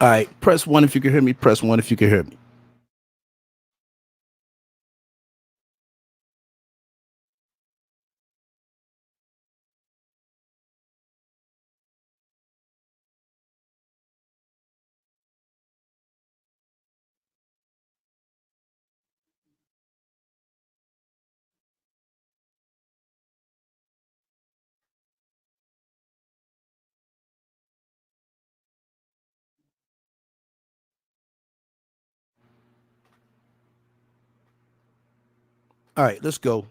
All right, press one if you can hear me. Press one if you can hear me. All right, let's go.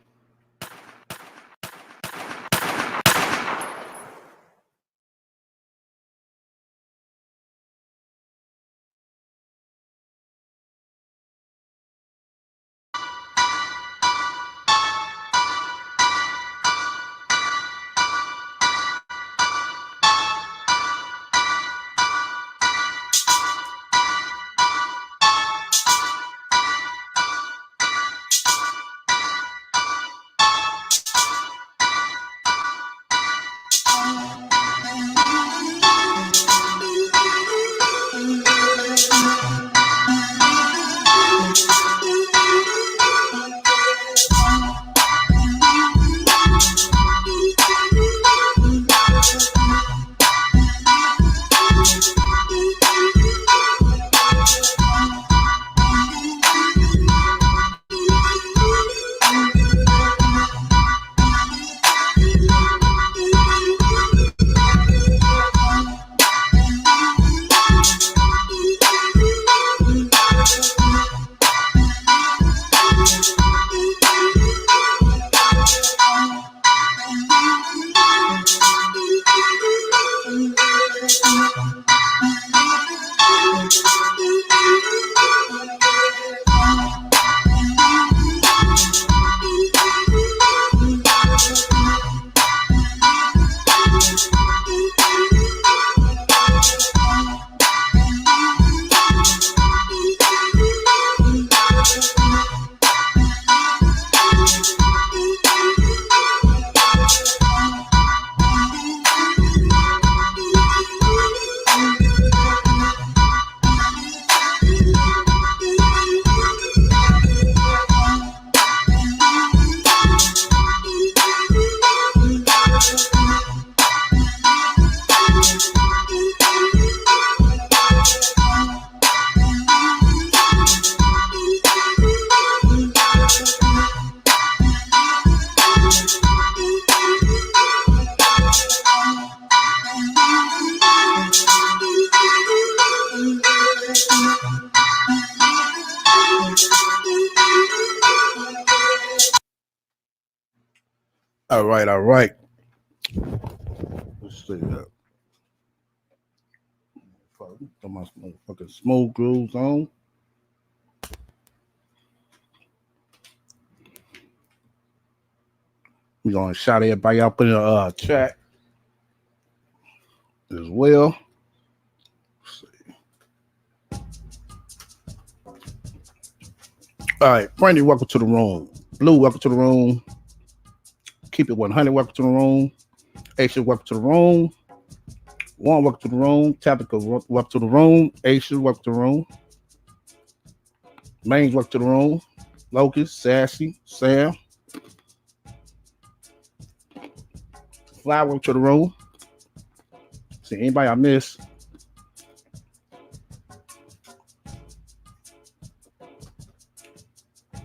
All right, all right. Let's see that. Got my motherfucking smooth grooves on. We're gonna shout everybody up in the chat as well. Let's see. All right, Brandy, welcome to the room. Blue, welcome to the room. Keep it 100, welcome to the room. Aisha, welcome to the room. One, welcome to the room. Tabitha, welcome to the room. Aisha, welcome to the room. Mains, welcome to the room. Locust, Sassy, Sam. Fly, welcome to the room. See anybody I miss?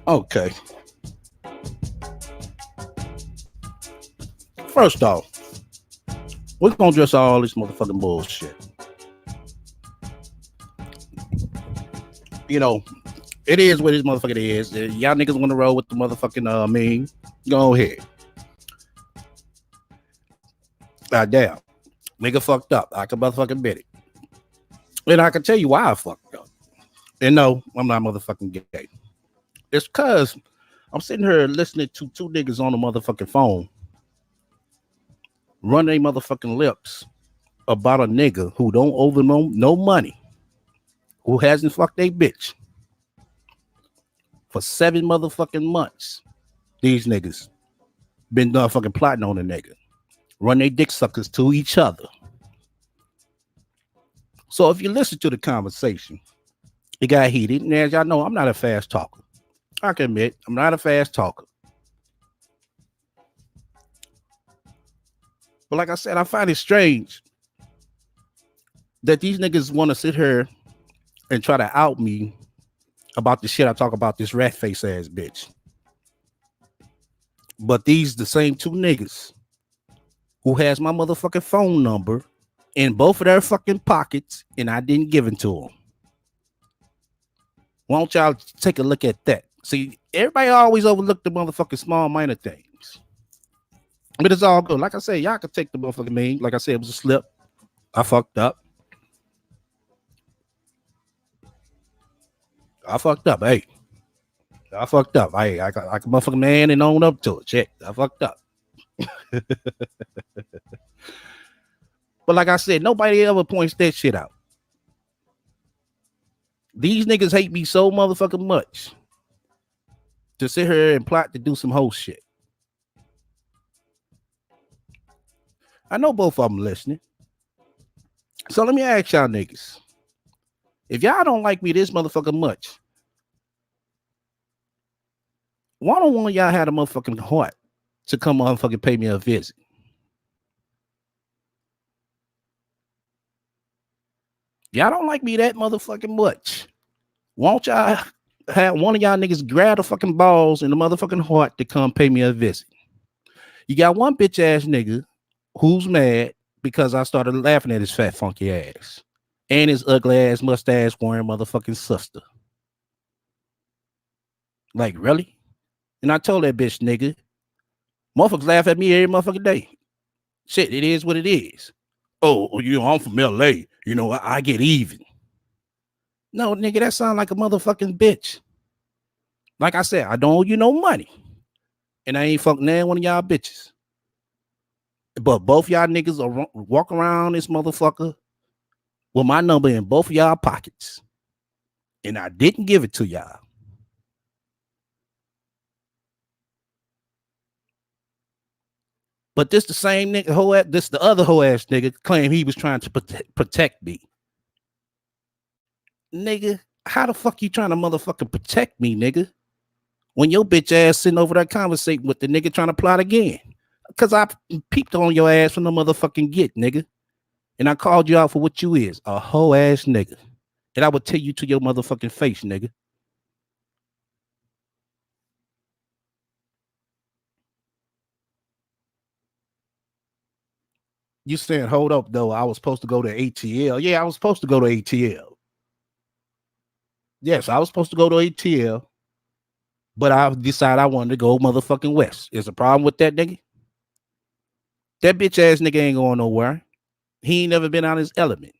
Okay. First off, we're gonna address all this motherfucking bullshit. You know, it is what this motherfucker is. Y'all niggas want to roll with the motherfucking meme. Go ahead. God damn. Nigga fucked up. I can motherfucking bet it. And I can tell you why I fucked up. And no, I'm not motherfucking gay. It's because I'm sitting here listening to two niggas on the motherfucking phone run their motherfucking lips about a nigga who don't owe them no money, who hasn't fucked a bitch for 7 motherfucking months. These niggas been fucking plotting on a nigga. Run their dick suckers to each other. So if you listen to the conversation, it got heated. And as y'all know, I'm not a fast talker. I can admit, I'm not a fast talker. But like I said, I find it strange that these niggas want to sit here and try to out me about the shit I talk about, this rat face ass bitch. But these the same two niggas who has my motherfucking phone number in both of their fucking pockets, and I didn't give it to them. Why don't y'all take a look at that? See, everybody always overlook the motherfucking small minor things. But it's all good. Like I said, y'all can take the motherfucking name. Like I said, it was a slip. I fucked up. Hey, I fucked up. I got like a motherfucking man and own up to it. Shit, I fucked up. But like I said, nobody ever points that shit out. These niggas hate me so motherfucking much to sit here and plot to do some whole shit. I know both of them listening. So let me ask y'all niggas. If y'all don't like me this motherfucking much, why don't one of y'all have a motherfucking heart to come motherfucking pay me a visit? Y'all don't like me that motherfucking much. Won't y'all have one of y'all niggas grab the fucking balls and the motherfucking heart to come pay me a visit? You got one bitch ass nigga who's mad because I started laughing at his fat funky ass and his ugly ass mustache wearing motherfucking sister. Like, really? And I told that bitch, nigga, motherfuckers laugh at me every motherfucking day. Shit, it is what it is. Oh, you know, I'm from LA. You know, I get even. No, nigga, that sound like a motherfucking bitch. Like I said, I don't owe you no money. And I ain't fucking none one of y'all bitches. But both y'all niggas are walk around this motherfucker with my number in both of y'all pockets. And I didn't give it to y'all. But this the same nigga, this the other hoe ass nigga claim he was trying to protect me. Nigga, how the fuck you trying to motherfucking protect me, nigga? When your bitch ass sitting over there conversating with the nigga trying to plot again. Cause I peeped on your ass from the motherfucking get, nigga. And I called you out for what you is, a hoe ass nigga. And I would tell you to your motherfucking face, nigga. You saying, hold up, though. I was supposed to go to ATL. Yeah, I was supposed to go to ATL. Yes, I was supposed to go to ATL. But I decided I wanted to go motherfucking west. Is a problem with that nigga? That bitch ass nigga ain't going nowhere. He ain't never been out his element.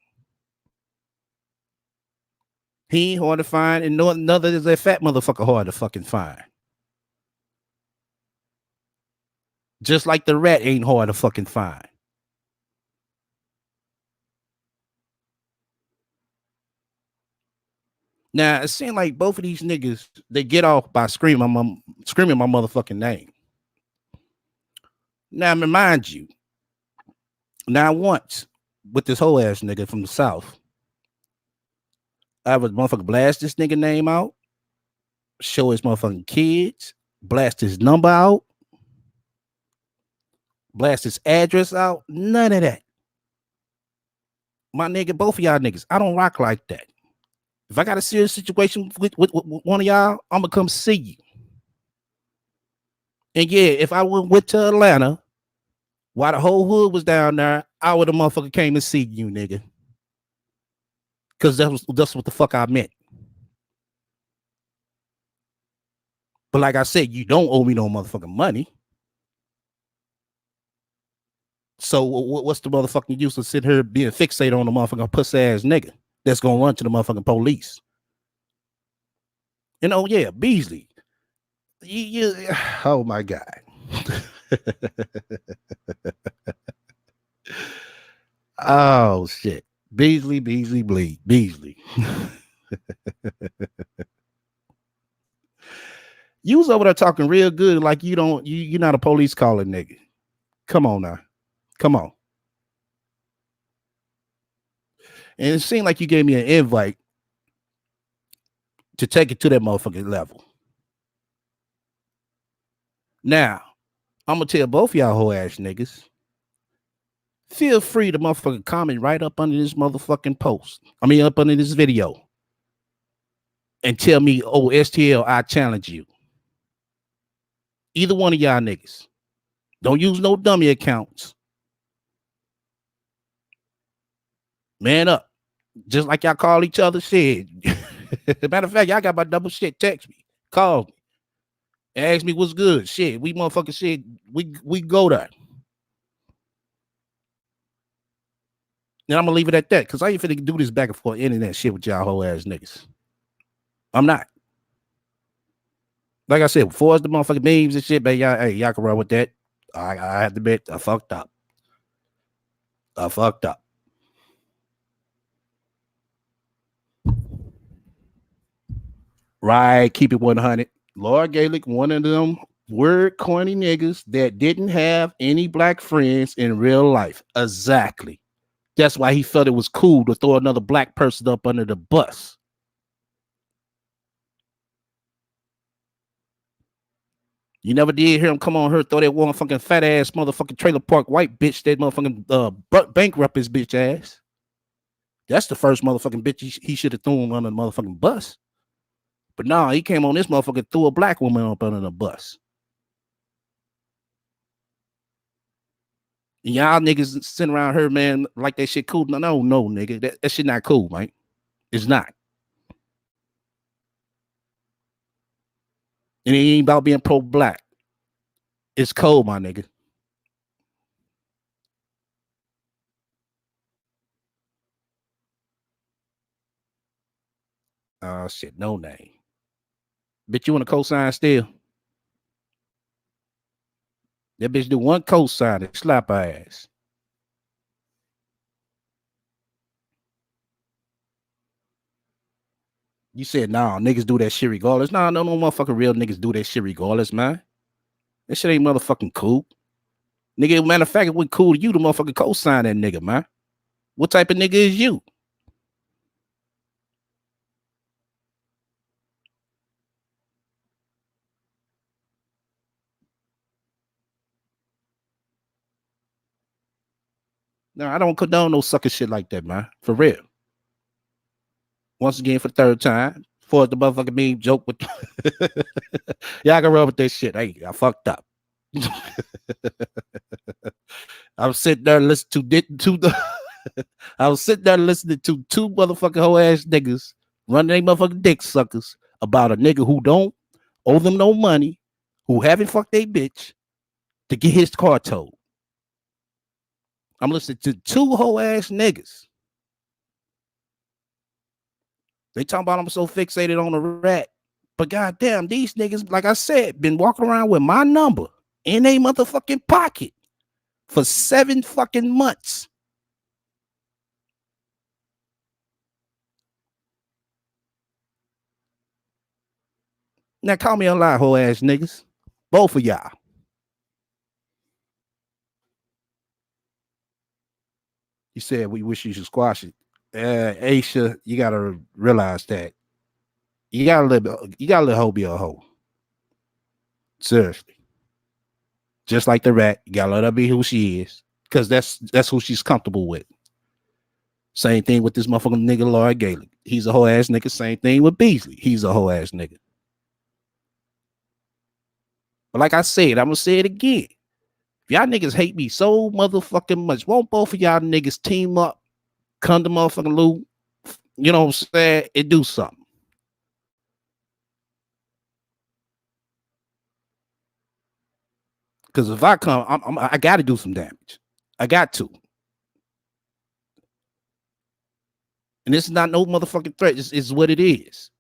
He ain't hard to find, and no another is that fat motherfucker hard to fucking find. Just like the rat ain't hard to fucking find. Now it seems like both of these niggas they get off by screaming my motherfucking name. Now remind you, now once with this whole ass nigga from the south, I would motherfucker blast this nigga name out, show his motherfucking kids, blast his number out, blast his address out. None of that. My nigga, both of y'all niggas, I don't rock like that. If I got a serious situation with one of y'all, I'm gonna come see you. And yeah, if I went to Atlanta while the whole hood was down there, I would have motherfucker came and see you, nigga. Cause that's what the fuck I meant. But like I said, you don't owe me no motherfucking money. So what's the motherfucking use of sitting here being fixated on the motherfucking pussy ass nigga that's gonna run to the motherfucking police? And oh yeah, Beasley. Oh my God. Oh shit. Beasley. You was over there talking real good like you're not a police calling nigga. Come on now. Come on. And it seemed like you gave me an invite to take it to that motherfucking level. Now, I'm gonna tell both y'all whole ass niggas, feel free to motherfucking comment right up under this motherfucking post. I mean, up under this video. And tell me, oh, STL, I challenge you. Either one of y'all niggas. Don't use no dummy accounts. Man up. Just like y'all call each other shit. Matter of fact, y'all got my double shit. Text me. Call me. Ask me what's good. Shit. We motherfucking shit. We go there. And I'm gonna leave it at that. Cause I ain't finna do this back and forth internet shit with y'all whole ass niggas. I'm not. Like I said, before the motherfucking memes and shit, man, y'all can run with that. I have to admit, I fucked up. Right, keep it 100. Lord Gaelic, one of them word corny niggas that didn't have any black friends in real life. Exactly. That's why he felt it was cool to throw another black person up under the bus. You never did hear him come on her, throw that one fucking fat ass motherfucking trailer park white bitch, that motherfucking bankrupt his bitch ass. That's the first motherfucking bitch he should have thrown on the motherfucking bus. But nah, he came on this motherfucker, threw a black woman up under the bus. And y'all niggas sitting around her, man, like that shit cool. No, nigga. That shit not cool, man. It's not. And it ain't about being pro-black. It's cold, my nigga. Oh, shit, no name. Bitch, you want a cosign still? That bitch do one cosign and slap her ass. You said, nah, niggas do that shit regardless. Nah, no motherfucking real niggas do that shit regardless, man. That shit ain't motherfucking cool. Nigga, matter of fact, it would cool to you to motherfucking cosign that nigga, man. What type of nigga is you? No, I don't condone no sucker shit like that, man. For real. Once again, for the third time, for the motherfucking meme joke with y'all can run with this shit. Hey, I fucked up. I was sitting there listening to the I was sitting there listening to two motherfucking whole ass niggas running they motherfucking dick suckers about a nigga who don't owe them no money, who haven't fucked they bitch to get his car towed. I'm listening to two whole ass niggas. They talking about I'm so fixated on the rat. But goddamn, these niggas, like I said, been walking around with my number in a motherfucking pocket for 7 fucking months. Now call me a lie, whole ass niggas. Both of y'all. You said we wish you should squash it. Aisha, you gotta realize that. You gotta let hoe be a hoe. Seriously. Just like the rat, you gotta let her be who she is. Because that's who she's comfortable with. Same thing with this motherfucking nigga Lord Gaelic. He's a whole ass nigga. Same thing with Beasley. He's a whole ass nigga. But like I said, I'm gonna say it again. If y'all niggas hate me so motherfucking much, won't both of y'all niggas team up, come to motherfucking Lou, you know what I'm saying, and do something? Because if I come, I got to do some damage. I got to. And this is not no motherfucking threat. It's what it is.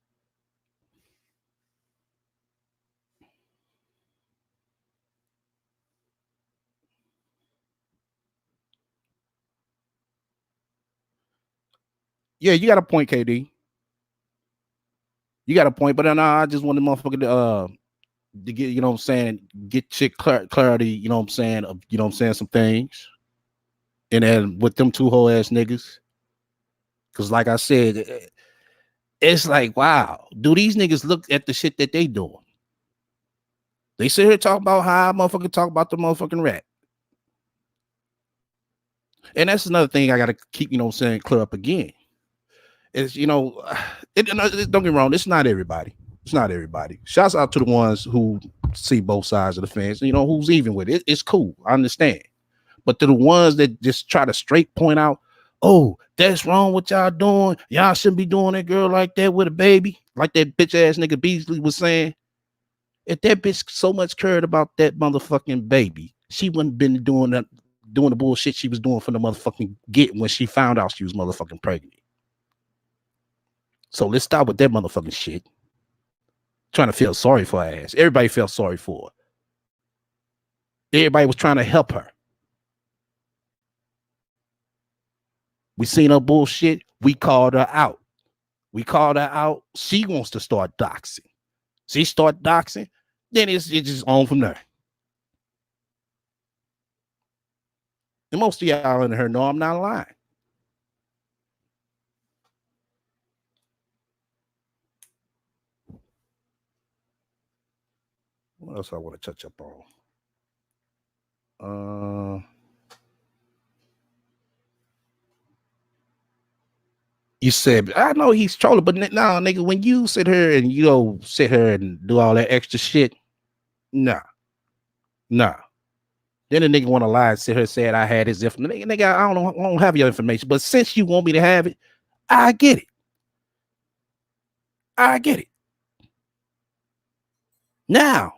Yeah, you got a point, KD. You got a point, but then I just want the motherfucker to get, you know what I'm saying, get shit clarity, you know what I'm saying, some things. And then with them two whole ass niggas, Because like I said, it's like, wow, do these niggas look at the shit that they doing? They sit here talking about how I motherfucking talk about the motherfucking rat. And that's another thing I got to keep, you know what I'm saying, clear up again. Is, you know, don't get me wrong, it's not everybody. It's not everybody. Shouts out to the ones who see both sides of the fence, you know, who's even with it. It's cool. I understand. But to the ones that just try to straight point out, oh, that's wrong what y'all doing. Y'all shouldn't be doing that girl like that with a baby. Like that bitch ass nigga Beasley was saying. If that bitch so much cared about that motherfucking baby, she wouldn't been doing the bullshit she was doing from the motherfucking get when she found out she was motherfucking pregnant. So let's start with that motherfucking shit. Trying to feel sorry for her ass. Everybody felt sorry for her. Everybody was trying to help her. We seen her bullshit. We called her out. She wants to start doxing. She start doxing. Then it's just on from there. And most of y'all in her know I'm not lying. What else I want to touch up on? You said, I know he's trolling, but nah, nigga, when you sit here and you go sit here and do all that extra shit, nah. Then the nigga want to lie and sit here and say I had his information. Nigga, I don't have your information, but since you want me to have it, I get it. Now,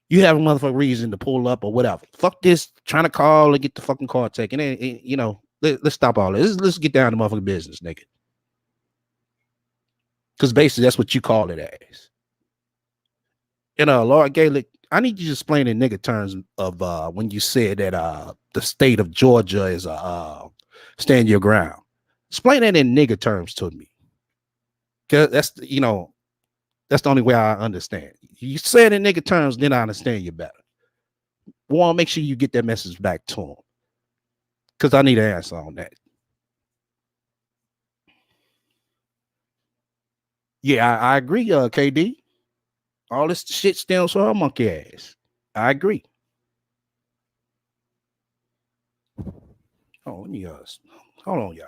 you have a motherfucking reason to pull up or whatever. Fuck this, trying to call and get the fucking car taken. And you know, let's stop all this. Let's get down to motherfucking business, nigga. Because basically, that's what you call it as. You know, Lord Gaelic, I need you to explain in nigga terms of when you said that the state of Georgia is stand your ground. Explain that in nigga terms to me. Because that's, you know, that's the only way I understand. You say it in nigga terms, then I understand you better. We want to make sure you get that message back to him. Because I need an answer on that. Yeah, I agree, KD. All this shit stems from her monkey ass. I agree. Oh, let me hold on, y'all.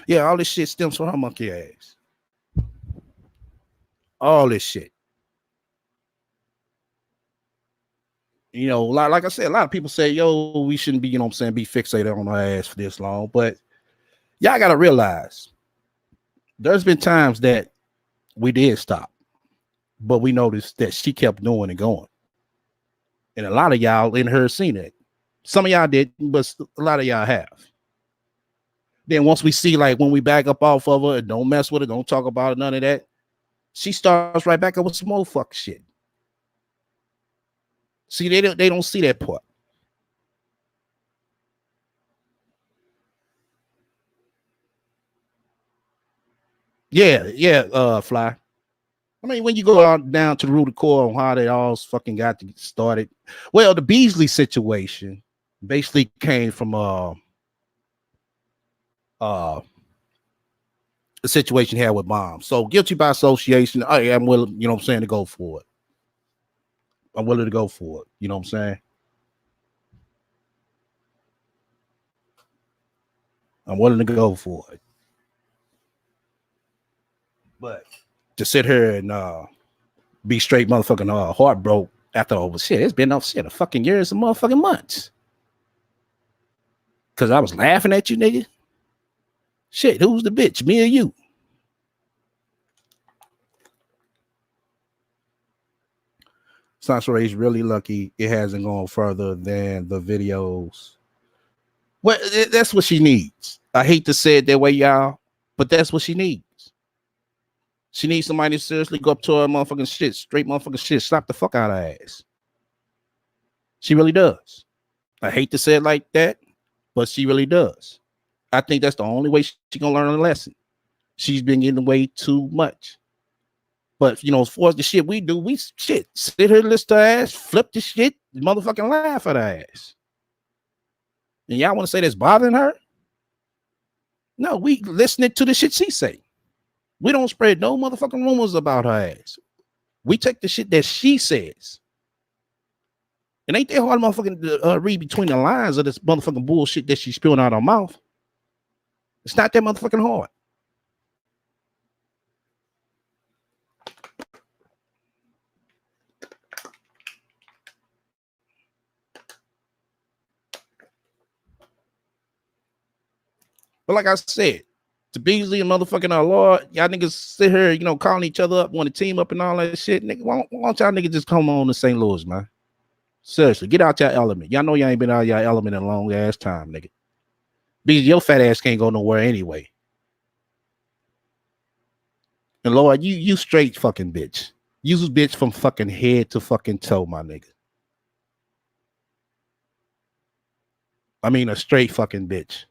Yeah, all this shit stems from her monkey ass. All this shit. You know, like I said, a lot of people say, yo, we shouldn't be, you know what I'm saying, be fixated on her ass for this long. But y'all got to realize there's been times that we did stop, but we noticed that she kept doing and going. And a lot of y'all in her seen it. Some of y'all didn't, but a lot of y'all have. Then once we see, like, when we back up off of her and don't mess with it, don't talk about it, none of that, she starts right back up with some more fuck shit. See, they don't see that part. Yeah, Fly. I mean, when you go out down to the root of core on how they all fucking got to get started. Well, the Beasley situation basically came from a situation here with Mom. So guilty by association, I'm willing, you know what I'm saying, to go for it. I'm willing to go for it. You know what I'm saying? I'm willing to go for it. But to sit here and be straight motherfucking heartbroken after over shit, it's been shit a fucking years and motherfucking months. Cause I was laughing at you, nigga. Shit, who's the bitch? Me or you? SONCERAE's really lucky it hasn't gone further than the videos. Well, that's what she needs. I hate to say it that way, y'all, but that's what she needs. She needs somebody to seriously go up to her motherfucking shit, straight motherfucking shit, slap the fuck out of her ass. She really does. I hate to say it like that, but she really does. I think that's the only way she's gonna learn a lesson. She's been getting away too much. But you know, as far as the shit we do, we shit sit here, listen to her ass, flip the shit, motherfucking laugh at her ass. And y'all want to say that's bothering her? No, we listening to the shit she say. We don't spread no motherfucking rumors about her ass. We take the shit that she says. It ain't that hard motherfucking read between the lines of this motherfucking bullshit that she's spewing out her mouth. It's not that motherfucking hard. But like I said, to Beasley and motherfucking our Lord, y'all niggas sit here, you know, calling each other up, want to team up and all that shit. Nigga, why don't y'all niggas just come on to St. Louis, man? Seriously, get out your element. Y'all know y'all ain't been out your element in a long ass time, nigga. Because your fat ass can't go nowhere anyway. And Lord, you straight fucking bitch. You bitch from fucking head to fucking toe, my nigga. I mean, a straight fucking bitch.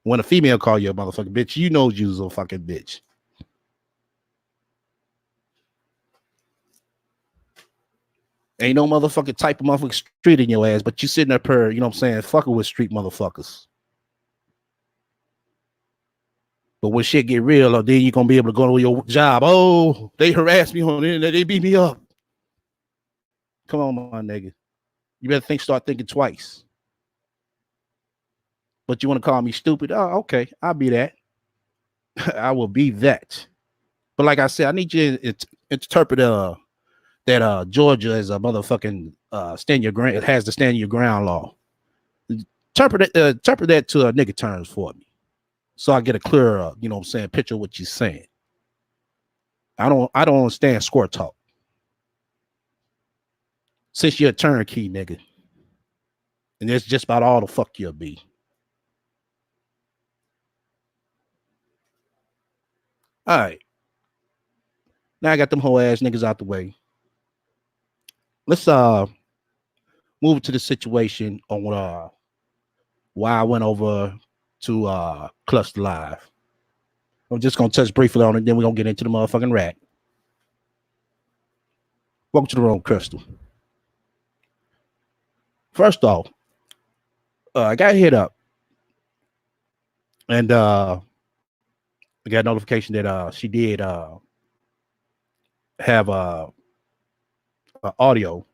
When a female call you a motherfucking bitch, you know you's a fucking bitch. Ain't no motherfucking type of motherfucking street in your ass, but you sitting up here, you know what I'm saying, fucking with street motherfuckers. But when shit get real, then you gonna be able to go to your job. Oh, they harassed me on the internet, they beat me up. Come on, my nigga. You better start thinking twice. But you want to call me stupid? Oh, okay, I'll be that. I will be that. But like I said, I need you to interpret that Georgia is a motherfucking stand your ground. It has the stand your ground law. Interpret that to a nigga terms for me, so I get a clearer, you know what I'm saying, picture of what you're saying. I don't understand score talk. Since you're a turnkey, nigga, and that's just about all the fuck you'll be. All right. Now I got them whole ass niggas out the way. Let's move to the situation on why I went over to Cluster Live. I'm just gonna touch briefly on it, then we're gonna get into the motherfucking rack. Welcome to the room, Crystal. First off, I got hit up, and I got a notification that she did have a audio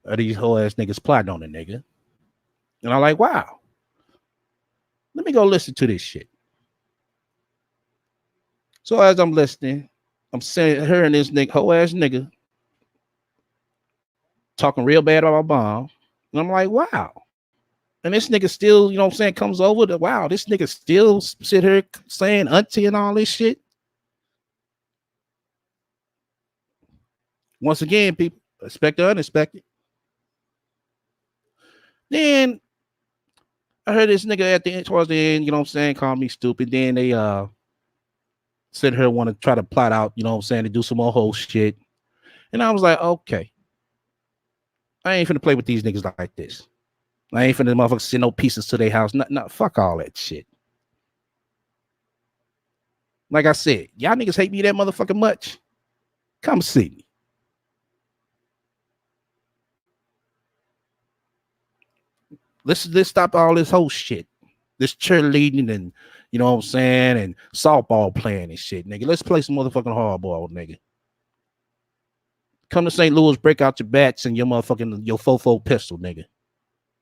of these whole ass niggas plotting on the nigga. And I'm like, wow. Let me go listen to this shit. So as I'm listening, I'm hearing this whole ass nigga talking real bad about my bomb. And I'm like, wow. And this nigga still, you know what I'm saying, comes over to, wow, this nigga still sit here saying auntie and all this shit. Once again, people, expect the unexpected. Then I heard this nigga at the end, towards the end, you know what I'm saying, call me stupid. Then they sit here want to try to plot out, you know what I'm saying, to do some more whole shit. And I was like, okay. I ain't finna play with these niggas like this. I ain't finna motherfuckers send no pieces to their house. No, fuck all that shit. Like I said, y'all niggas hate me that motherfucking much. Come see me. Let's stop all this whole shit. This cheerleading and, you know what I'm saying, and softball playing and shit, nigga. Let's play some motherfucking hardball, nigga. Come to St. Louis, break out your bats and your motherfucking, your fofo pistol, nigga.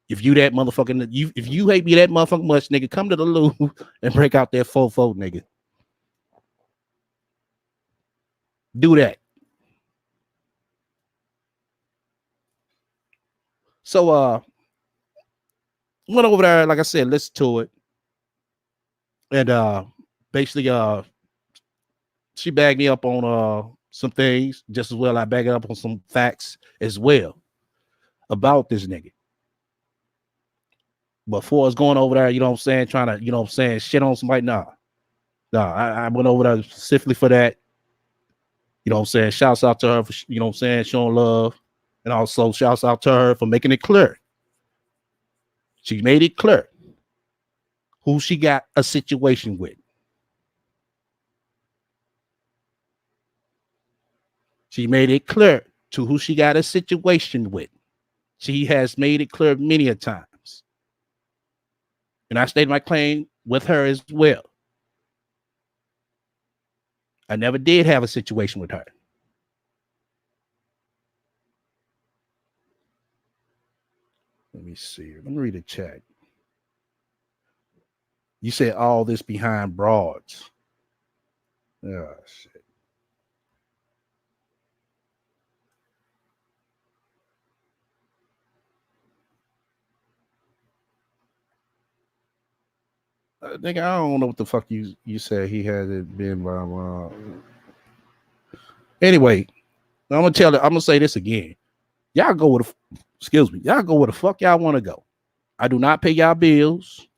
If you that motherfucking, if you hate me that motherfucking much, nigga, come to the Lou and break out that fofo, nigga. Do that. So went over there, like I said, listen to it. And basically she bagged me up on some things, just as well I bagged up on some facts as well about this nigga. Before I was going over there, you know what I'm saying, trying to, you know what I'm saying, shit on somebody, nah, I went over there specifically for that. You know what I'm saying? Shouts out to her for, you know what I'm saying, showing love. And also shouts out to her for making it clear. She made it clear who she got a situation with. She made it clear to who she got a situation with. She has made it clear many a times. And I stated my claim with her as well. I never did have a situation with her. Let me see. Let me read the chat. You said all this behind broads. Oh, shit. Nigga, I don't know what the fuck you said he hasn't been. Anyway, I'm gonna say this again. Y'all go with y'all go where the fuck y'all want to go. I do not pay y'all bills,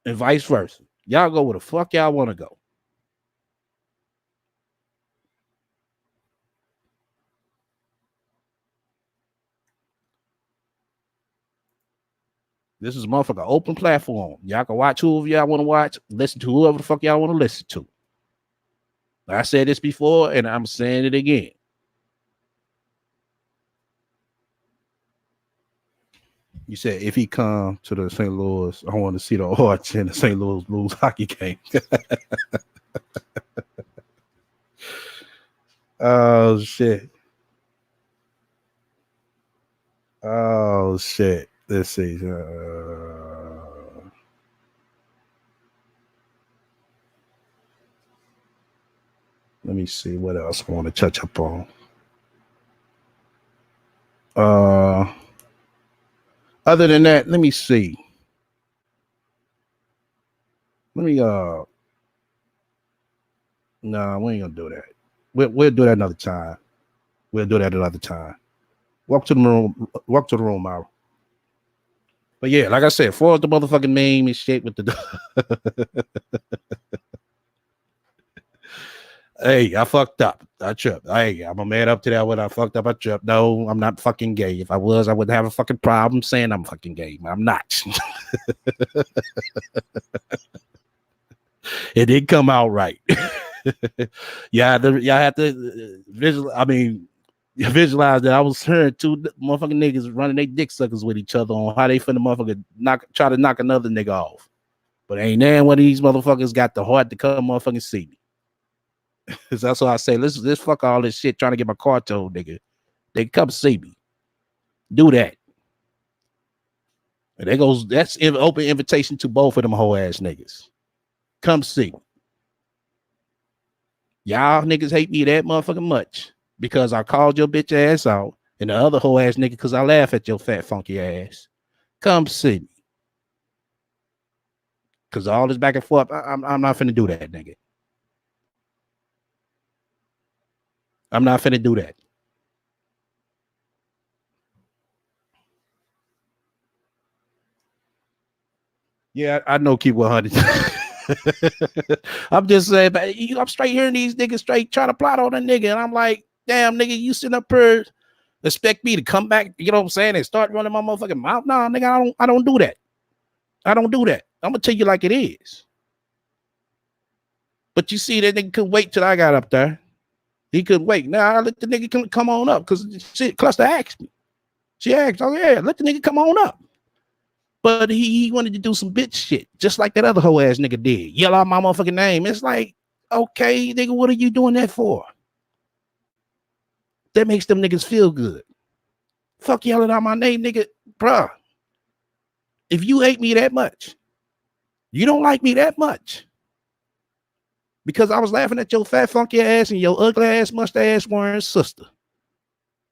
and vice versa. Y'all go where the fuck y'all want to go. This is a motherfucker open platform. Y'all can watch whoever y'all want to watch, listen to whoever the fuck y'all want to listen to. I said this before, and I'm saying it again. You said if he come to the St. Louis, I want to see the Arch in the St. Louis Blues hockey game. Oh shit. Oh shit. Let's see. Let me see what else I want to touch up on. Other than that, let me see. Let me no, we ain't gonna do that. We'll do that another time. We'll do that another time. Walk to the room, Myra. But yeah, like I said, for the motherfucking name and shit with the hey, I fucked up. I tripped. Hey, I'm a man up to that when I fucked up. I tripped. No, I'm not fucking gay. If I was, I wouldn't have a fucking problem saying I'm fucking gay. I'm not. It didn't come out right. Y'all had to visualize that I was hearing two motherfucking niggas running their dick suckers with each other on how they finna motherfucker try to knock another nigga off. But ain't none one of these motherfuckers got the heart to come motherfucking see me. Cause that's why I say let's fuck all this shit trying to get my car towed, nigga. They come see me. Do that. And there goes that's an open invitation to both of them whole ass niggas. Come see me. Y'all niggas hate me that motherfucking much because I called your bitch ass out and the other whole ass nigga because I laugh at your fat funky ass. Come see me. Cause all this back and forth, I'm not finna do that, nigga. I'm not finna do that. Yeah, I know. Keep 100. I'm just saying, but I'm straight hearing these niggas straight trying to plot on a nigga, and I'm like, damn, nigga, you sitting up here expect me to come back, you know what I'm saying, and start running my motherfucking mouth? Nah, nigga, I don't do that. I don't do that. I'm gonna tell you like it is. But you see, that nigga couldn't wait till I got up there. He couldn't wait. Now I let the nigga come on up because shit, Cluster asked me. She asked, oh yeah, let the nigga come on up. But he wanted to do some bitch shit, just like that other hoe ass nigga did. Yell out my motherfucking name. It's like, okay, nigga, what are you doing that for? That makes them niggas feel good. Fuck yelling out my name, nigga. Bruh, if you hate me that much, you don't like me that much, because I was laughing at your fat funky ass and your ugly ass mustache wearing sister.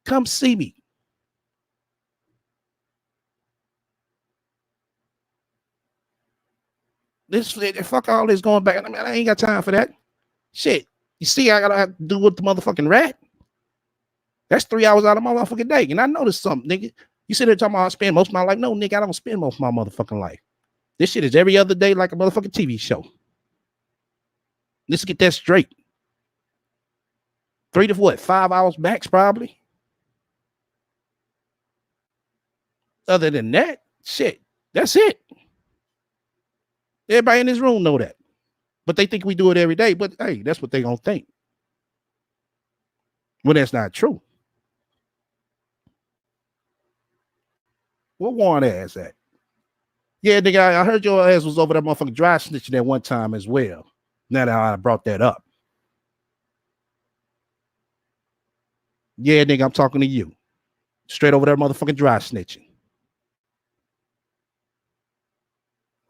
Come see me. This fuck all this going back. I mean, I ain't got time for that. Shit. You see, I gotta do with the motherfucking rat. That's 3 hours out of my motherfucking day. And I noticed something, nigga. You sit there talking about I spend most of my life. No, nigga, I don't spend most of my motherfucking life. This shit is every other day like a motherfucking TV show. Let's get that straight. 3 to 5 hours max, probably. Other than that, shit, that's it. Everybody in this room know that. But they think we do it every day. But hey, that's what they gonna think. Well, that's not true. What Warren ass at? Yeah, nigga, I heard your ass was over that motherfucking dry snitching at one time as well. Now that I brought that up. Yeah, nigga, I'm talking to you. Straight over there motherfucking dry snitching.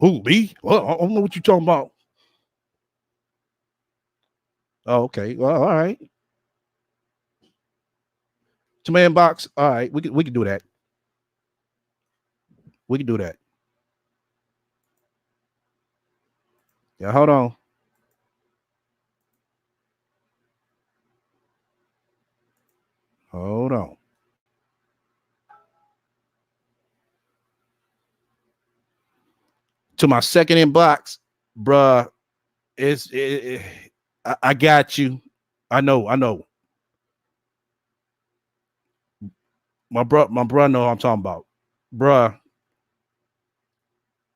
Who, me? Well, I don't know what you talking about. Oh, okay. Well, all right. To my inbox. All right, we can do that. We can do that. Yeah, hold on. Hold on. To my second inbox, bruh. I got you. I know. My bro know what I'm talking about. Bruh.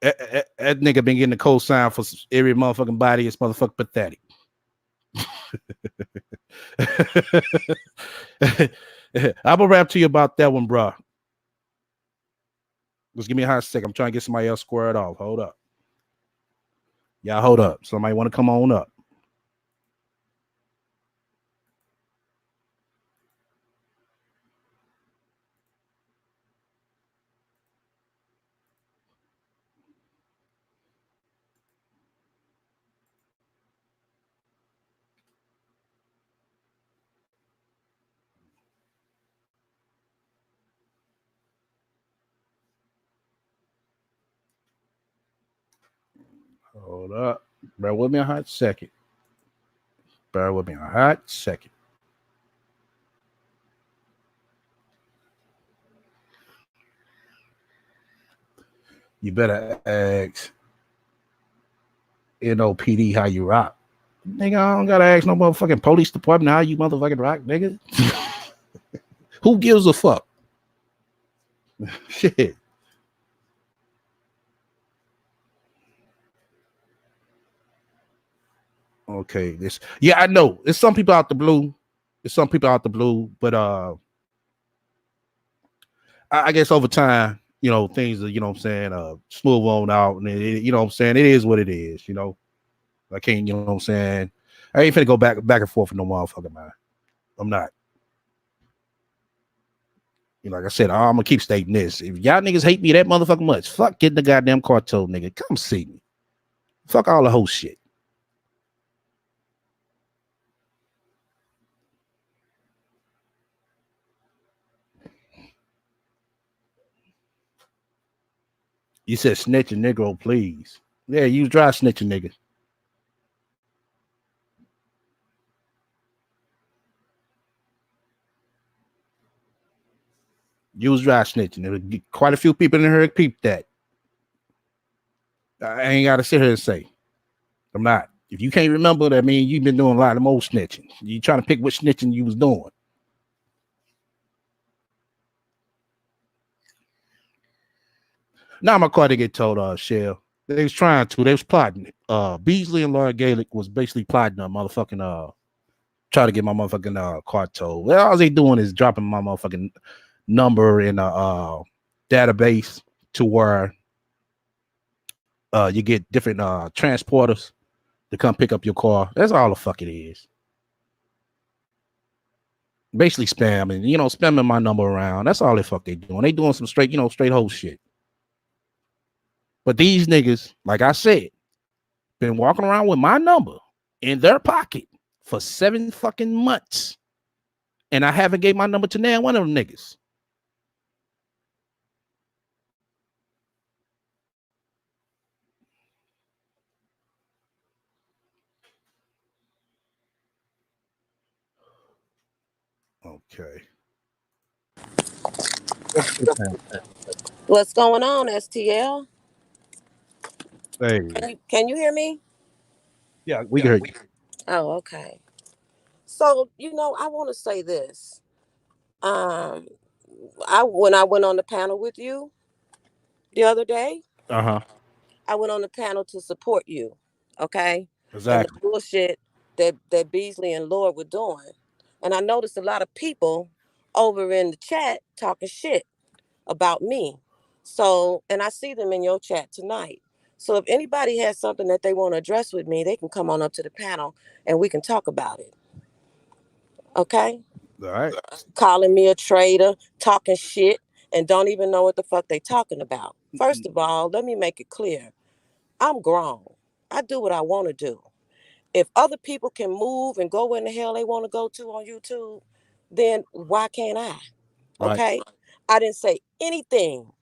That nigga been getting the cosign for every motherfucking body. It's motherfucking pathetic. I'm gonna rap to you about that one, bruh. Just give me a hot second. I'm trying to get somebody else squared off. Hold up. Yeah, hold up. Somebody want to come on up. Hold up. Bear with me a hot second. Bear with me a hot second. You better ask NOPD how you rock. Nigga, I don't gotta ask no motherfucking police department how you motherfucking rock, nigga. Who gives a fuck? Shit. Okay, this. Yeah, I know. It's some people out the blue. It's some people out the blue, but I guess over time, things are, what I'm saying, smooth on out, and what I'm saying, it is what it is. I can't, what I'm saying, I ain't finna go back and forth with no motherfucker, man. I'm not. Like I said, I'm gonna keep stating this. If y'all niggas hate me that motherfucking much, fuck getting the goddamn cartel, nigga. Come see me. Fuck all the whole shit. You said snitching, nigga, please. Yeah, you dry snitching, nigga. You was dry snitching. There was quite a few people in here peep that. I ain't gotta sit here and say. I'm not. If you can't remember, that means you've been doing a lot of more snitching. You trying to pick which snitching you was doing. Now my car to get told, Shell. They was trying to. They was plotting. Beasley and Laura Gaelic was basically plotting a motherfucking try to get my motherfucking car towed. Well, all they doing is dropping my motherfucking number in a database to where you get different transporters to come pick up your car. That's all the fuck it is. Basically spamming, spamming my number around. That's all the fuck they doing. They doing some straight, straight whole shit. But these niggas, like I said, been walking around with my number in their pocket for 7 fucking months. And I haven't gave my number to now one of them niggas. Okay. What's going on, STL? Hey. Can you hear me? Yeah, we can hear you. Oh, okay. So, I want to say this. Um, when I went on the panel with you the other day, Uh-huh. I went on the panel to support you, okay? And the Exactly. bullshit that Beasley and Lord were doing. And I noticed a lot of people over in the chat talking shit about me. So, and I see them in your chat tonight. So if anybody has something that they want to address with me, they can come on up to the panel and we can talk about it. Okay? All right. Calling me a traitor, talking shit, and don't even know what the fuck they talking about. First of all, let me make it clear. I'm grown. I do what I want to do. If other people can move and go where the hell they want to go to on YouTube, then why can't I? Right. Okay? I didn't say anything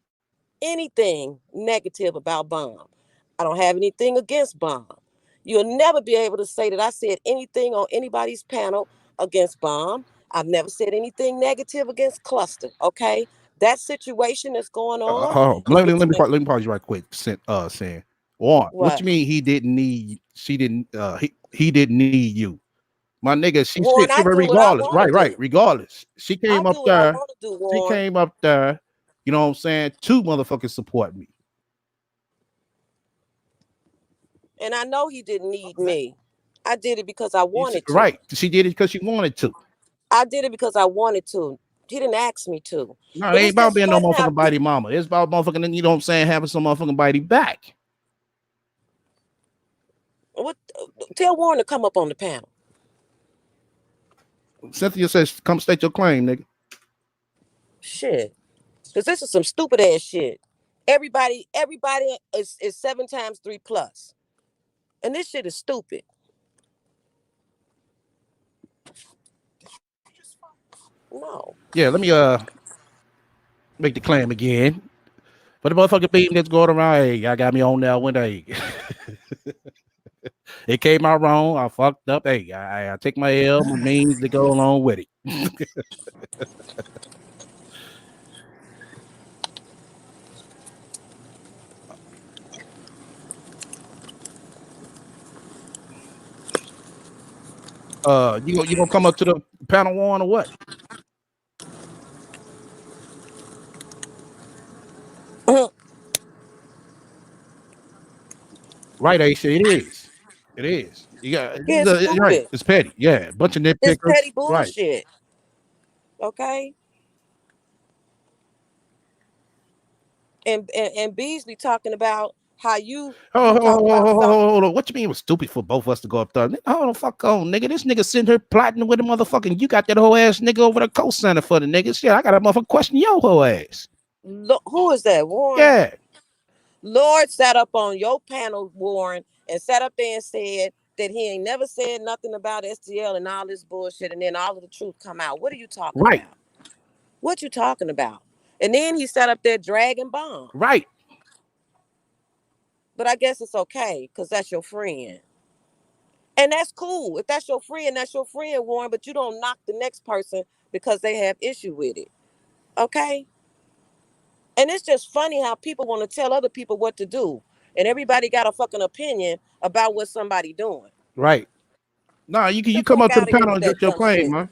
negative about Bomb. I don't have anything against Bomb. You'll never be able to say that I said anything on anybody's panel against Bomb. I've never said anything negative against Cluster. Okay? That situation that's going on Hold on. is Let between me pause you right quick. Saying, Warren, what what? you mean he didn't need? She didn't. He didn't need you, my nigga. Warren, She I do what I regardless. want to Right. do. Regardless, she I came up do what I there. want to do, She Warren. came up there. You know what I'm saying? To motherfuckers support me. And I know he didn't need me. I did it because I wanted to. Right. She did it because she wanted to. I did it because I wanted to. He didn't ask me to. No, it But ain't it's about just being no funny how motherfucking bitey mama. It's about motherfucking, you know what I'm saying, having some motherfucking bitey back. what tell Warren to come up on the panel. Cynthia says, come state your claim, nigga. Shit. Because this is some stupid ass shit. Everybody is 7 times 3 plus. And this shit is stupid. No. Yeah, let me make the claim again. For the motherfucking beam that's going around, hey, y'all got me on there one day. It came out wrong. I fucked up. Hey, I take my L, my means to go along with it. You gonna come up to the panel one or what? Right, Aisha, it is. It is. You got It's right. stupid. It's petty. Yeah, bunch of It's nitpickers. petty Right. bullshit. Okay? And Beasley talking about how you talk about something. Hold on. What you mean it was stupid for both of us to go up there? Hold on, fuck on, nigga. This nigga sitting here plotting with a motherfucking. You got that whole ass nigga over the co-center for the niggas. Yeah, I got a motherfucking question your whole ass. Look, who is that, Warren? Yeah. Lord sat up on your panel, Warren, and sat up there and said that he ain't never said nothing about STL and all this bullshit, and then all of the truth come out. What are you talking Right. about? What you talking about? And then he sat up there dragging Bomb. Right. But I guess it's okay, because that's your friend. And that's cool. If that's your friend, Warren, but you don't knock the next person because they have issue with it. Okay? And it's just funny how people want to tell other people what to do. And everybody got a fucking opinion about what somebody doing. Right. Nah, you Get the come fuck up to the out of here panel with and that address your dumb claim, shit. man.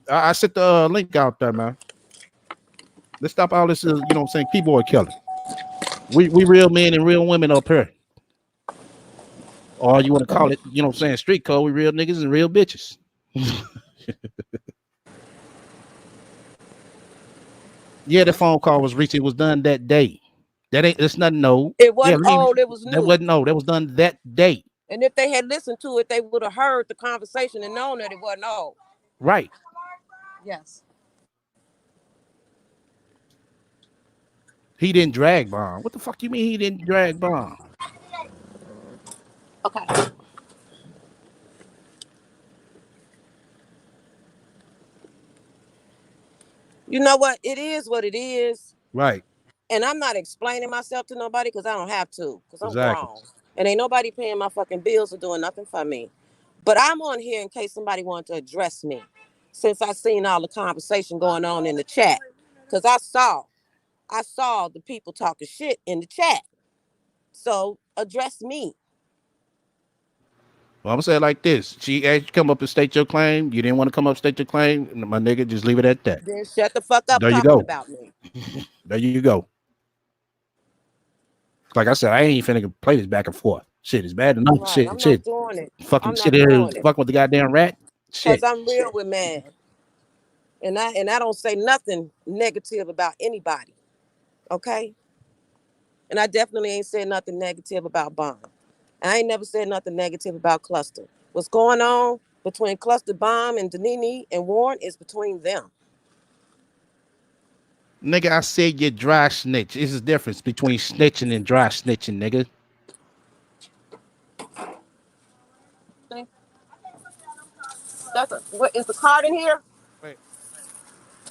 I sent the link out there, man. Let's stop all this, you know what I'm saying, keyboard killing. We real men and real women up here. Or you want to call it, you know what I'm saying, street code. We real niggas and real bitches. Yeah, the phone call was reached. It was done that day. That's nothing no. It Yeah, wasn't old, it was that new. wasn't no. That was done that day. And if they had listened to it, they would have heard the conversation and known that it wasn't old. Right. Yes. He didn't drag Bomb. What the fuck you mean he didn't drag Bomb? Okay. You know what? It is what it is. Right. And I'm not explaining myself to nobody because I don't have to, because I'm Exactly. grown. And ain't nobody paying my fucking bills or doing nothing for me. But I'm on here in case somebody wanted to address me, since I seen all the conversation going on in the chat. Because I saw the people talking shit in the chat. So address me. Well, I'm gonna say it like this. She asked you to come up and state your claim. You didn't want to come up and state your claim. My nigga, just leave it at that. Then shut the fuck up There you talking go. about me. There you go. Like I said, I ain't finna play this back and forth. Shit is bad enough. Right. I'm not Shit. doing it. Fucking I'm sit not here doing it. fucking with the goddamn rat. Cause Shit. I'm real with man. And I don't say nothing negative about anybody. Okay? And I definitely ain't said nothing negative about Bomb. I ain't never said nothing negative about Cluster. What's going on between Cluster Bomb and Danini and Warren is between them. Nigga, I said you dry snitch. There's a difference between snitching and dry snitching, nigga. What is the card in here? Right.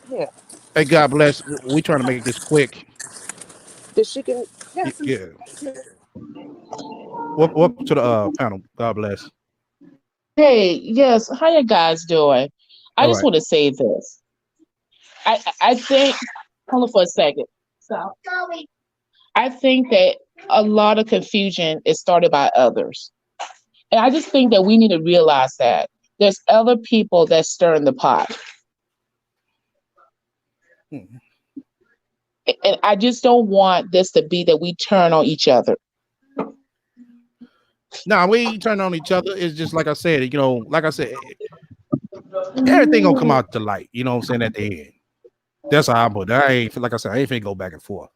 Here. Hey, God bless. We trying to make this quick. That she can. Yeah. Welcome to the panel. God bless. Hey, yes, how you guys doing? I All just right. want to say this. I think, hold on for a second. So, I think that a lot of confusion is started by others. And I just think that we need to realize that there's other people that stir in the pot. Hmm. And I just don't want this to be that we turn on each other. Nah, we ain't turn on each other. It's just like I said, like I said, everything gonna come out to light. You know what I'm saying? At the end. That's how I put it. I ain't like I said, I ain't finna go back and forth.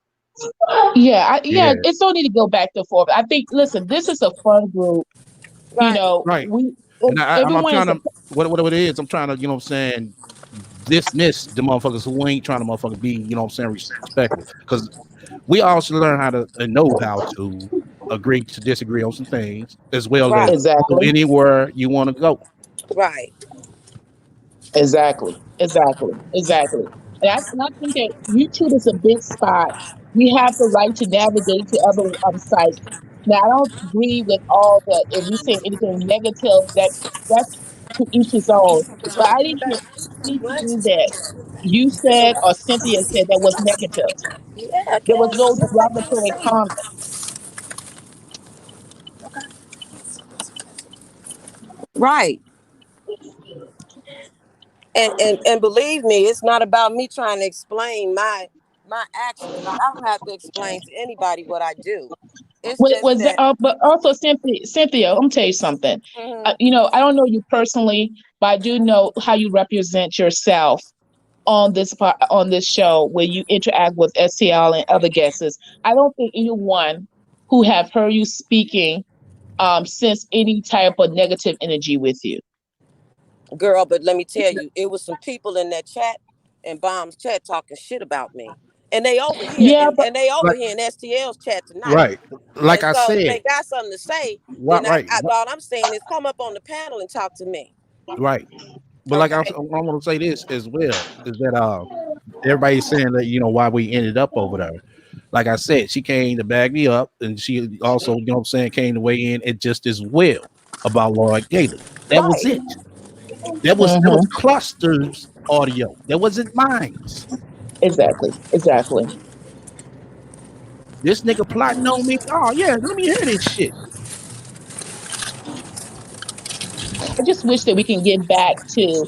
Yeah, Yeah. it's no need to go back and forth. I think, listen, this is a fun group. You Right. know, Right. And I'm everyone trying is to what it is, I'm trying to, what I'm saying, dismiss the motherfuckers who ain't trying to motherfucker be, what I'm saying, respectful. Because we all should learn how to and know how to agree to disagree on some things as well as Right. go exactly. anywhere you want to go. Right. Exactly. And I think that YouTube is a big spot. We have the right to navigate to other sites. Now, I don't agree with all the, if we say anything negative, that's to each his own. But I didn't hear anything that you said or Cynthia said that was negative. Yeah, I There was guess. no Just let them derogatory say it. comment. Right. And believe me, it's not about me trying to explain my actions. Like I don't have to explain to anybody what I do. It's just Was that, that. but also Cynthia, I'm gonna tell you something. Mhm. I don't know you personally, but I do know how you represent yourself on on this show where you interact with STL and other guests. I don't think anyone who have heard you speaking sense any type of negative energy with you. Girl, but let me tell you, it was some people in that chat and Bomb's chat talking shit about me. And they over here Yeah, and, but and they over Like here in STL's chat tonight. right. Like And I so if they said, got something to say, right, then right, all I'm saying is come up on the panel and talk to me. right. But like I Okay. want to say this as well is that everybody's saying that why we ended up over there. Like I said, she came to bag me up, and she also, what I'm saying, came to weigh in it just as well about Lloyd Gator. That was Right. it. That was mhm, Cluster's audio. That wasn't mine's. exactly. This nigga plotting on me. Oh yeah, let me hear this shit. I just wish that we can get back to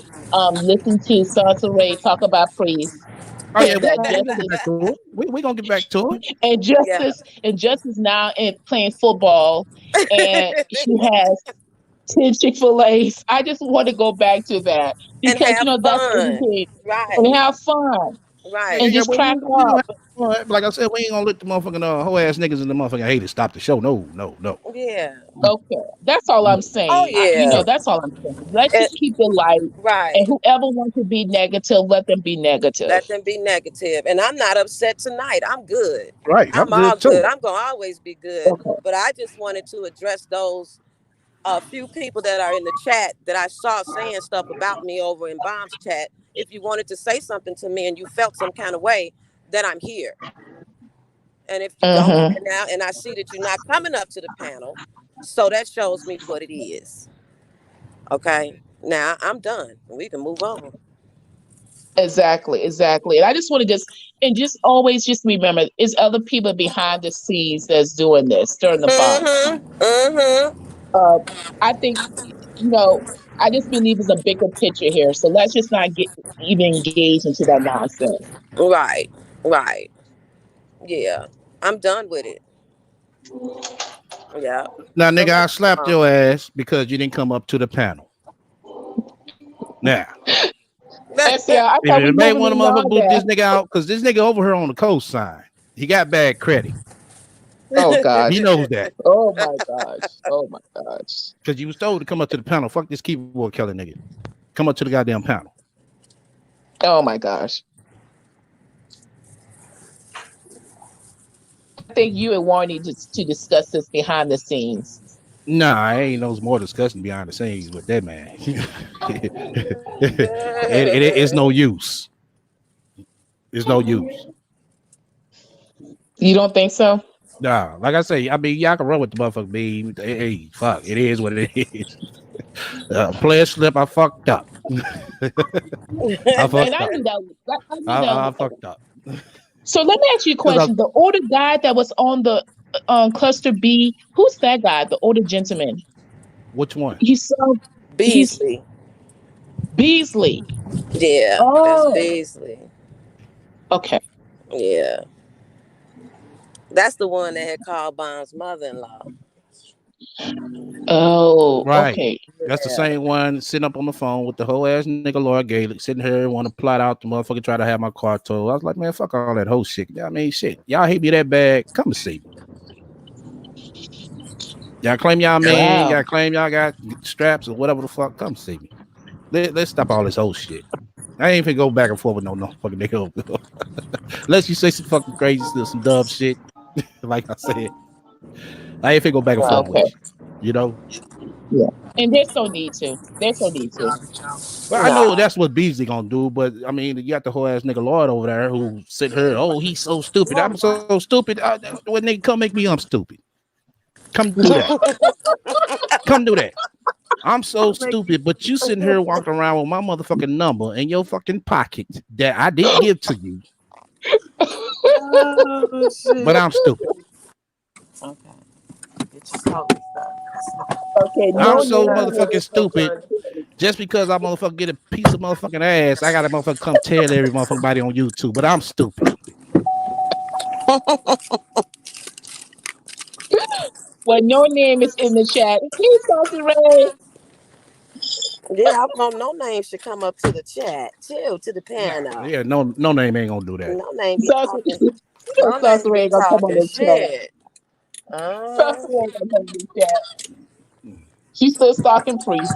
listen to SONCERAE'n talk about priests Oh yeah, and we that gonna we gonna get justice back to it. We gonna get back to it. and Yeah. justice now in playing football and she has 10 Chick-fil-A's. I just want to go back to that And because have that's fun. everything. And Right. have fun Yeah, Right. and yeah, just crack we gonna up. have fun. Like I said, we ain't gonna let the motherfucking hoe ass niggas and the motherfucking haters stop the show. No, no, no. Yeah. Okay. That's all I'm Oh saying. yeah. That's all I'm saying. Let's And, just keep it light. And right. whoever wants to be negative, let them be negative. Let them be negative. And I'm not upset tonight. I'm good. Right, I'm I'm all good too. good. I'm gonna always be good. Okay. But I just wanted to address those few people that are in the chat that I saw saying stuff about me over in Bomb's chat. If you wanted to say something to me and you felt some kind of way, then I'm here. And if you don't, Mm-hmm. and now and I see that you're not coming up to the panel, so that shows me what it is. Okay. Now I'm done. We can move on. Exactly. And I just want to just always just remember, it's other people behind the scenes that's doing this during the pot. Mm-hmm. Mm-hmm. Uh, I think, I just believe it's a bigger picture here. So let's just not get even engaged into that nonsense. Right. Right. Yeah. I'm done with it. Yeah. Now, So nigga, I let's move slapped on. your ass because you didn't come up to the panel. Now, That's yeah. I if thought we anybody moving want to beyond motherfucker boot that. this nigga out, because this nigga over here on the coast side, he got bad credit. Oh gosh. He knows that. Oh my gosh. Oh my gosh. Because you was told to come up to the panel. Fuck this keyboard killer nigga. Come up to the goddamn panel. Oh my gosh. I think you and Warren need to discuss this behind the scenes. Nah, I ain't no more discussion behind the scenes with that man. It's no use. It's no use. You don't think so? Nah, like I say, I mean, y'all can run with the motherfucker B. Hey, fuck, it is what it is. Player slip, I fucked up. I fucked And up. I knew that. I knew I that. fucked up. So let me ask you a 'Cause question. The older guy that was on the cluster B, who's that guy? The older gentleman. which one? He's Beasley. Beasley. Yeah, that's Oh, Beasley. okay. Yeah. That's the one that had called Bond's mother-in-law. Oh, Right. okay. That's the Yeah. same one sitting up on the phone with the whole ass nigga Laura Gaelic sitting here want to plot out the motherfucker try to have my car towed. I was like, man, fuck all that whole shit. I mean, shit. Y'all hate me that bad. Come and see me. Y'all claim y'all man. Wow. Y'all claim y'all got straps or whatever the fuck. Come see me. Let's stop all this whole shit. I ain't finna go back and forth with no fucking nigga. Unless you say some fucking crazy stuff, some dumb shit. Like I said, I ain't finna go back and forth with Okay. you. You know? Yeah. And there's no need to. There's no need to. Well, I know Nah. that's what Beasley gonna do, but I mean, you got the whole ass nigga Lord over there who sit here. Oh, he's so stupid. I'm so stupid. When nigga come make me, I'm stupid. Come do that. Come do that. I'm so stupid, but you sitting here walking around with my motherfucking number in your fucking pocket that I didn't give to you, Oh, shit. but I'm stupid. Okay. Get your coat and stuff. Okay. I'm No so naming motherfucking stupid. Just because I motherfucker get a piece of motherfucking ass, I gotta motherfucker come tell every motherfucking body on YouTube, but I'm stupid. Well, no name is in the chat. Hey, Saucy Ray. Yeah, I want no name should come up to the chat. Chill to the Nah, panel. yeah, no name ain't gonna do that. No name be Saucy, talking. you know No Saucy name Ray be ain't gonna come on talking the chat. shit. Saucy Ray ain't gonna come on the chat. She's still stalking Priest.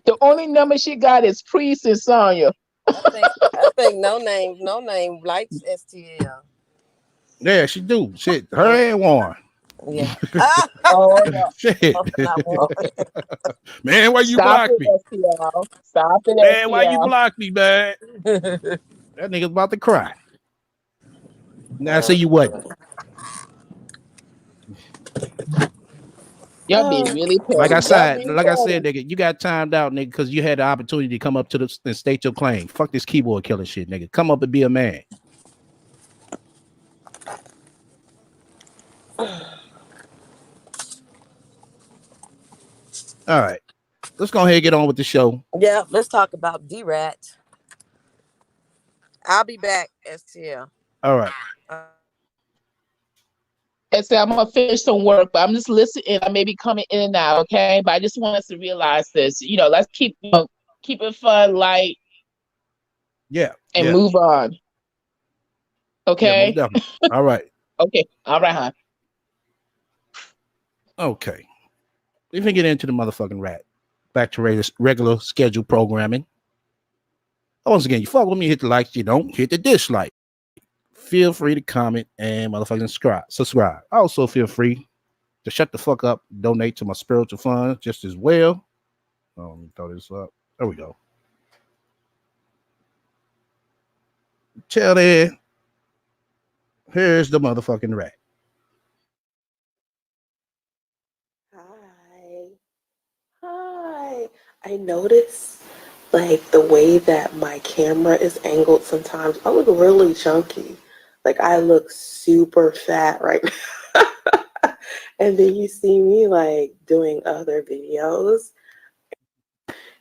The only number she got is Priest and Sonya. I think no name likes STL. Yeah, she do. Shit, her and Warren. Yeah. Oh no. Shit. Not one. Man, why you Stop block it, me? STL. Stop it, Man, why you STL. block me, man? That nigga's about to cry. Now I say you what? Y'all being really Like I petty. Y'all said, being petty. nigga, you got timed out, nigga, because you had the opportunity to come up to the and state your claim. Fuck this keyboard killer shit, nigga. Come up and be a man. All right. Let's go ahead and get on with the show. Yeah, let's talk about D-Rat. I'll be back, STL. All right. And say I'm gonna finish some work, but I'm just listening. I may be coming in and out, okay? But I just want us to realize this. Let's keep keep it fun, light, Yeah. and Yeah. move on. Yeah, most Okay? definitely. All right. Okay. All right, huh? Okay. We can get into the motherfucking rat. Back to regular schedule programming. Once again, you fuck with me, hit the like. You don't, hit the dislike. Feel free to comment and motherfucking subscribe. Also, feel free to shut the fuck up, donate to my spiritual fund just as well. Oh, let me throw this up. There we go. Tell there. Here's the motherfucking rat. Hi. I notice like the way that my camera is angled sometimes. I look really chunky. Like I look super fat right now. And then you see me like doing other videos.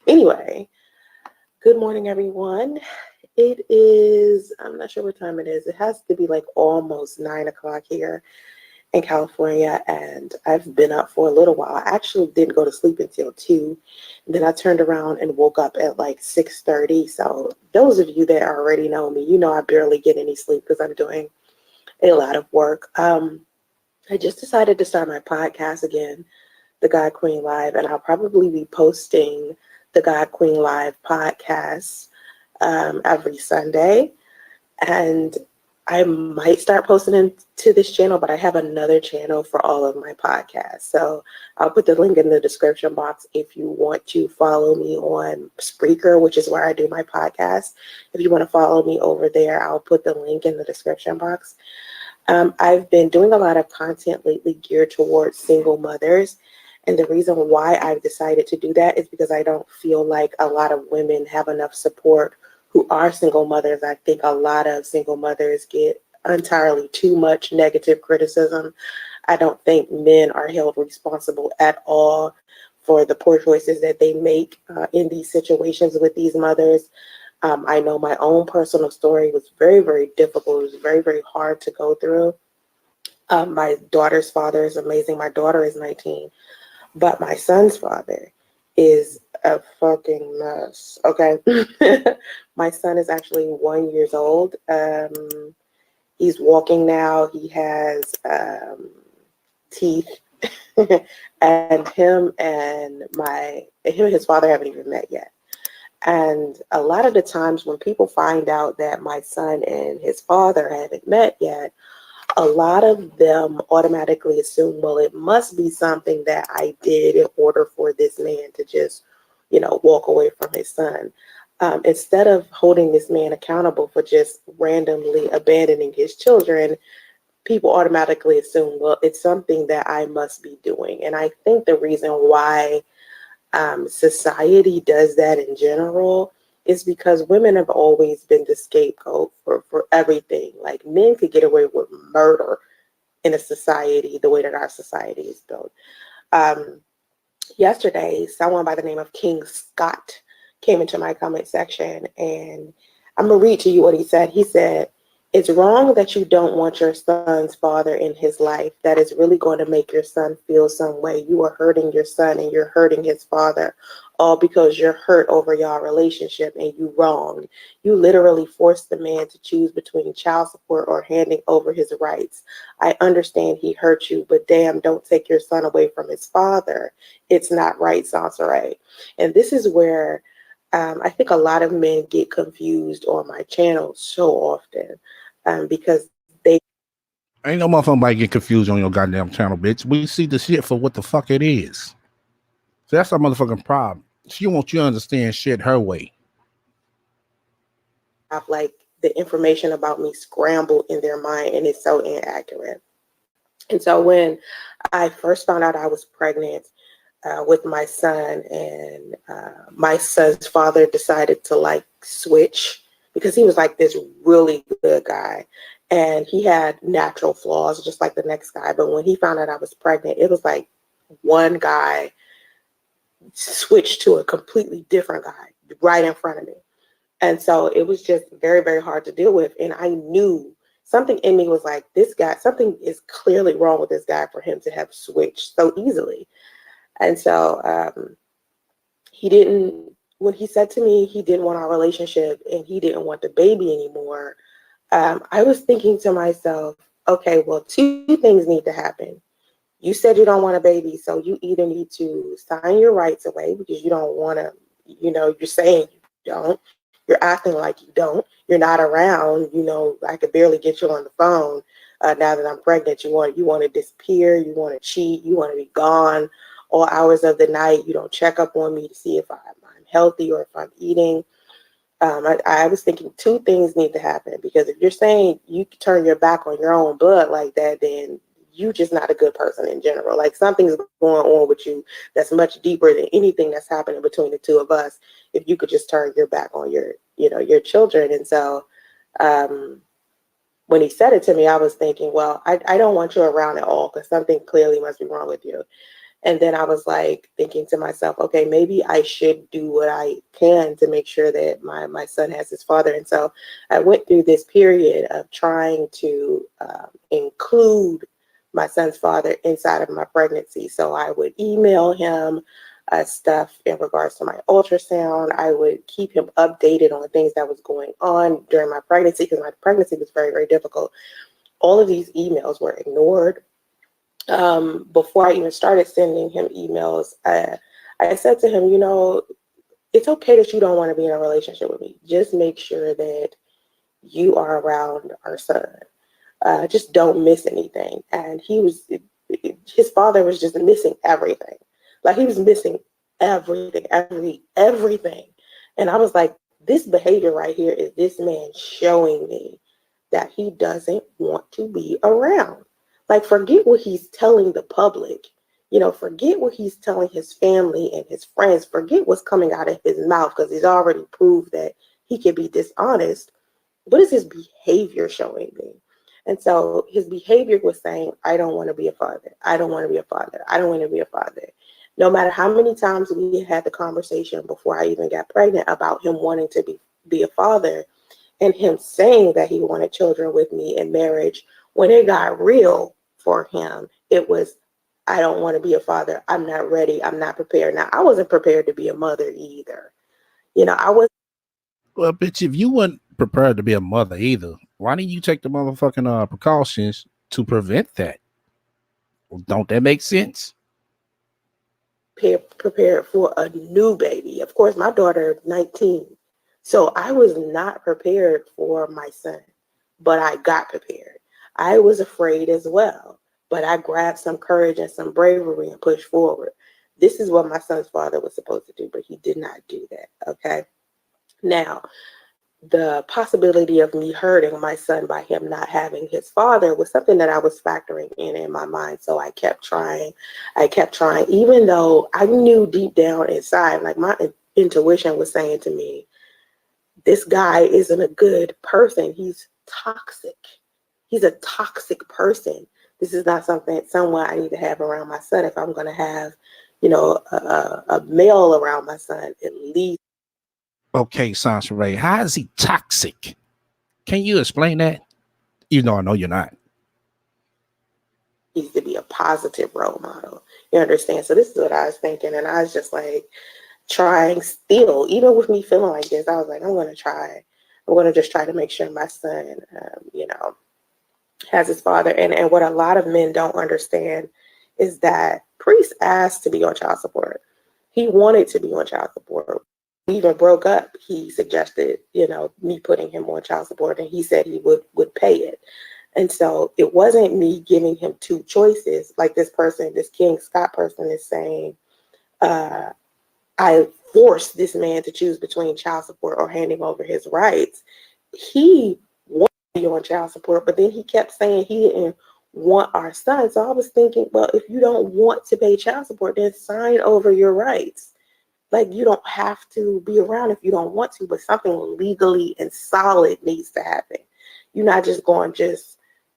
Anyway, good morning everyone. It is, I'm not sure what time it is. It has to be like almost 9 o'clock here. in California, and I've been up for a little while. I actually didn't go to sleep until 2. And then I turned around and woke up at like 6:30. So those of you that already know me, you know I barely get any sleep because I'm doing a lot of work. I just decided to start my podcast again, the God Queen Live, and I'll probably be posting the God Queen Live podcast every Sunday. And I might start posting into this channel, but I have another channel for all of my podcasts. So I'll put the link in the description box if you want to follow me on Spreaker, which is where I do my podcast. If you want to follow me over there, I'll put the link in the description box. I've been doing a lot of content lately geared towards single mothers. And the reason why I've decided to do that is because I don't feel like a lot of women have enough support who are single mothers. I think a lot of single mothers get entirely too much negative criticism. I don't think men are held responsible at all for the poor choices that they make in these situations with these mothers. I know my own personal story was very, very difficult. It was very, very hard to go through. My daughter's father is amazing. My daughter is 19, but my son's father is a fucking mess. Okay. My son is actually 1 year old. He's walking now. He has teeth. And him and his father haven't even met yet. And a lot of the times when people find out that my son and his father haven't met yet, a lot of them automatically assume, well, it must be something that I did in order for this man to just, walk away from his son. Instead of holding this man accountable for just randomly abandoning his children, people automatically assume, well, it's something that I must be doing. And I think the reason why society does that in general is because women have always been the scapegoat for everything. Like, men could get away with murder in a society the way that our society is built. Yesterday, someone by the name of King Scott came into my comment section, and I'm going to read to you what he said. He said, "It's wrong that you don't want your son's father in his life. That is really going to make your son feel some way. You are hurting your son and you're hurting his father, all because you're hurt over your relationship and you wrong. You literally forced the man to choose between child support or handing over his rights. I understand he hurt you, but damn, don't take your son away from his father. It's not right, SONCERAE'n." And this is where I think a lot of men get confused on my channel so often. Because they Ain't no motherfucker get confused on your goddamn channel, bitch. We see the shit for what the fuck it is. So that's our motherfucking problem. She wants you to understand shit her way. have like the information about me scrambled in their mind, and it's so inaccurate. And so when I first found out I was pregnant with my son, and my son's father decided to like switch because he was like this really good guy. And he had natural flaws just like the next guy. But when he found out I was pregnant, it was like one guy switched to a completely different guy right in front of me. And so it was just very, very hard to deal with. And I knew something in me was like, this guy, something is clearly wrong with this guy for him to have switched so easily. And so when he said to me he didn't want our relationship and he didn't want the baby anymore, I was thinking to myself, okay, well, two things need to happen. You said you don't want a baby, so you either need to sign your rights away because you don't want to, you're saying you don't. You're acting like you don't. You're not around. I could barely get you on the phone. Now that I'm pregnant, you want to disappear. You want to cheat. You want to be gone all hours of the night. You don't check up on me to see if I'm healthy or if I'm eating. I was thinking two things need to happen, because if you're saying you turn your back on your own blood like that, then you're just not a good person in general. Like, something's going on with you that's much deeper than anything that's happening between the two of us. If you could just turn your back on your children. And so when he said it to me, I was thinking, well, I don't want you around at all, because something clearly must be wrong with you. And then I was like thinking to myself, okay, maybe I should do what I can to make sure that my son has his father. And so I went through this period of trying to include my son's father inside of my pregnancy. So I would email him stuff in regards to my ultrasound. I would keep him updated on things that was going on during my pregnancy, because my pregnancy was very, very difficult. All of these emails were ignored. Before I even started sending him emails, I said to him, you know, it's okay that you don't want to be in a relationship with me. Just make sure that you are around our son. Just don't miss anything. And his father was just missing everything. Like, he was missing everything. And I was like, this behavior right here is this man showing me that he doesn't want to be around. Like, forget what he's telling the public. You know, forget what he's telling his family and his friends. Forget what's coming out of his mouth, because he's already proved that he can be dishonest. What is his behavior showing me? And so his behavior was saying, I don't want to be a father. I don't want to be a father. I don't want to be a father. No matter how many times we had the conversation before I even got pregnant about him wanting to be a father, and him saying that he wanted children with me in marriage, when it got real for him, it was, I don't want to be a father. I'm not ready. I'm not prepared. Now, I wasn't prepared to be a mother either. You know, I was. Well, bitch, if you weren't prepared to be a mother either, why didn't you take the motherfucking precautions to prevent that? Don't that make sense? Prepared for a new baby. Of course, my daughter is 19. So I was not prepared for my son, but I got prepared. I was afraid as well, but I grabbed some courage and some bravery and pushed forward. This is what my son's father was supposed to do, but he did not do that. Okay. Now, the possibility of me hurting my son by him not having his father was something that I was factoring in my mind. So I kept trying. Even though I knew deep down inside, like, my intuition was saying to me, this guy isn't a good person. He's toxic. He's a toxic person. This is not someone I need to have around my son. If I'm going to have, you know, a male around my son, at least. Okay, SONCERAE'n, how is he toxic? Can you explain that? You know, I know you're not. Needs to be a positive role model. You understand? So this is what I was thinking, and I was just like trying still, even with me feeling like this, I was like, I'm going to try. I'm going to just try to make sure my son, you know, has his father. And what a lot of men don't understand is that Priest asked to be on child support. He wanted to be on child support. We even broke up. He suggested, you know, me putting him on child support, and he said he would pay it. And so it wasn't me giving him two choices. Like this person, this King Scott person is saying, I forced this man to choose between child support or handing over his rights. He wanted to be on child support, but then he kept saying he didn't want our son. So I was thinking, well, if you don't want to pay child support, then sign over your rights. Like, you don't have to be around if you don't want to, but something legally and solid needs to happen. You're not just going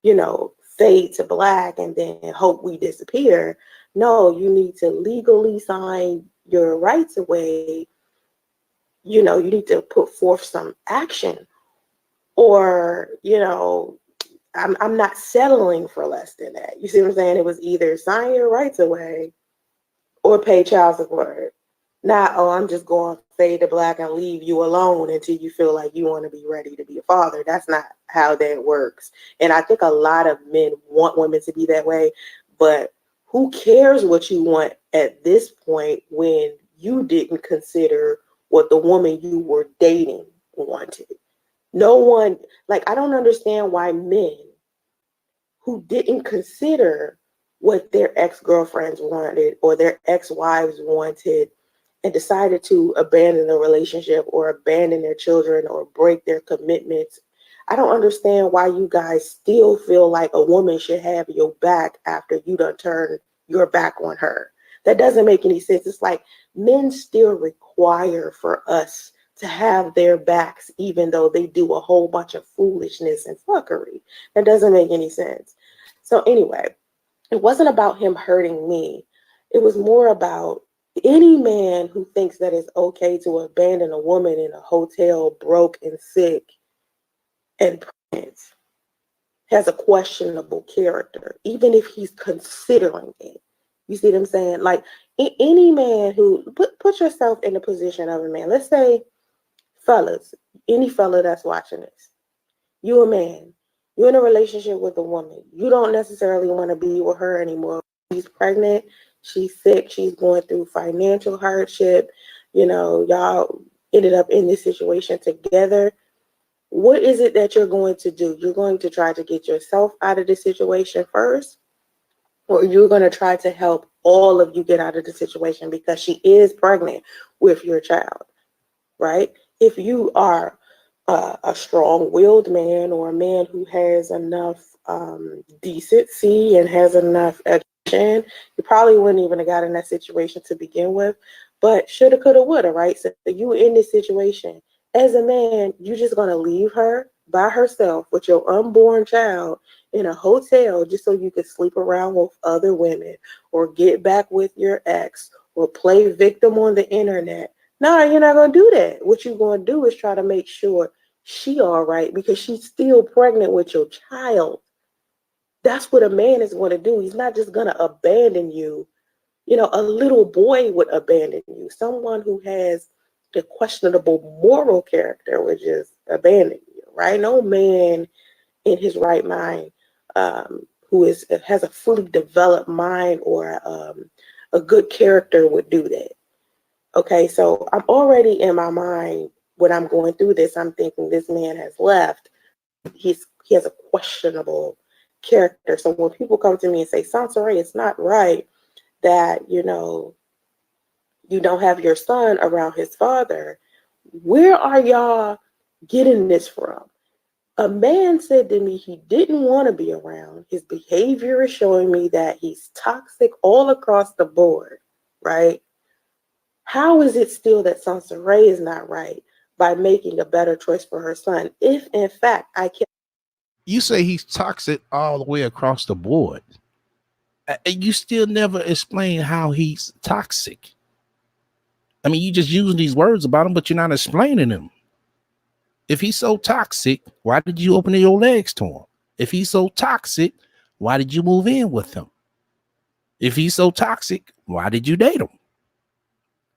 you know, fade to black and then hope we disappear. No, you need to legally sign your rights away. You know, you need to put forth some action, or, you know, I'm not settling for less than that. You see what I'm saying? It was either sign your rights away or pay child support. Not, oh, I'm just going to fade to black and leave you alone until you feel like you want to be ready to be a father. That's not how that works. And I think a lot of men want women to be that way, but who cares what you want at this point when you didn't consider what the woman you were dating wanted? No one, like, I don't understand why men who didn't consider what their ex-girlfriends wanted or their ex-wives wanted and decided to abandon the relationship or abandon their children or break their commitments. I don't understand why you guys still feel like a woman should have your back after you done turned your back on her. That doesn't make any sense. It's like men still require for us to have their backs, even though they do a whole bunch of foolishness and fuckery. That doesn't make any sense. So anyway, it wasn't about him hurting me. It was more about any man who thinks that it's okay to abandon a woman in a hotel broke and sick and pregnant has a questionable character, even if he's considering it. You see what I'm saying? Like any man who put yourself in the position of a man. Let's say, fellas, any fella that's watching this, you a man, you're in a relationship with a woman. You don't necessarily want to be with her anymore. She's pregnant, she's sick, she's going through financial hardship. You know, y'all ended up in this situation together. What is it that you're going to do? You're going to try to get yourself out of the situation first, or you're going to try to help all of you get out of the situation because she is pregnant with your child, right? If you are a strong-willed man, or a man who has enough decency and has enough education, you probably wouldn't even have got in that situation to begin with. But shoulda, coulda, woulda, right? So you in this situation. As a man, you're just going to leave her by herself with your unborn child in a hotel just so you could sleep around with other women, or get back with your ex, or play victim on the internet. No, you're not going to do that. What you're going to do is try to make sure she all right, because she's still pregnant with your child. That's what a man is going to do. He's not just going to abandon you. You know, a little boy would abandon you. Someone who has a questionable moral character would just abandon you, right? No man in his right mind, who has a fully developed mind, or a good character would do that. Okay, so I'm already in my mind, when I'm going through this, I'm thinking this man has left. He has a questionable character. So when people come to me and say, SONCERAE'n, it's not right that, you know, you don't have your son around his father, where are y'all getting this from? A man said to me he didn't want to be around. His behavior is showing me that he's toxic all across the board, right? How is it still that SONCERAE'n is not right by making a better choice for her son, if in fact I can? You say he's toxic all the way across the board. And you still never explain how he's toxic. I mean, you just using these words about him, but you're not explaining them. If he's so toxic, why did you open your legs to him? If he's so toxic, why did you move in with him? If he's so toxic, why did you date him?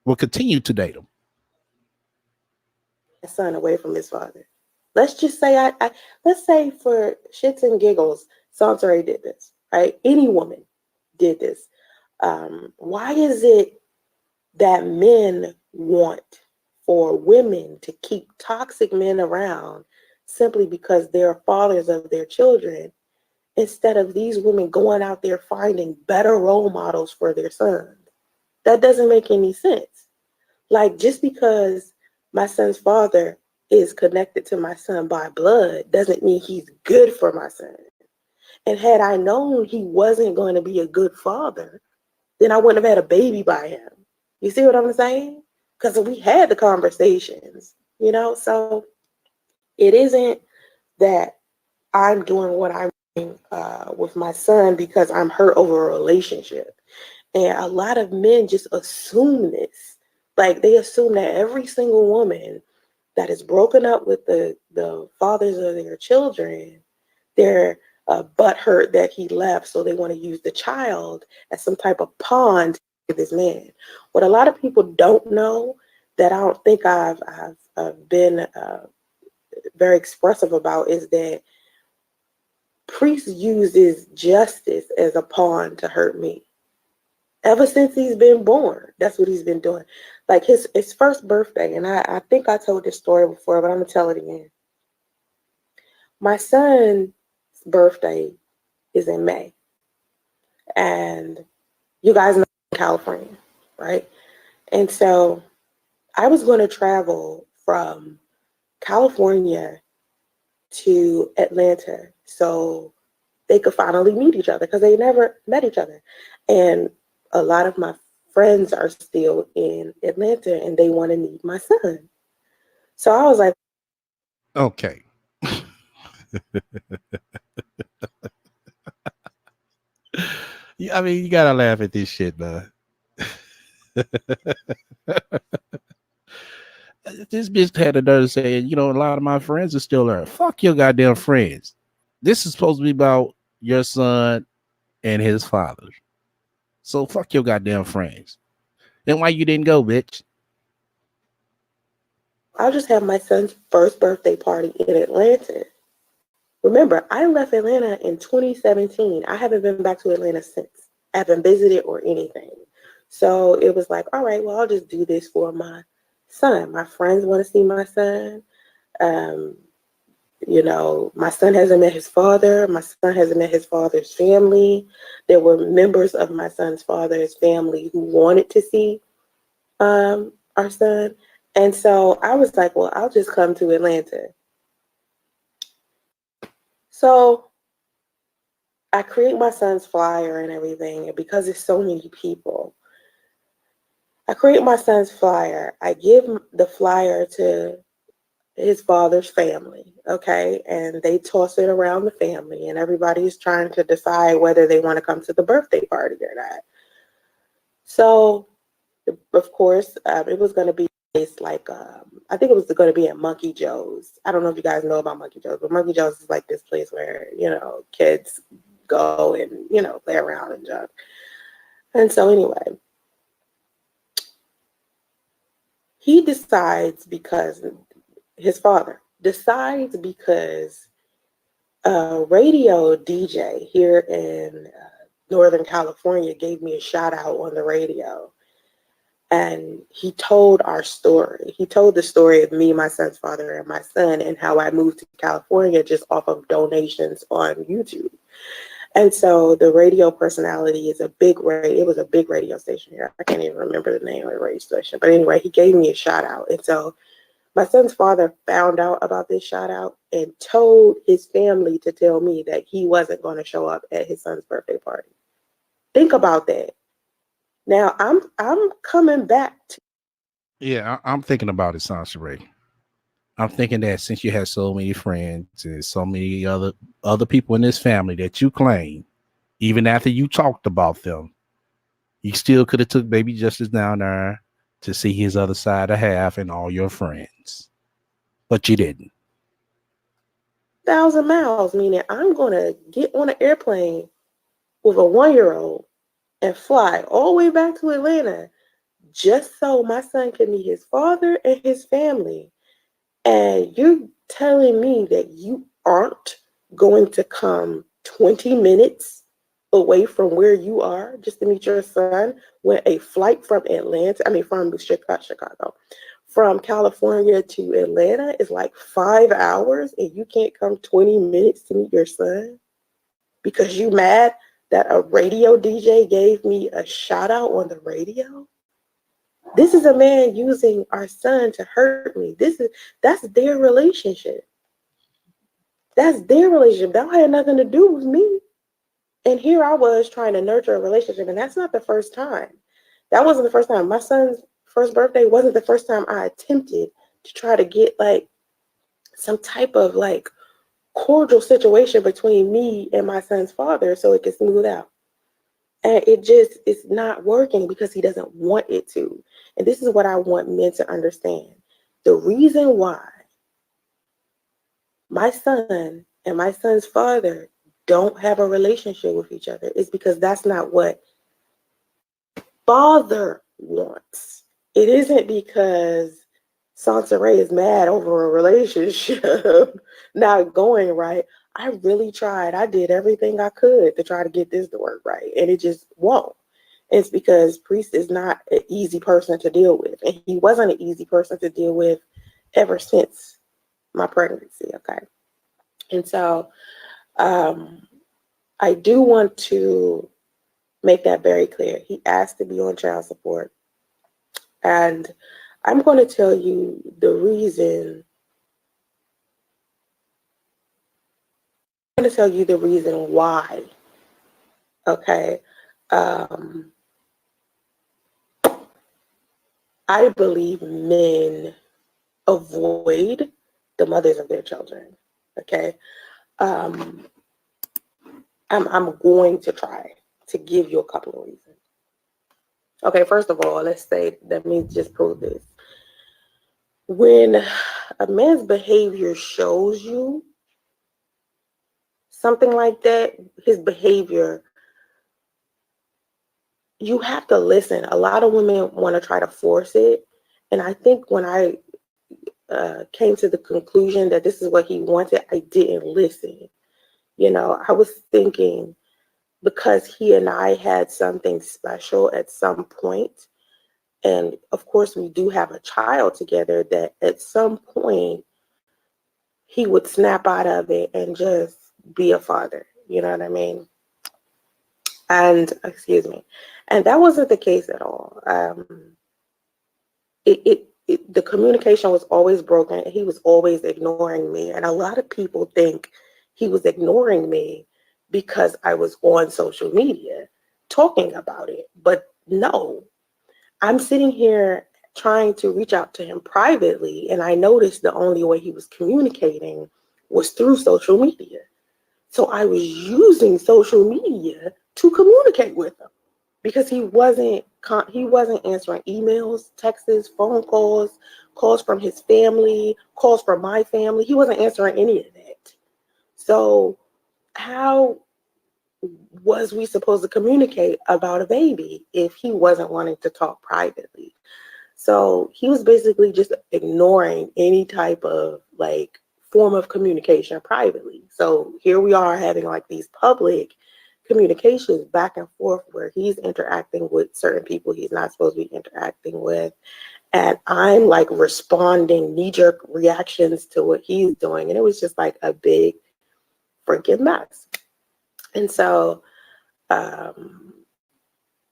We'll continue to date him. Son away from his father. Let's just say let's say for shits and giggles, SONCERAE'n did this, right? Any woman did this. Why is it that men want for women to keep toxic men around simply because they're fathers of their children, instead of these women going out there finding better role models for their sons? That doesn't make any sense. Like, just because my son's father is connected to my son by blood doesn't mean he's good for my son. And had I known he wasn't going to be a good father, then I wouldn't have had a baby by him. You see what I'm saying? Because we had the conversations, you know? So it isn't that I'm doing what I'm doing with my son because I'm hurt over a relationship. And a lot of men just assume this. Like, they assume that every single woman that is broken up with the fathers of their children, they're butthurt that he left, so they want to use the child as some type of pawn to this man. What a lot of people don't know, that I don't think I've been very expressive about, is that Priest uses justice as a pawn to hurt me. Ever since he's been born, that's what he's been doing. Like his first birthday, and I think I told this story before, but I'm going to tell it again. My son's birthday is in May. And you guys know California, right? And so I was going to travel from California to Atlanta so they could finally meet each other, because they never met each other. And a lot of my friends are still in Atlanta and they want to meet my son. So I was like, okay. Yeah, I mean, you gotta laugh at this shit, man. This bitch had a nerve saying, you know, a lot of my friends are still there. Fuck your goddamn friends. This is supposed to be about your son and his father. So fuck your goddamn friends. Then why you didn't go, bitch? I'll just have my son's first birthday party in Atlanta. Remember, I left Atlanta in 2017. I haven't been back to Atlanta since. I haven't visited or anything. So it was like, all right, well, I'll just do this for my son. My friends want to see my son. You know, my son hasn't met his father. My son hasn't met his father's family. There were members of my son's father's family who wanted to see our son. And so I was like, well, I'll just come to Atlanta. So I create my son's flyer and everything. And because there's so many people, I create my son's flyer. I give the flyer to his father's family, okay? And they toss it around the family, and everybody's trying to decide whether they want to come to the birthday party or not. So, of course, it was going to be like, I think it was going to be at Monkey Joe's. I don't know if you guys know about Monkey Joe's, but Monkey Joe's is like this place where, you know, kids go and, you know, play around and junk. And so anyway, he decides because his father decides because a radio DJ here in Northern California gave me a shout out on the radio. And he told our story. He told the story of me, my son's father, and my son, and how I moved to California just off of donations on YouTube. And so the radio personality is it was a big radio station here. I can't even remember the name of the radio station. But anyway, he gave me a shout out. And so my son's father found out about this shout out and told his family to tell me that he wasn't going to show up at his son's birthday party. Think about that. Now I'm coming back to. Yeah, I'm thinking about it, SONCERAE'n. I'm thinking that since you have so many friends and so many other people in this family that you claim, even after you talked about them, you still could have took baby Justice down there to see his other side of half and all your friends. But you didn't. 1,000 miles, meaning I'm going to get on an airplane with a 1-year-old and fly all the way back to Atlanta just so my son can meet his father and his family. And you're telling me that you aren't going to come 20 minutes away from where you are just to meet your son when a flight from Chicago, from California to Atlanta is like 5 hours and you can't come 20 minutes to meet your son because you mad that a radio DJ gave me a shout out on the radio? This is a man using our son to hurt me. That's their relationship. That's their relationship. That had nothing to do with me. And here I was trying to nurture a relationship, and that's not the first time. That wasn't the first time. My son's first birthday wasn't the first time I attempted to try to get like some type of like cordial situation between me and my son's father so it can smooth out. And it's not working because he doesn't want it to. And this is what I want men to understand. The reason why my son and my son's father don't have a relationship with each other is because that's not what father wants. It isn't because SONCERAE'n is mad over a relationship not going right. I really tried. I did everything I could to try to get this to work right, and it just won't. It's because Priest is not an easy person to deal with, and he wasn't an easy person to deal with ever since my pregnancy, okay? And so I do want to make that very clear. He asked to be on child support, and I'm going to tell you the reason. I'm going to tell you the reason why. Okay. I believe men avoid the mothers of their children. Okay. I'm going to try to give you a couple of reasons. Okay, first of all, let me just prove this. When a man's behavior shows you something like that, his behavior, you have to listen. A lot of women want to try to force it. And I think when I came to the conclusion that this is what he wanted, I didn't listen. You know, I was thinking because he and I had something special at some point, and of course we do have a child together, that at some point he would snap out of it and just be a father. You know what I mean? And excuse me. And that wasn't the case at all. The communication was always broken. He was always ignoring me. And a lot of people think he was ignoring me because I was on social media talking about it. But no, I'm sitting here trying to reach out to him privately. And I noticed the only way he was communicating was through social media. So I was using social media to communicate with him, because he wasn't answering emails, texts, phone calls, calls from his family, calls from my family. He wasn't answering any of that. So how was we supposed to communicate about a baby if he wasn't wanting to talk privately? So he was basically just ignoring any type of like form of communication privately. So here we are having like these public communications back and forth where he's interacting with certain people he's not supposed to be interacting with. And I'm like responding knee-jerk reactions to what he's doing. And it was just like a big freaking mess. And so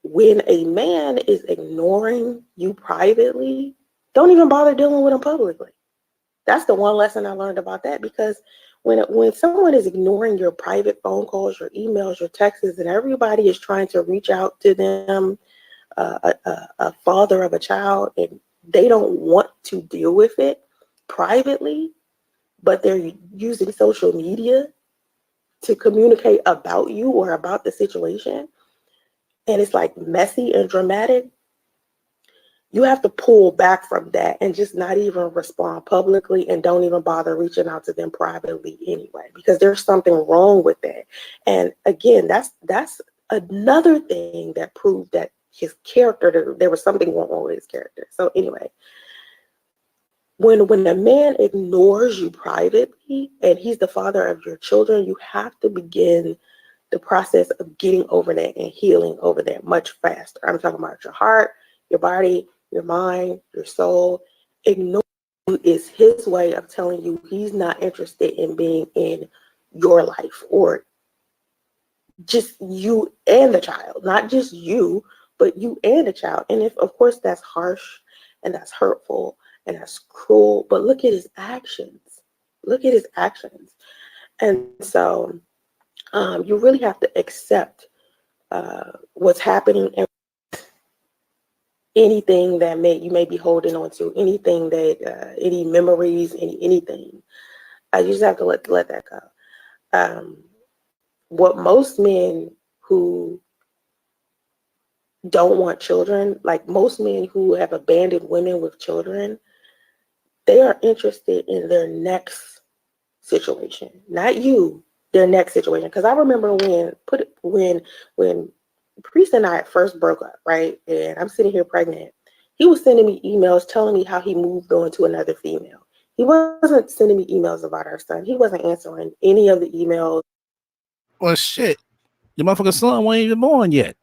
when a man is ignoring you privately, don't even bother dealing with him publicly. That's the one lesson I learned about that, because when someone is ignoring your private phone calls, your emails, your texts, and everybody is trying to reach out to them, a father of a child, and they don't want to deal with it privately, but they're using social media to communicate about you or about the situation, and it's like messy and dramatic, you have to pull back from that and just not even respond publicly, and don't even bother reaching out to them privately anyway, because there's something wrong with that. And again, that's another thing that proved that his character, there was something wrong with his character. So anyway, when a man ignores you privately and he's the father of your children, you have to begin the process of getting over that and healing over that much faster. I'm talking about your heart, your body, your mind, your soul. Ignoring you is his way of telling you he's not interested in being in your life, or just you and the child, not just you, but you and the child. And if, of course, that's harsh and that's hurtful and that's cruel, but look at his actions. Look at his actions. And so you really have to accept what's happening, and anything that you may be holding on to, anything that any memories, anything. You just have to let that go. What most men who don't want children, like most men who have abandoned women with children, they are interested in their next situation, not you, their next situation. Because I remember when Priest and I first broke up, right? And I'm sitting here pregnant. He was sending me emails telling me how he moved on to another female. He wasn't sending me emails about our son. He wasn't answering any of the emails. Well, shit, your motherfucking son wasn't even born yet.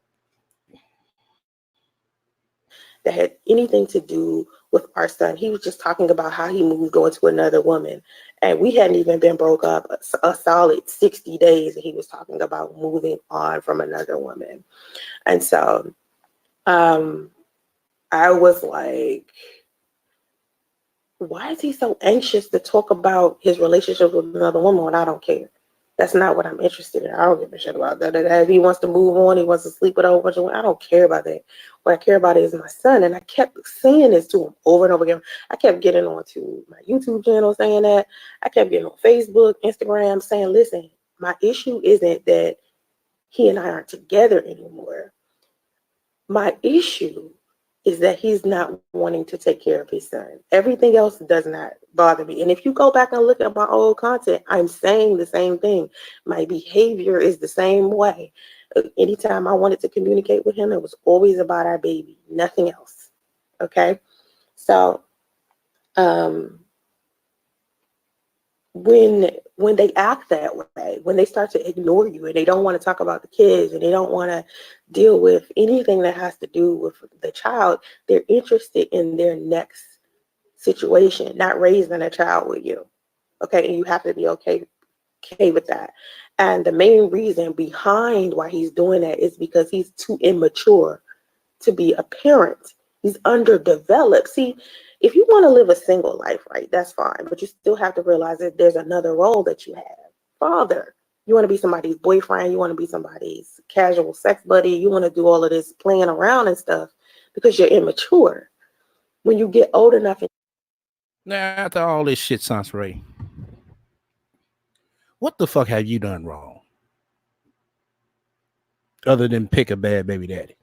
That had anything to do with our son. He was just talking about how he moved on to another woman. And we hadn't even been broke up a solid 60 days. And he was talking about moving on from another woman. And so I was like, why is he so anxious to talk about his relationship with another woman when I don't care? That's not what I'm interested in. I don't give a shit about that. If he wants to move on, he wants to sleep with a whole bunch of women, I don't care about that. What I care about is my son. And I kept saying this to him over and over again. I kept getting onto my YouTube channel saying that. I kept getting on Facebook, Instagram saying, listen, my issue isn't that he and I aren't together anymore. My issue is that he's not wanting to take care of his son. Everything else does not bother me. And if you go back and look at my old content, I'm saying the same thing. My behavior is the same way. Anytime I wanted to communicate with him, it was always about our baby, nothing else. Okay? So, when they act that way, when they start to ignore you and they don't want to talk about the kids and they don't want to deal with anything that has to do with the child, they're interested in their next situation, not raising a child with you. Okay, and you have to be okay with that. And the main reason behind why he's doing that is because he's too immature to be a parent. He's underdeveloped. See, if you want to live a single life, right, that's fine. But you still have to realize that there's another role that you have. Father. You want to be somebody's boyfriend. You want to be somebody's casual sex buddy. You want to do all of this playing around and stuff because you're immature. When you get old enough. Now, after all this shit, SONCERAE'n, what the fuck have you done wrong? Other than pick a bad baby daddy?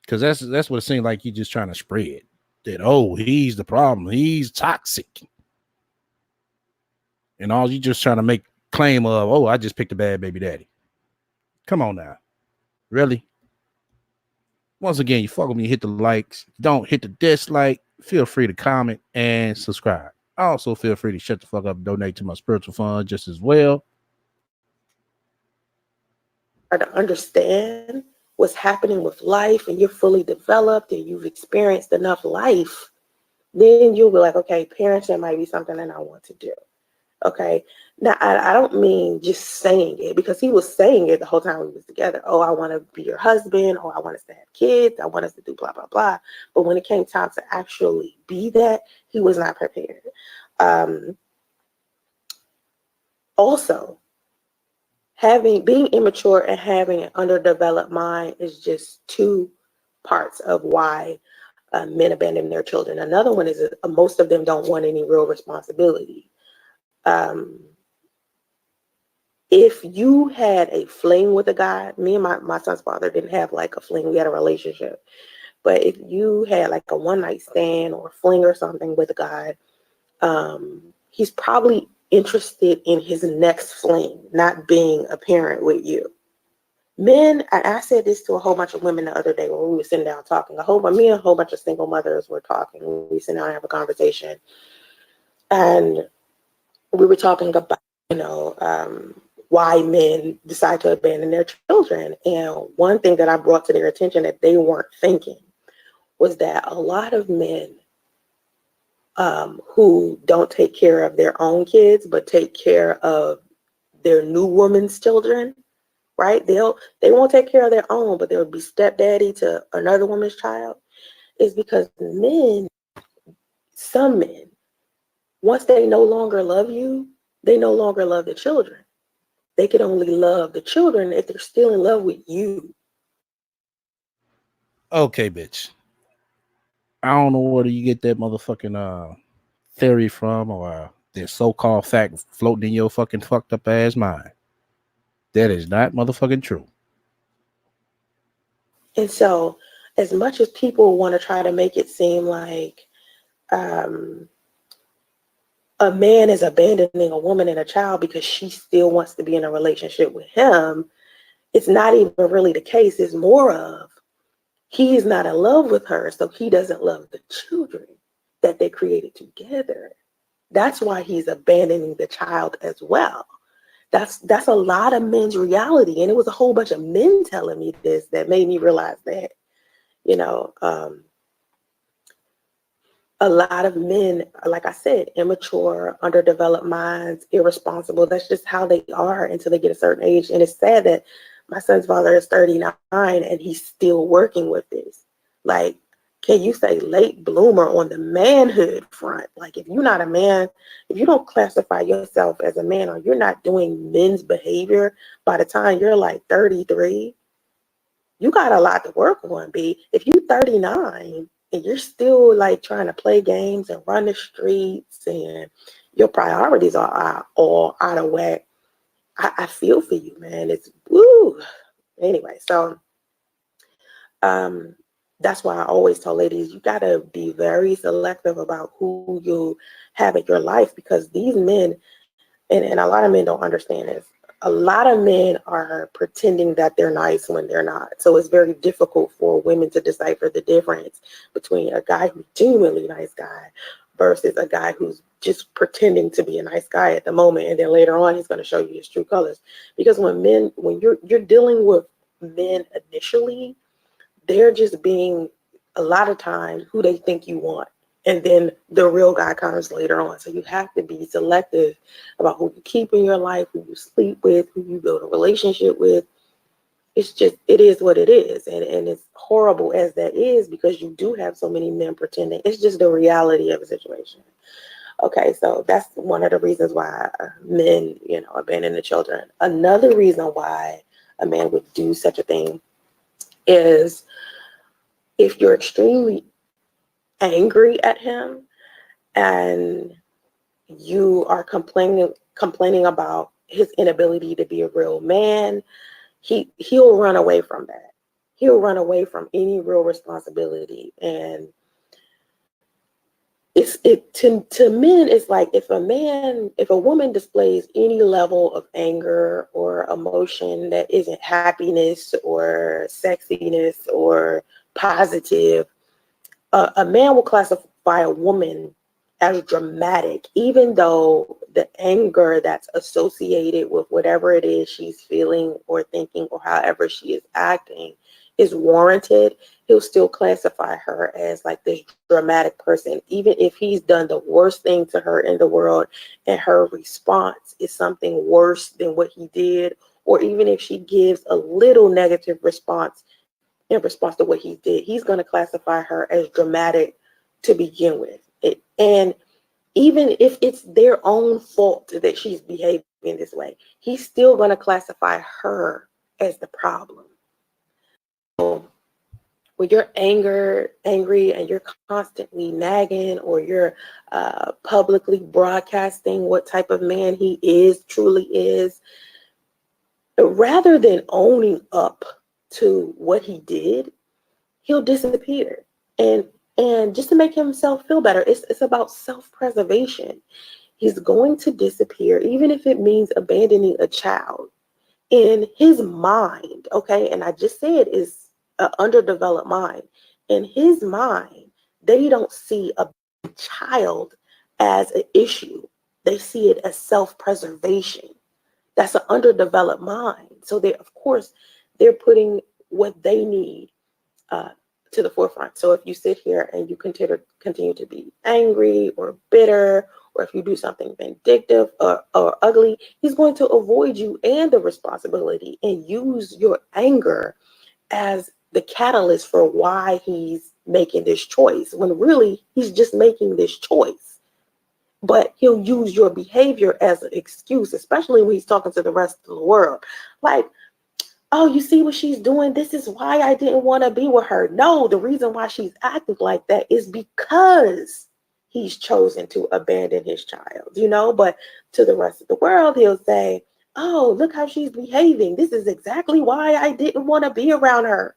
Because that's what it seems like you're just trying to spread. That, oh, he's the problem. He's toxic. And all you just trying to make claim of, oh, I just picked a bad baby daddy. Come on now. Really? Once again, you fuck with me, hit the likes. Don't hit the dislike. Feel free to comment and subscribe. Also, feel free to shut the fuck up and donate to my spiritual fund just as well. To understand what's happening with life and you're fully developed and you've experienced enough life, then you'll be like, okay, parenting might be something that I want to do. Okay. Now, I don't mean just saying it, because he was saying it the whole time we was together. Oh, I want to be your husband. Oh, I want us to have kids. I want us to do blah, blah, blah. But when it came time to actually be that, he was not prepared. Also, being immature and having an underdeveloped mind is just two parts of why men abandon their children. Another one is most of them don't want any real responsibility. If you had a fling with a guy, me and my son's father didn't have like a fling, we had a relationship. But if you had like a one night stand or a fling or something with a guy, he's probably interested in his next fling, not being a parent with you. Men, I said this to a whole bunch of women the other day when we were sitting down talking. Me and a whole bunch of single mothers were talking. We sat down and have a conversation. And we were talking about, why men decide to abandon their children. And one thing that I brought to their attention that they weren't thinking was that a lot of men who don't take care of their own kids, but take care of their new woman's children, right? They won't take care of their own, but they'll be stepdaddy to another woman's child, is because some men, once they no longer love you, they no longer love the children. They can only love the children if they're still in love with you. Okay, bitch. I don't know where you get that motherfucking theory from, or that so-called fact floating in your fucking fucked up ass mind. That is not motherfucking true. And so, as much as people want to try to make it seem like a man is abandoning a woman and a child because she still wants to be in a relationship with him, it's not even really the case. It's more of he is not in love with her, so he doesn't love the children that they created together. That's why he's abandoning the child as well. That's a lot of men's reality. And it was a whole bunch of men telling me this that made me realize that, a lot of men, like I said, immature, underdeveloped minds, irresponsible. That's just how they are until they get a certain age. And it's sad that my son's father is 39 and he's still working with this. Like, can you say late bloomer on the manhood front? Like, if you're not a man, if you don't classify yourself as a man, or you're not doing men's behavior by the time you're like 33, you got a lot to work on, B. If you're 39 and you're still like trying to play games and run the streets and your priorities are all out of whack, I feel for you, man. It's woo. Anyway, so That's why I always tell ladies, you got to be very selective about who you have in your life, because these men, and a lot of men don't understand this, a lot of men are pretending that they're nice when they're not. So it's very difficult for women to decipher the difference between a guy who's genuinely nice guy versus a guy who's just pretending to be a nice guy at the moment, and then later on he's going to show you his true colors. Because when you're dealing with men initially, they're just being, a lot of times, who they think you want. And then the real guy comes later on. So you have to be selective about who you keep in your life, who you sleep with, who you build a relationship with. It's just, it is what it is. And as horrible as that is, because you do have so many men pretending, it's just the reality of a situation. Okay, so that's one of the reasons why men, abandon the children. Another reason why a man would do such a thing is if you're extremely angry at him and you are complaining about his inability to be a real man, he'll run away from that. He'll run away from any real responsibility. And to men, it's like if a woman displays any level of anger or emotion that isn't happiness or sexiness or positive, a man will classify a woman as dramatic, even though the anger that's associated with whatever it is she's feeling or thinking or however she is acting is warranted. He'll still classify her as like this dramatic person, even if he's done the worst thing to her in the world and her response is something worse than what he did, or even if she gives a little negative response in response to what he did, he's going to classify her as dramatic to begin with. And even if it's their own fault that she's behaving this way, he's still going to classify her as the problem. So when you're angry and you're constantly nagging, or you're publicly broadcasting what type of man he truly is, rather than owning up to what he did, he'll disappear. And just to make himself feel better, it's about self-preservation. He's going to disappear, even if it means abandoning a child. In his mind, okay, and I just said is an underdeveloped mind. In his mind, they don't see a child as an issue. They see it as self-preservation. That's an underdeveloped mind. So they're putting what they need to the forefront. So if you sit here and you continue to be angry or bitter, or if you do something vindictive or ugly, he's going to avoid you and the responsibility and use your anger as the catalyst for why he's making this choice, when really he's just making this choice. But he'll use your behavior as an excuse, especially when he's talking to the rest of the world. Like, oh, you see what she's doing? This is why I didn't want to be with her. No, the reason why she's acting like that is because he's chosen to abandon his child, but to the rest of the world, he'll say, oh, look how she's behaving. This is exactly why I didn't want to be around her.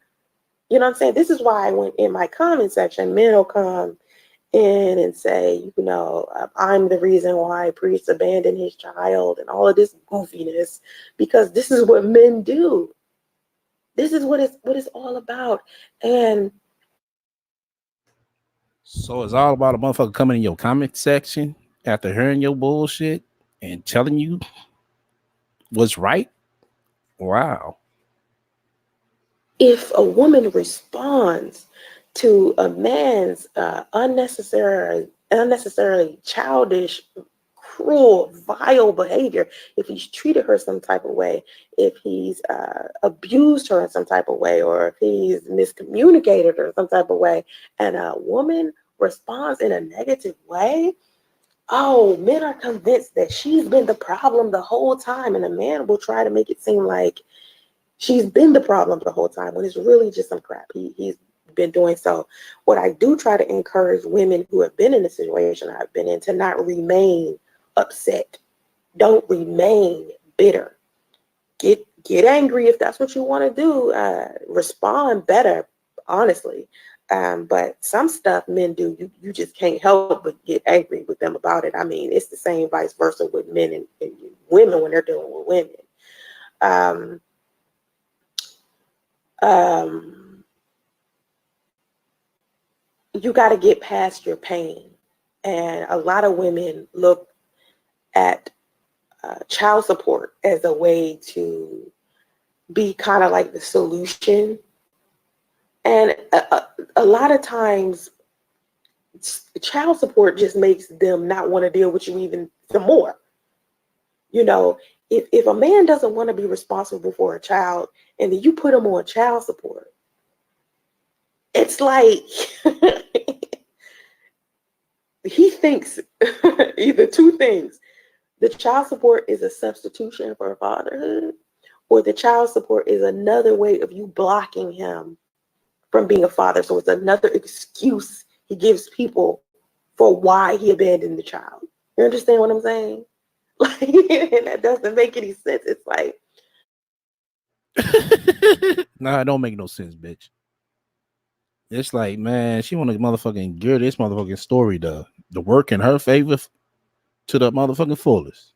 You know what I'm saying? This is why when in my comment section, men will come in and say, I'm the reason why Priest abandoned his child and all of this goofiness, because this is what men do. This is what it's all about. And So it's all about a motherfucker coming in your comment section after hearing your bullshit and telling you what's right. Wow. if a woman responds to a man's unnecessarily childish, cruel, vile behavior, if he's treated her some type of way, if he's abused her in some type of way, or if he's miscommunicated her some type of way, and a woman responds in a negative way, oh, men are convinced that she's been the problem the whole time, and a man will try to make it seem like she's been the problem the whole time when it's really just some crap he's been doing. So what I do try to encourage women who have been in the situation I've been in to not remain upset. Don't remain bitter. Get angry if that's what you want to do. Respond better. honestly. But some stuff men do, you just can't help but get angry with them about it. I mean, it's the same vice versa with men and women when they're dealing with women. Um, you got to get past your pain. And a lot of women look at child support as a way to be kind of like the solution. And a lot of times, child support just makes them not want to deal with you even some more. You know, if a man doesn't want to be responsible for a child and then you put him on child support, it's like he thinks either two things. The child support is a substitution for fatherhood, or the child support is another way of you blocking him from being a father. So it's another excuse he gives people for why he abandoned the child. You understand what I'm saying? Like, and that doesn't make any sense. It's like, Nah, it don't make no sense, bitch. It's like, man, she want to motherfucking gear this motherfucking story to work in her favor to the motherfucking fullest.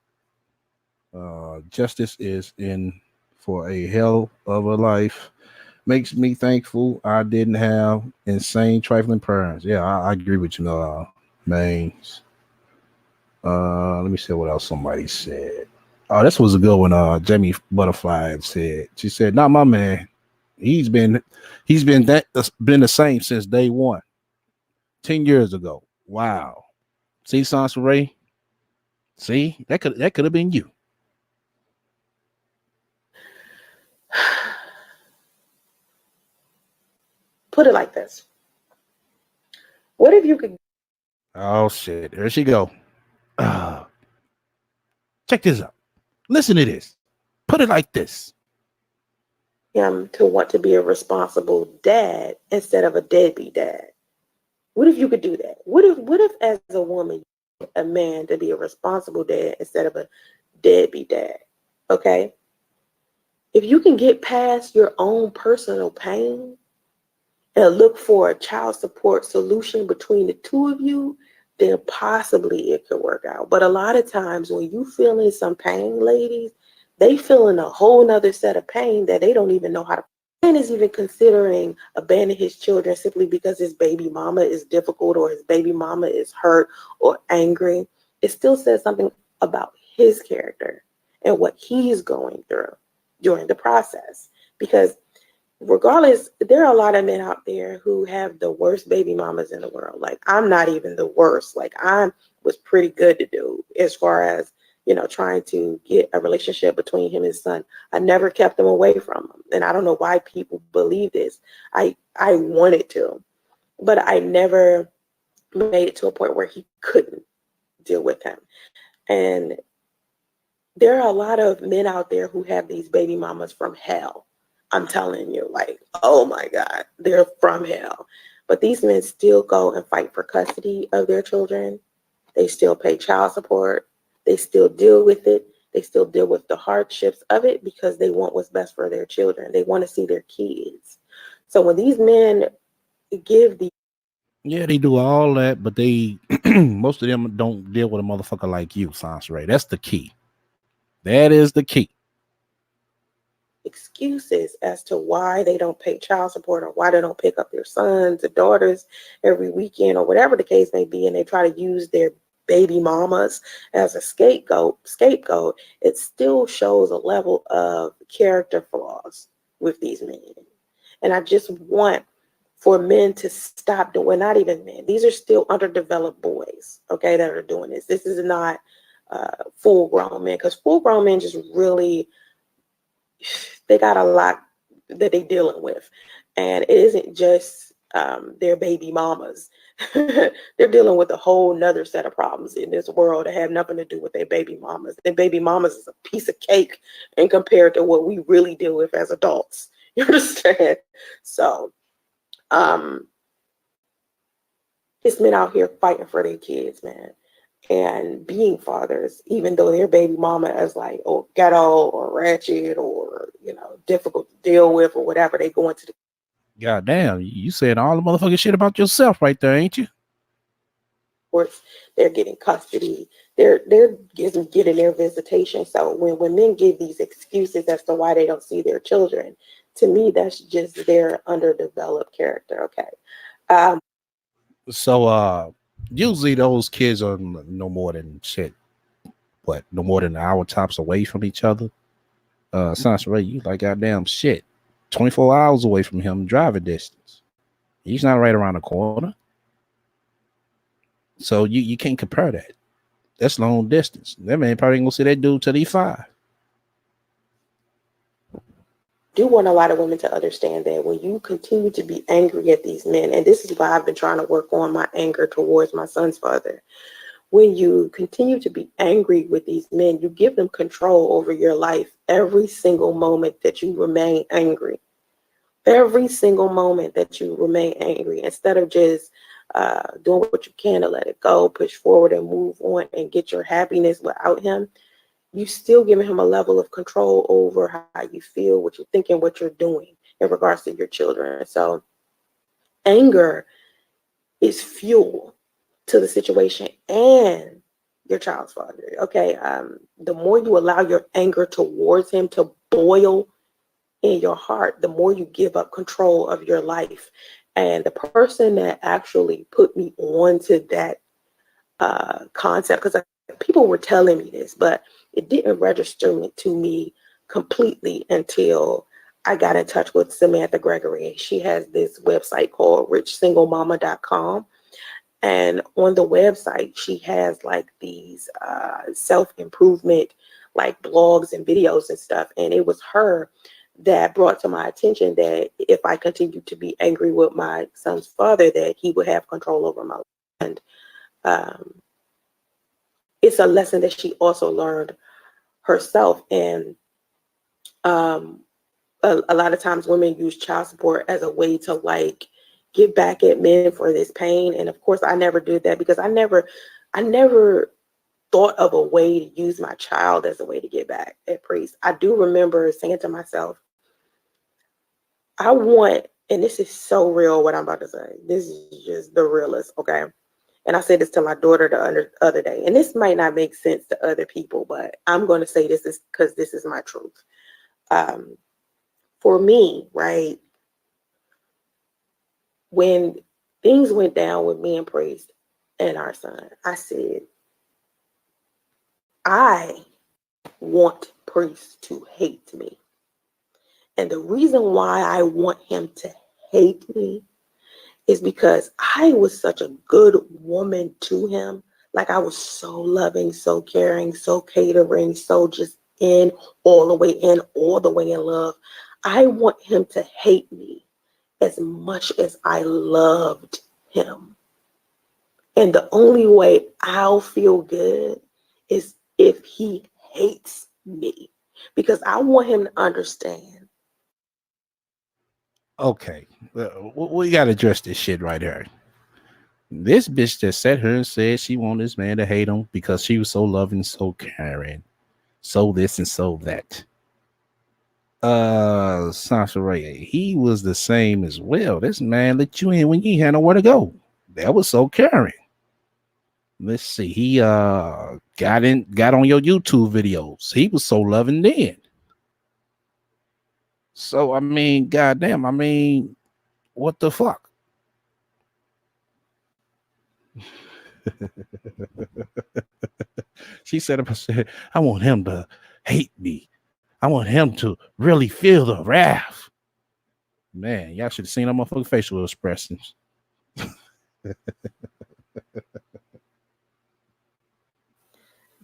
Justice is in for a hell of a life. Makes me thankful I didn't have insane trifling parents. Yeah, I agree with you, Mains. Let me see what else somebody said. Oh, this was a good one. Jamie Butterfly said. She said, "Not my man. He's been been the same since day one, 10 years ago. Wow. See, SONCERAE'n. See, that could have been you." put it like this. What if you could Oh shit! There she go. Uh, check this out. Listen to this. Put it like this. get him to want to be a responsible dad instead of a deadbeat dad? What if you could do that? What if as a woman, you want a man to be a responsible dad instead of a deadbeat dad? Okay? If you can get past your own personal pain and look for a child support solution between the two of you, then possibly it could work out. But a lot of times when you feeling some pain, ladies, they feeling a whole nother set of pain that they don't even know how to. Man is even considering abandoning his children simply because his baby mama is difficult or his baby mama is hurt or angry. It still says something about his character and what he's going through during the process. Because regardless, there are a lot of men out there who have the worst baby mamas in the world. Like, I'm not even the worst. Like, I was pretty good to do as far as, trying to get a relationship between him and his son. I never kept him away from him. And I don't know why people believe this. I wanted to, but I never made it to a point where he couldn't deal with him. And there are a lot of men out there who have these baby mamas from hell. I'm telling you, like, oh my God, they're from hell. But these men still go and fight for custody of their children. They still pay child support. They still deal with it. They still deal with the hardships of it because they want what's best for their children. They want to see their kids. So when these men give the Yeah, they do all that, but they most of them don't deal with a motherfucker like you, SONCERAE'n. That's the key. That is the key. excuses as to why they don't pay child support or why they don't pick up their sons or daughters every weekend or whatever the case may be, and they try to use their baby mamas as a scapegoat, it still shows a level of character flaws with these men. And I just want for men to stop doing, not even men, these are still underdeveloped boys, okay, that are doing this. This is not full grown men, because full grown men just really, they got a lot that they're dealing with. And it isn't just their baby mamas. They're dealing with a whole nother set of problems in this world that have nothing to do with their baby mamas. Their baby mamas is a piece of cake and compared to what we really deal with as adults. You understand? So it's men out here fighting for their kids, man, and being fathers, even though their baby mama is like, oh, ghetto or ratchet or, difficult to deal with or whatever, they go into the God damn, you said all the motherfucking shit about yourself right there, ain't you? Courts, they're getting custody, they're getting their visitation. So when men give these excuses as to why they don't see their children, to me that's just their underdeveloped character. Okay. Um, So usually those kids are no more than shit. What, no more than an hour tops away from each other? Sounds right. You like goddamn shit. 24 hours away from him driving distance. He's not right around the corner. So you can't compare that. That's long distance. That man probably ain't gonna see that dude till he 5. do want a lot of women to understand that when you continue to be angry at these men, and this is why I've been trying to work on my anger towards my son's father. When you continue to be angry with these men, you give them control over your life every single moment that you remain angry. Every single moment that you remain angry, instead of just doing what you can to let it go, push forward and move on and get your happiness without him, you still giving him a level of control over how you feel, what you're thinking, what you're doing in regards to your children. So anger is fuel to the situation and your child's father. Okay. The more you allow your anger towards him to boil in your heart, the more you give up control of your life. And the person that actually put me onto that concept, because people were telling me this, but it didn't register to me completely until I got in touch with Samantha Gregory. She has this website called richsinglemama.com. And on the website, she has like these self-improvement like blogs and videos and stuff. And it was her that brought to my attention that if I continued to be angry with my son's father, that he would have control over my life. And um, it's a lesson that she also learned herself. And a lot of times women use child support as a way to like get back at men for this pain. And of course I never did that, because I never thought of a way to use my child as a way to get back at Priest. I do remember saying to myself, I want, and this is so real what I'm about to say, this is just the realest, okay? And I said this to my daughter the other day, and this might not make sense to other people, but I'm going to say this is because this is my truth. For me, right, when things went down with me and Priest and our son, I said, I want Priest to hate me. And the reason why I want him to hate me is because I was such a good woman to him. Like I was so loving, so caring, so catering, so just in, all the way in, all the way in love. I want him to hate me as much as I loved him. And the only way I'll feel good is if he hates me, because I want him to understand. Okay, we gotta address this shit right here. This bitch just sat here and said she wanted this man to hate him because she was so loving, so caring, so this and so that. Sancerae'n, he was the same as well. This man let you in when you had nowhere to go. That was so caring. Let's see. He got on your YouTube videos. He was so loving then. So I mean, goddamn, I mean, what the fuck? She said, I want him to hate me. I want him to really feel the wrath. Man, y'all should have seen that motherfucking facial expressions.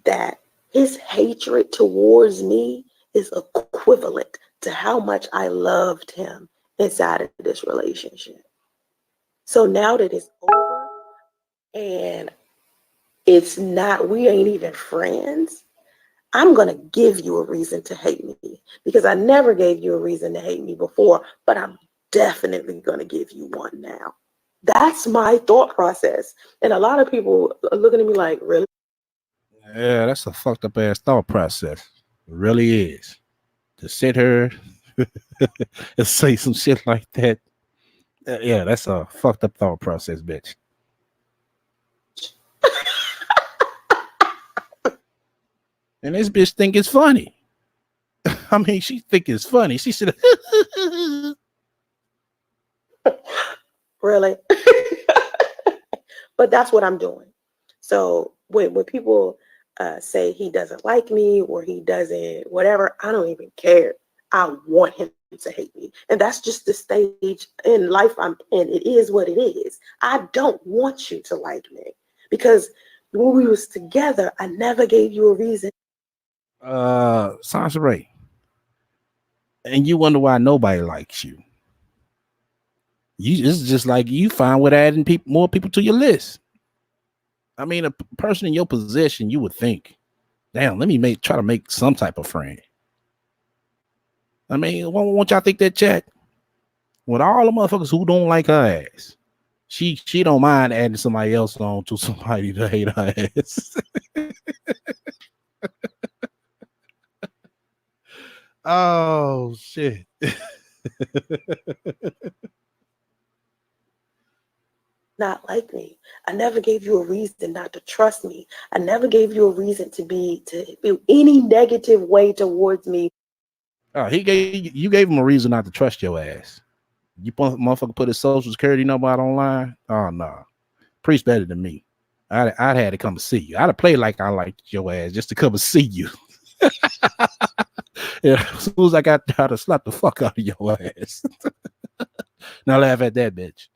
That his hatred towards me is equivalent to how much I loved him inside of this relationship. So now that it's over and it's not, we ain't even friends, I'm going to give you a reason to hate me, because I never gave you a reason to hate me before, but I'm definitely going to give you one now. That's my thought process. And a lot of people are looking at me like, really? Yeah, that's a fucked up ass thought process. It really is. To sit here and say some shit like that. Yeah, that's a fucked up thought process, bitch. And this bitch think it's funny. I mean, she think it's funny. She said, Really? But that's what I'm doing. So when people say he doesn't like me or he doesn't whatever, I don't even care. I want him to hate me. And that's just the stage in life I'm in. It is what it is. I don't want you to like me because when we was together, I never gave you a reason. SONCERAE'n, and you wonder why nobody likes you. It's just like you find with adding more people to your list. I mean, a person in your position, you would think, damn, let me try to make some type of friend. I mean, won't y'all think that, chat? With all the motherfuckers who don't like her ass, she don't mind adding somebody else on to somebody to hate her ass. Oh shit. Not like me. I never gave you a reason not to trust me. I never gave you a reason to feel any negative way towards me. Oh, you gave him a reason not to trust your ass. You motherfucker put his social security number out online. Oh no, Priest better than me. I'd had to come to see you. I'd have played like I liked your ass just to come and see you. Yeah, as soon as I got there, I'd have slapped the fuck out of your ass. Now laugh at that bitch.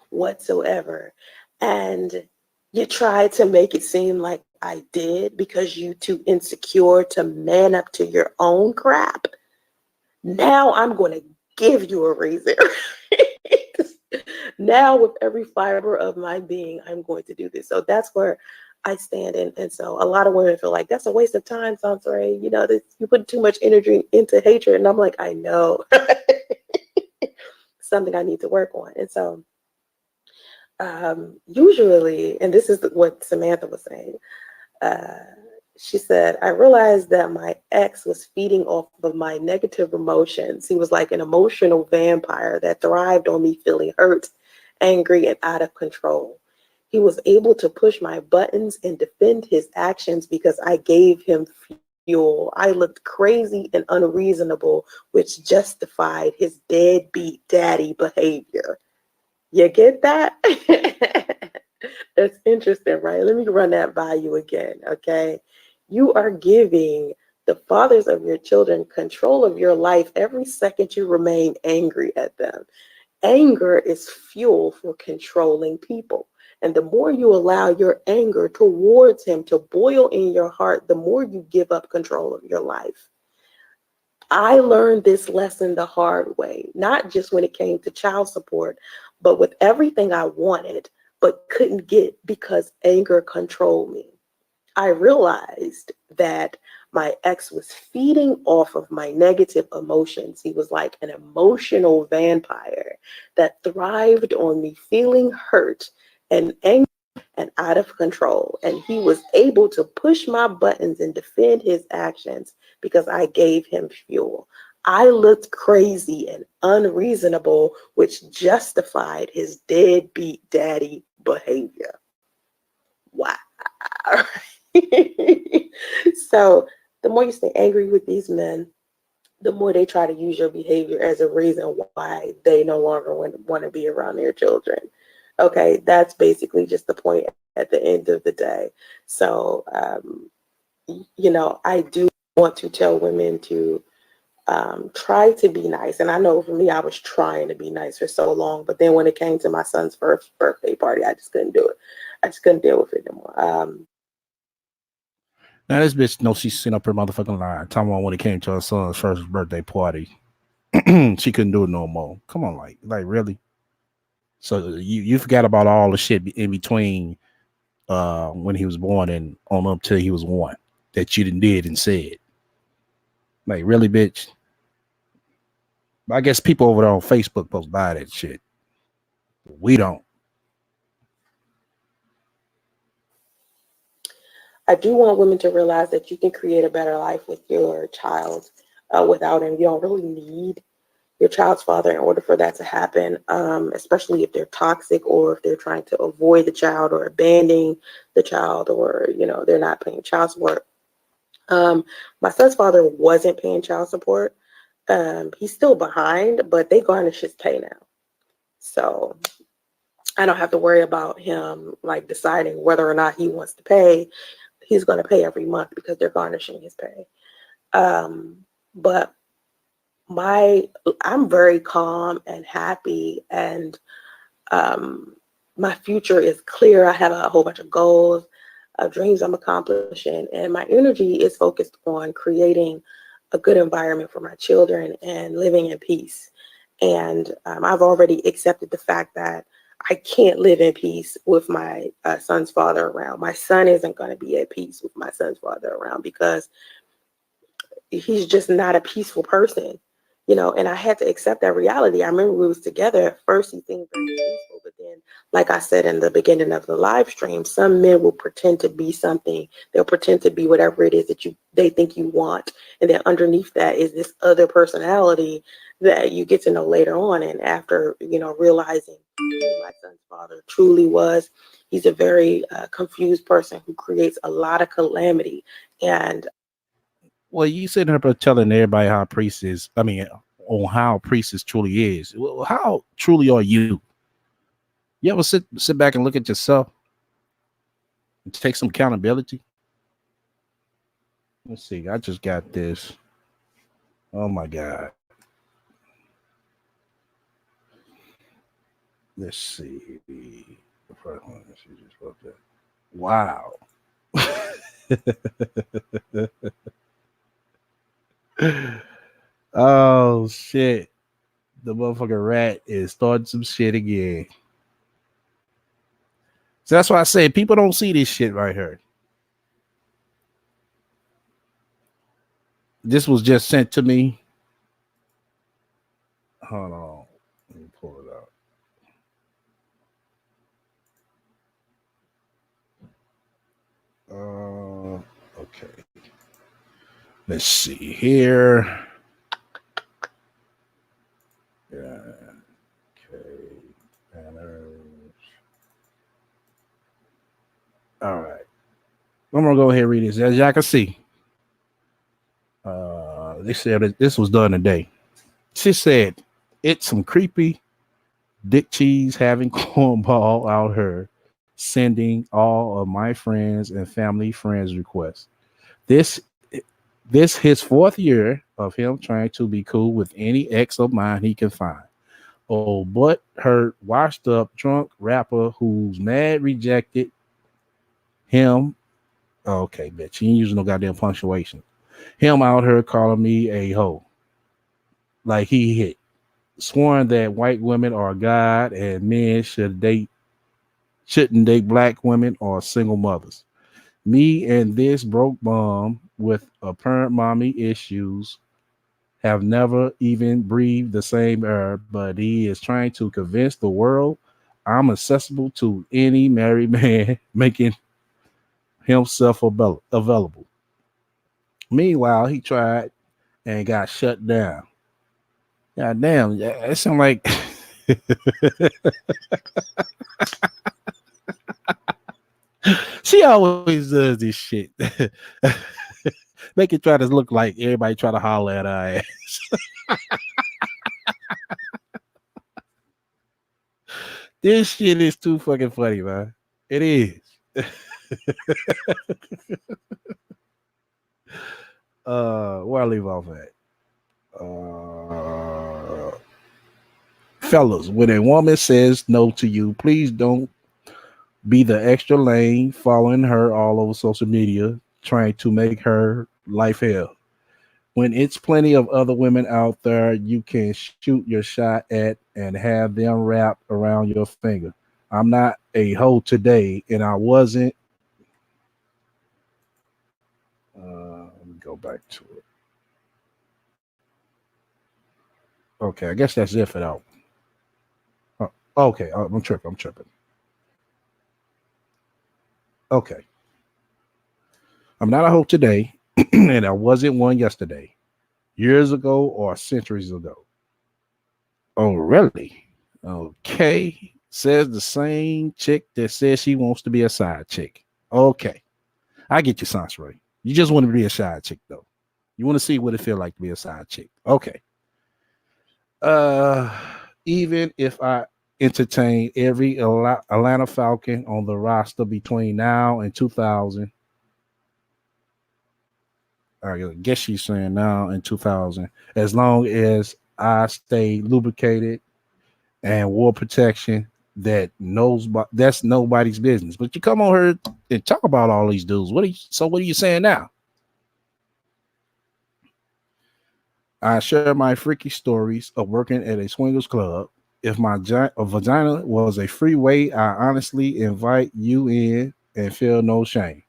Whatsoever. And you try to make it seem like I did because you too insecure to man up to your own crap. Now I'm going to give you a reason. Now with every fiber of my being, I'm going to do this. So that's where I stand in. And so a lot of women feel like that's a waste of time, SONCERAE'n. You know, you put too much energy into hatred. And I'm like, I know. Something I need to work on. And so usually, and this is what Samantha was saying, she said, I realized that my ex was feeding off of my negative emotions. He was like an emotional vampire that thrived on me feeling hurt, angry, and out of control. He was able to push my buttons and defend his actions because I gave him fuel. I looked crazy and unreasonable, which justified his deadbeat daddy behavior. You get that? That's interesting, right? Let me run that by you again, okay? You are giving the fathers of your children control of your life every second you remain angry at them. Anger is fuel for controlling people. And the more you allow your anger towards him to boil in your heart, the more you give up control of your life. I learned this lesson the hard way, not just when it came to child support, but with everything I wanted, but couldn't get because anger controlled me. I realized that my ex was feeding off of my negative emotions. He was like an emotional vampire that thrived on me feeling hurt and angry and out of control. And he was able to push my buttons and defend his actions because I gave him fuel. I looked crazy and unreasonable, which justified his deadbeat daddy behavior. Wow. So the more you stay angry with these men, the more they try to use your behavior as a reason why they no longer want to be around their children. Okay, that's basically just the point at the end of the day. So, I do want to tell women to try to be nice. And I know for me, I was trying to be nice for so long, but then when it came to my son's first birthday party, I just couldn't do it. I just couldn't deal with it anymore. Now this bitch knows she's sitting up her motherfucking line. Talking about when it came to her son's first birthday party, she couldn't do it no more. Come on, like really? So you forgot about all the shit in between when he was born and on up till he was 1 that you did and said. Like really, bitch? I guess people over there on Facebook post buy that shit. We don't. I do want women to realize that you can create a better life with your child without him. You don't really need your child's father in order for that to happen, especially if they're toxic or if they're trying to avoid the child or abandoning the child, or, you know, they're not paying child support. My son's father wasn't paying child support. He's still behind, but they garnish his pay now. So I don't have to worry about him like deciding whether or not he wants to pay. He's going to pay every month because they're garnishing his pay. But I'm very calm and happy, and my future is clear. I have a whole bunch of goals, dreams I'm accomplishing, and my energy is focused on creating a good environment for my children and living in peace. And I've already accepted the fact that I can't live in peace with my son's father around. My son isn't going to be at peace with my son's father around because he's just not a peaceful person, you know, and I had to accept that reality. I remember we was together at first, he seemed very peaceful, but then, like I said in the beginning of the live stream, some men will pretend to be something. They'll pretend to be whatever it is that they think you want, and then underneath that is this other personality that you get to know later on. And after, you know, realizing who my son's father truly was, he's a very confused person who creates a lot of calamity. And Well, you sitting up telling everybody how priest is. I mean, on how priestess truly is. Well, how truly are you? You ever sit back and look at yourself and take some accountability? Let's see. I just got this. Oh my God. Let's see. The first one. She just wrote that. Wow. Oh shit. The motherfucking rat is starting some shit again. So that's why I say people don't see this shit right here. This was just sent to me. Hold on. Let me pull it out. Okay. Let's see here. Yeah. Okay. Banners. All right. I'm gonna go ahead and read this. As y'all can see, they said that this was done today. She said, "It's some creepy dick cheese having cornball out here, sending all of my friends and family friends requests. This this his fourth year of him trying to be cool with any ex of mine he can find. Oh, but her washed up drunk rapper who's mad rejected him. Okay, bitch, he ain't using no goddamn punctuation. Him out here calling me a hoe, like he hit, sworn that white women are God and men shouldn't date black women or single mothers. Me and this broke bum with apparent mommy issues have never even breathed the same air, but he is trying to convince the world I'm accessible to any married man, making himself available. Meanwhile, he tried and got shut down. God damn, it sounds like she always does this shit. Make it try to look like everybody try to holler at her ass. This shit is too fucking funny, man. It is. Where I leave off at? Fellas, when a woman says no to you, please don't be the extra lane following her all over social media, trying to make her life hell. When it's plenty of other women out there you can shoot your shot at and have them wrapped around your finger. I'm not a hoe today, and I wasn't. Let me go back to it. Okay, I guess that's it for that. Okay, I'm tripping. Okay. I'm not a hoe today, and I wasn't one yesterday, years ago, or centuries ago. Oh, really? Okay. Says the same chick that says she wants to be a side chick. Okay. I get you, SONCERAE'n. You just want to be a side chick, though. You want to see what it feel like to be a side chick. Okay. Uh, even if I entertain every Atlanta Falcon on the roster between now and 2000, I guess she's saying now and 2000, as long as I stay lubricated and war protection, that's nobody's business. But you come on here and talk about all these dudes. What are you saying now? I share my freaky stories of working at a swingers club. If my vagina was a free way, I honestly invite you in and feel no shame.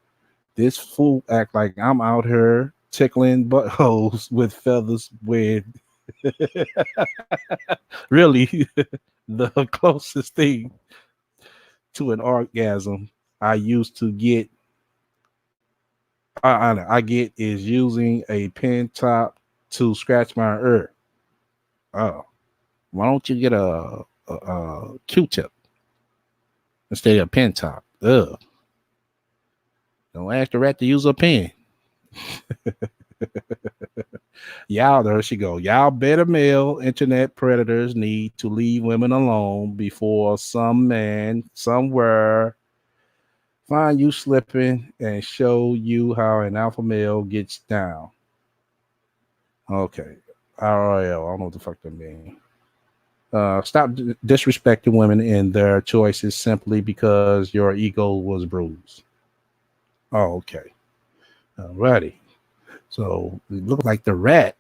This fool act like I'm out here tickling buttholes with feathers when really the closest thing to an orgasm I used to get I get is using a pen top to scratch my ear. Oh, why don't you get a Q-tip instead of a pen top? Ugh. Don't ask the rat to use a pen. Y'all, there she go. Y'all better male internet predators need to leave women alone before some man somewhere find you slipping and show you how an alpha male gets down. Okay. RL. I don't know what the fuck that means. Stop disrespecting women in their choices simply because your ego was bruised. Oh, okay. Alrighty. So it looked like the rat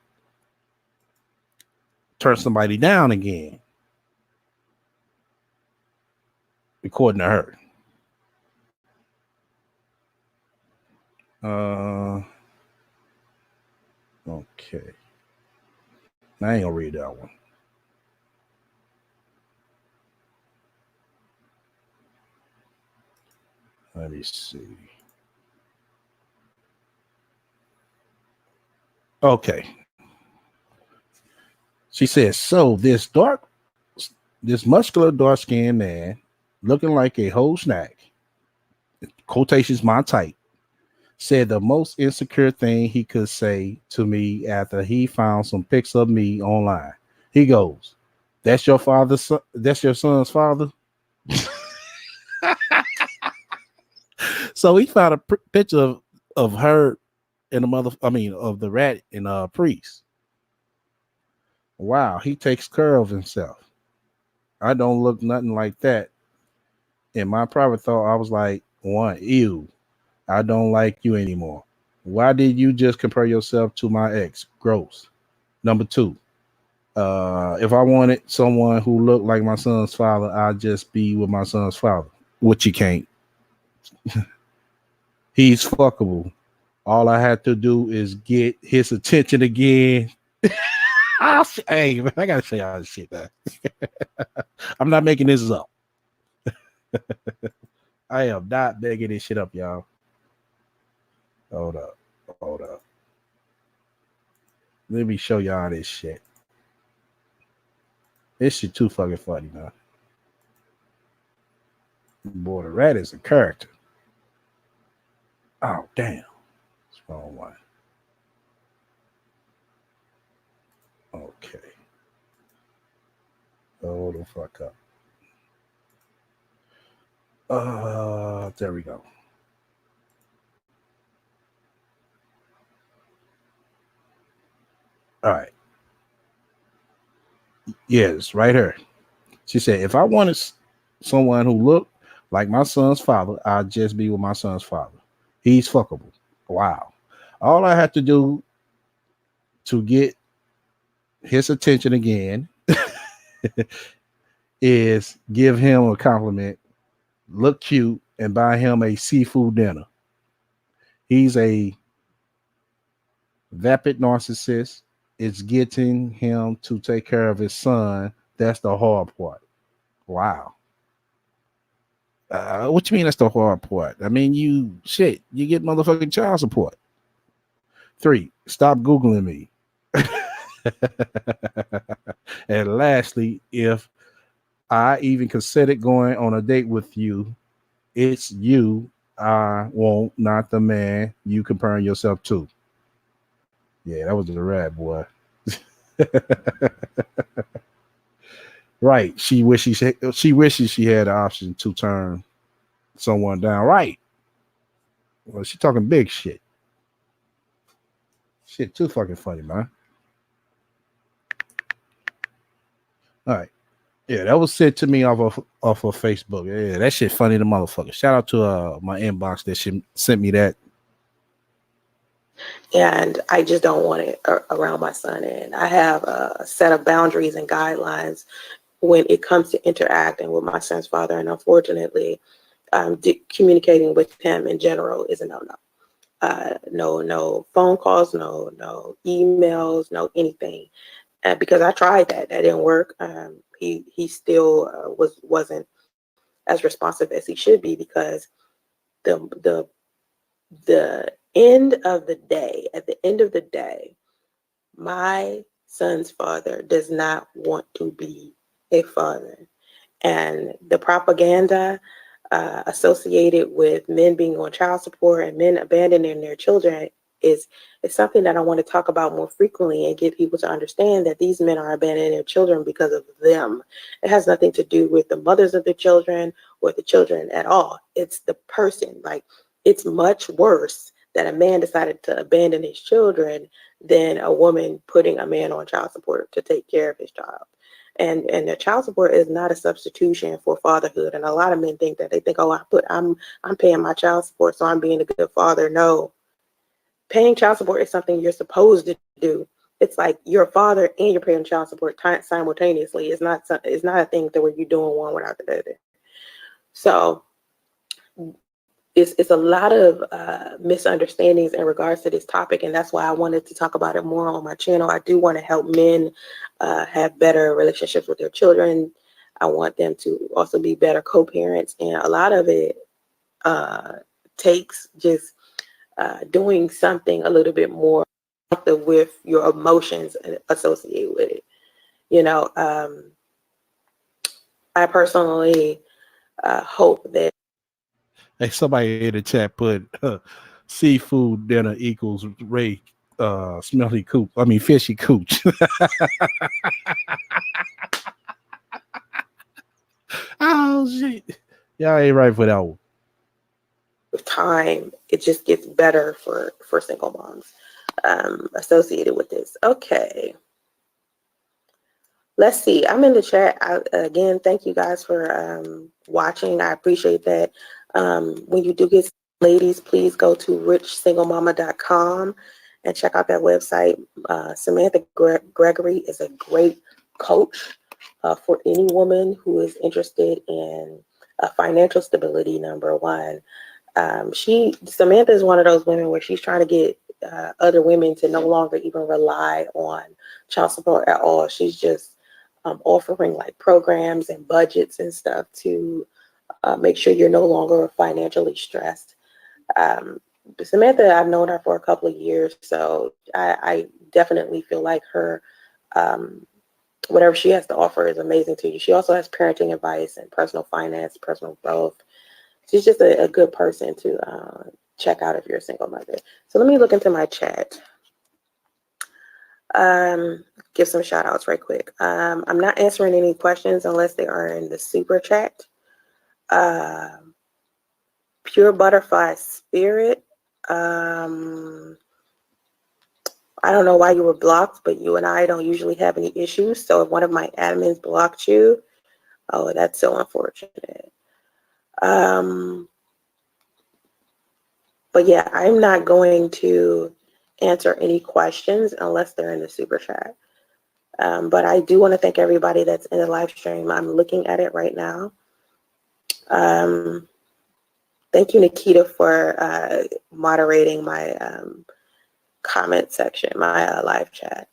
turned somebody down again, according to her. Okay. I ain't gonna read that one. Let me see. Okay. She says, so this muscular, dark-skinned man, looking like a whole snack, quotations my type, said the most insecure thing he could say to me after he found some pics of me online. He goes, "That's your father's son? That's your son's father?" So he found a picture of her and of the rat and priest. Wow, he takes care of himself. I don't look nothing like that. In my private thought, I was like, one, ew, I don't like you anymore. Why did you just compare yourself to my ex? Gross. Number two, if I wanted someone who looked like my son's father, I'd just be with my son's father, which you can't. He's fuckable. All I had to do is get his attention again. Hey, man, I gotta say all this shit, man. I'm not making this up. I am not making this shit up, y'all. Hold up. Hold up. Let me show y'all this shit. This shit too fucking funny, man. Boy, the rat is a character. Oh, damn. It's the wrong one. Okay. Hold the fuck up. There we go. All right. Yes, right here. She said, if I wanted someone who looked like my son's father, I'd just be with my son's father. He's fuckable. Wow. All I have to do to get his attention again is give him a compliment, look cute, and buy him a seafood dinner. He's a vapid narcissist. It's getting him to take care of his son. That's the hard part. Wow. What you mean that's the hard part? I mean, you get motherfucking child support. 3, stop Googling me. And lastly, if I even considered going on a date with you, it's you I want, not the man you comparing yourself to. Yeah, that was the rad boy. Right. She wishes she had the option to turn someone down. Right. Well, she talking big shit. Shit, too fucking funny, man. All right. Yeah, that was sent to me off of Facebook. Yeah, that shit funny the motherfucker. Shout out to my inbox that she sent me that. And I just don't want it around my son. And I have a set of boundaries and guidelines when it comes to interacting with my son's father. And unfortunately, communicating with him in general is a no-no. No phone calls, no emails, no anything. Because I tried that didn't work. He still wasn't as responsive as he should be, because the end of the day, at the end of the day, my son's father does not want to be a father. And the propaganda associated with men being on child support and men abandoning their children is something that I want to talk about more frequently, and get people to understand that these men are abandoning their children because of them. It has nothing to do with the mothers of the children or the children at all. It's the person. Like, it's much worse that a man decided to abandon his children than a woman putting a man on child support to take care of his child. And the child support is not a substitution for fatherhood. And a lot of men think that. They think, oh, I'm paying my child support, so I'm being a good father. No, paying child support is something you're supposed to do. It's like you're a father and you're paying child support simultaneously. It's not a thing that where you're doing one without the other. So it's a lot of misunderstandings in regards to this topic, and that's why I wanted to talk about it more on my channel. I do want to help men have better relationships with their children. I want them to also be better co-parents, and a lot of it takes just doing something a little bit more with your emotions associated with it. You know, I personally hope that. Hey, somebody in the chat put seafood dinner equals Ray smelly coop. I mean fishy cooch. Oh shit. Y'all ain't right for that one. With time, it just gets better for single moms associated with this. Okay. Let's see. I'm in the chat. Again, thank you guys for watching. I appreciate that. When you do get, ladies, please go to richsinglemama.com and check out that website. Samantha Gregory is a great coach for any woman who is interested in financial stability, number one. Samantha is one of those women where she's trying to get other women to no longer even rely on child support at all. She's just offering like programs and budgets and stuff to make sure you're no longer financially stressed. Samantha, I've known her for a couple of years, so I definitely feel like her, whatever she has to offer is amazing to you. She also has parenting advice and personal finance, personal growth. She's just a good person to check out if you're a single mother. So let me look into my chat. Give some shout outs right quick. I'm not answering any questions unless they are in the super chat. Pure Butterfly Spirit. I don't know why you were blocked, but you and I don't usually have any issues. So if one of my admins blocked you, oh, that's so unfortunate. But yeah, I'm not going to answer any questions unless they're in the super chat. But I do want to thank everybody that's in the live stream. I'm looking at it right now. Thank you, Nikita, for moderating my comment section, my live chat.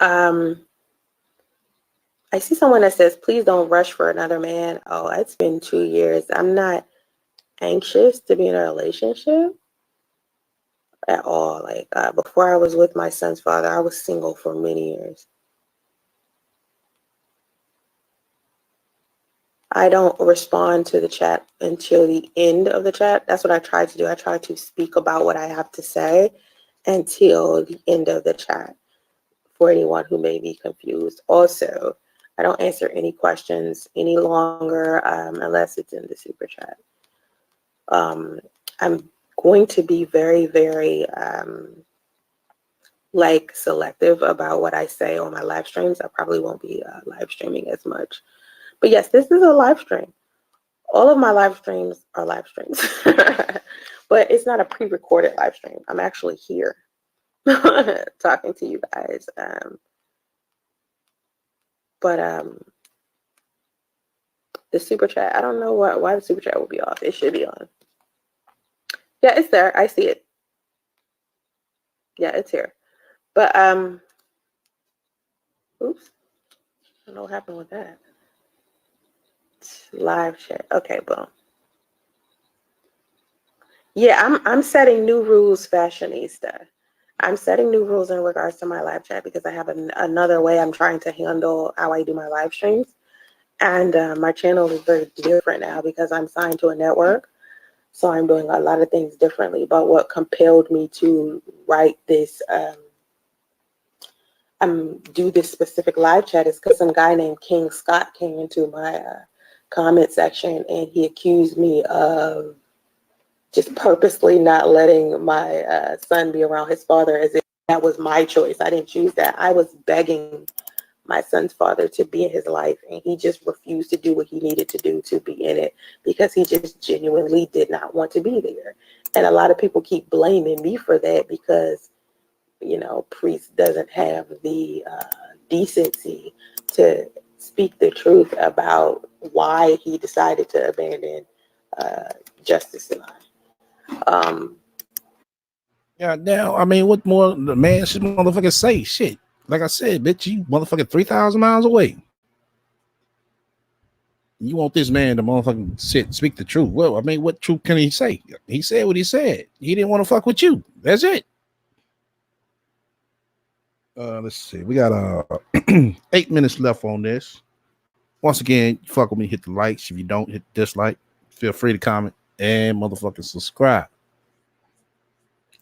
I see someone that says, please don't rush for another man. Oh, it's been 2 years. I'm not anxious to be in a relationship. at all. Like before I was with my son's father, I was single for many years. I don't respond to the chat until the end of the chat. That's what I try to do. I try to speak about what I have to say until the end of the chat for anyone who may be confused. Also, I don't answer any questions any longer unless it's in the super chat. I'm going to be very, very selective about what I say on my live streams. I probably won't be live streaming as much. But yes, this is a live stream. All of my live streams are live streams, but it's not a pre-recorded live stream. I'm actually here talking to you guys. But the super chat, I don't know why the super chat will be off. It should be on. Yeah, it's there. I see it. Yeah, it's here. But oops, I don't know what happened with that. Live chat. Okay, boom. Yeah, I'm setting new rules, fashionista. I'm setting new rules in regards to my live chat because I have another way I'm trying to handle how I do my live streams. And my channel is very different now because I'm signed to a network. So I'm doing a lot of things differently. But what compelled me to write this, do this specific live chat is because some guy named King Scott came into my comment section and he accused me of just purposely not letting my son be around his father as if that was my choice. I didn't choose that. I was begging my son's father to be in his life, and he just refused to do what he needed to do to be in it because he just genuinely did not want to be there. And a lot of people keep blaming me for that because, you know, Priest doesn't have the decency to speak the truth about why he decided to abandon Justice and I. Yeah, now I mean, what more the man should motherfucker say? Shit, like I said, bitch, you motherfucking 3,000 miles away. You want this man to motherfucking speak the truth? Well, I mean, what truth can he say? He said what he said. He didn't want to fuck with you. That's it. Let's see. We got 8 minutes left on this. Once again, fuck with me. Hit the likes. If you don't, hit dislike. Feel free to comment and motherfucking subscribe.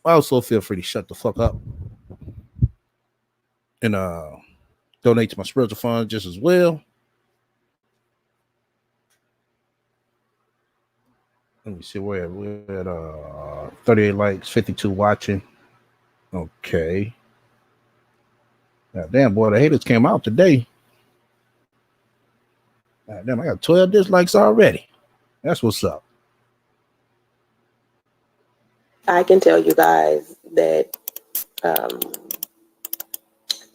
Also, feel free to shut the fuck up and donate to my spiritual fund just as well. Let me see where we're at 38 likes, 52 watching. Okay. Now, damn, boy, the haters came out today. Damn, I got 12 dislikes already. That's what's up. I can tell you guys that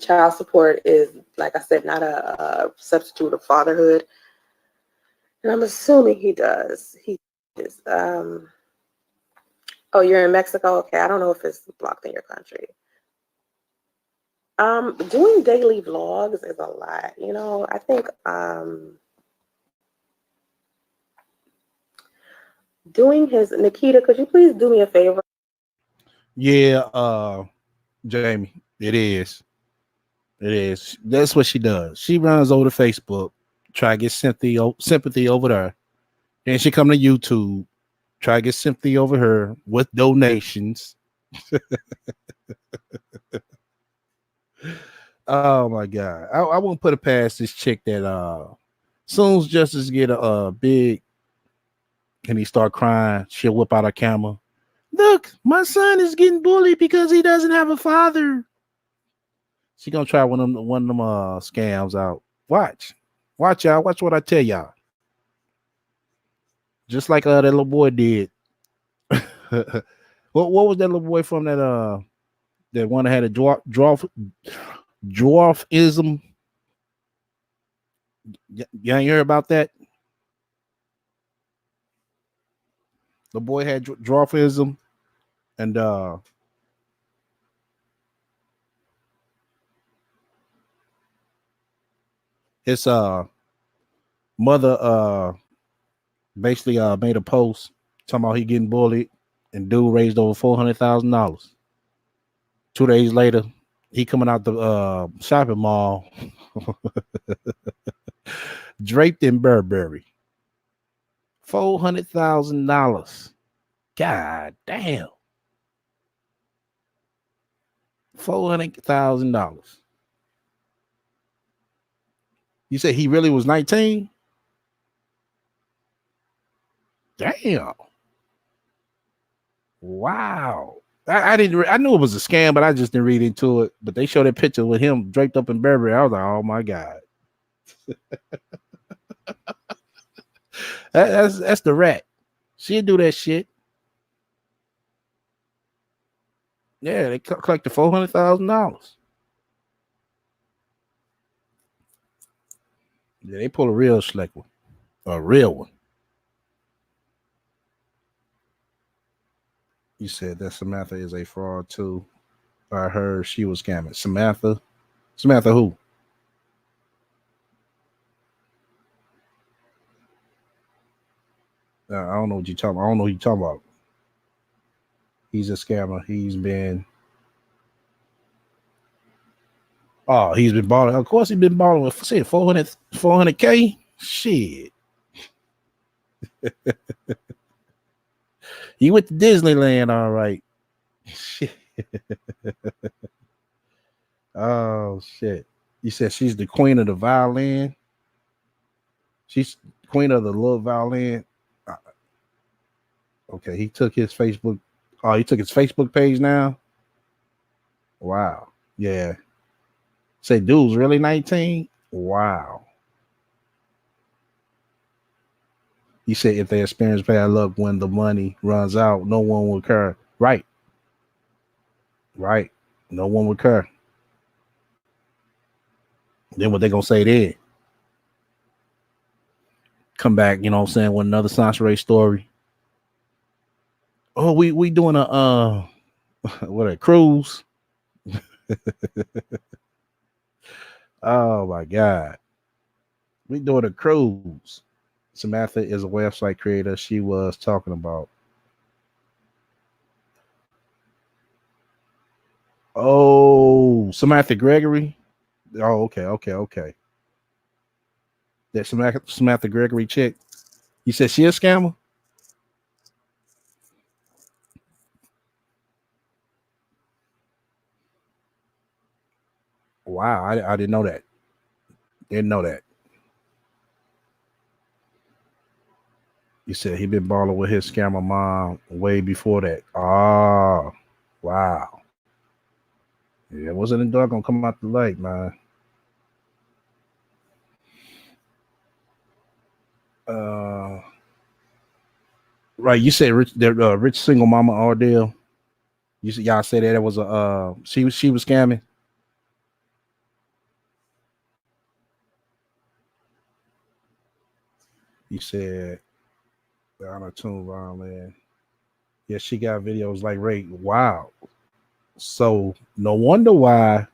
child support is, like I said, not a substitute of fatherhood. And I'm assuming he does. He is. Oh, you're in Mexico? Okay, I don't know if it's blocked in your country. Doing daily vlogs is a lot. You know, I think doing his, Nikita, could you please do me a favor? Yeah, Jamie, it is. It is. That's what she does. She runs over to Facebook, try to get sympathy over there. Then she come to YouTube, try to get sympathy over her with donations. Oh my god. I won't put it past this chick that soon as Justice get a big and he start crying, she'll whip out her camera. Look, my son is getting bullied because he doesn't have a father. She gonna try one of them scams out. Watch y'all. Watch what I tell y'all. Just like that little boy did. what was that little boy from that one that had a dwarfism? You ain't heard about that? The boy had dwarfism, and his mother basically made a post talking about he getting bullied, and dude raised over $400,000. 2 days later, he coming out the shopping mall, draped in Burberry, $400,000. God damn, $400,000. You said he really was 19? Damn. Wow. I didn't. I knew it was a scam, but I just didn't read into it. But they showed that picture with him draped up in Burberry. I was like, oh my god, that's the rat. She'd do that shit. Yeah, they collected $400,000. Yeah, they pull a real slick one, a real one. You said that Samantha is a fraud too. I heard she was scamming. Samantha who? I don't know what you're talking about. I don't know who you're talking about. He's a scammer. He's been balling. Of course, he's been balling with 400K. Shit. He went to Disneyland, all right. Shit. Oh shit. You said she's the queen of the violin. She's queen of the little violin. Okay, he took his Facebook. Oh, he took his Facebook page now. Wow. Yeah. Say dude's really 19? Wow. You said if they experience bad luck when the money runs out, no one will care. Right. Right. No one will care. Then what they gonna say then? Come back, you know what I'm saying, with another SONCERAE'n story. Oh, we doing a what a cruise. Oh my god. We doing a cruise. Samantha is a website creator she was talking about. Oh, Samantha Gregory. Oh, okay. That Samantha Gregory chick. You said she a scammer? Wow, I didn't know that. Didn't know that. You said he been balling with his scammer mom way before that. Oh, wow. Yeah, wasn't the dog gonna come out the light, man? Uh, right. You said rich single mama ordeal. You said y'all said that it was a she was scamming. You said on a tune man. Yeah, she got videos like Ray. Wow. So no wonder why.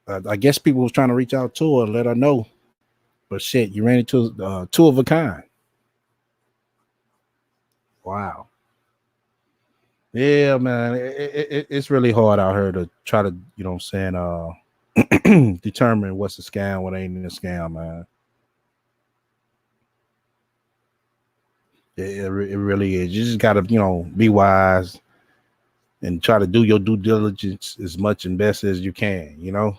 I guess people was trying to reach out to her, let her know. But shit, you ran into two of a kind. Wow. Yeah, man, it's really hard out here to try to, you know what I'm saying, determine what's a scam, what ain't a scam, man. It really is. You just gotta, you know, be wise and try to do your due diligence as much and best as you can, you know.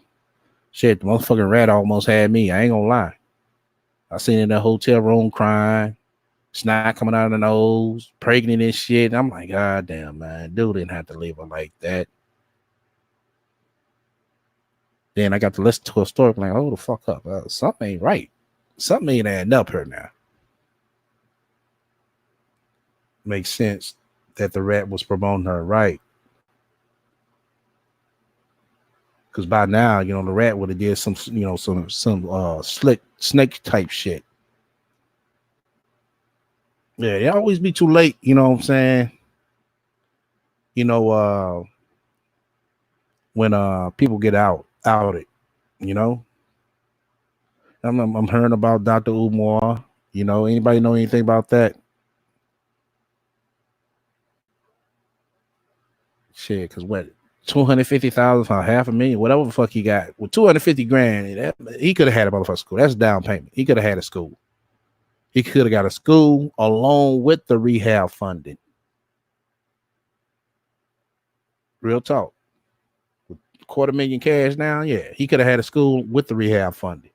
Shit, the motherfucking rat almost had me. I ain't gonna lie. I seen in that hotel room crying, snot coming out of the nose, pregnant and shit. I'm like, God damn, man, dude didn't have to leave her like that. Then I got to listen to a story like, oh, the fuck up. Something ain't right. Something ain't adding up here now. Makes sense that the rat was promoting her, right? Because by now, you know, the rat would have did some, you know, some slick snake type shit. Yeah, it always be too late, you know what I'm saying? You know, when people get outed, you know. I'm hearing about Dr. Umar. You know, anybody know anything about that? Shit, because what, 250,000 for $500,000, whatever the fuck he got, with 250 grand, he could have had a motherfucking school. That's down payment. He could have had a school. He could have got a school along with the rehab funding. Real talk. With $250,000 cash now, yeah, he could have had a school with the rehab funding.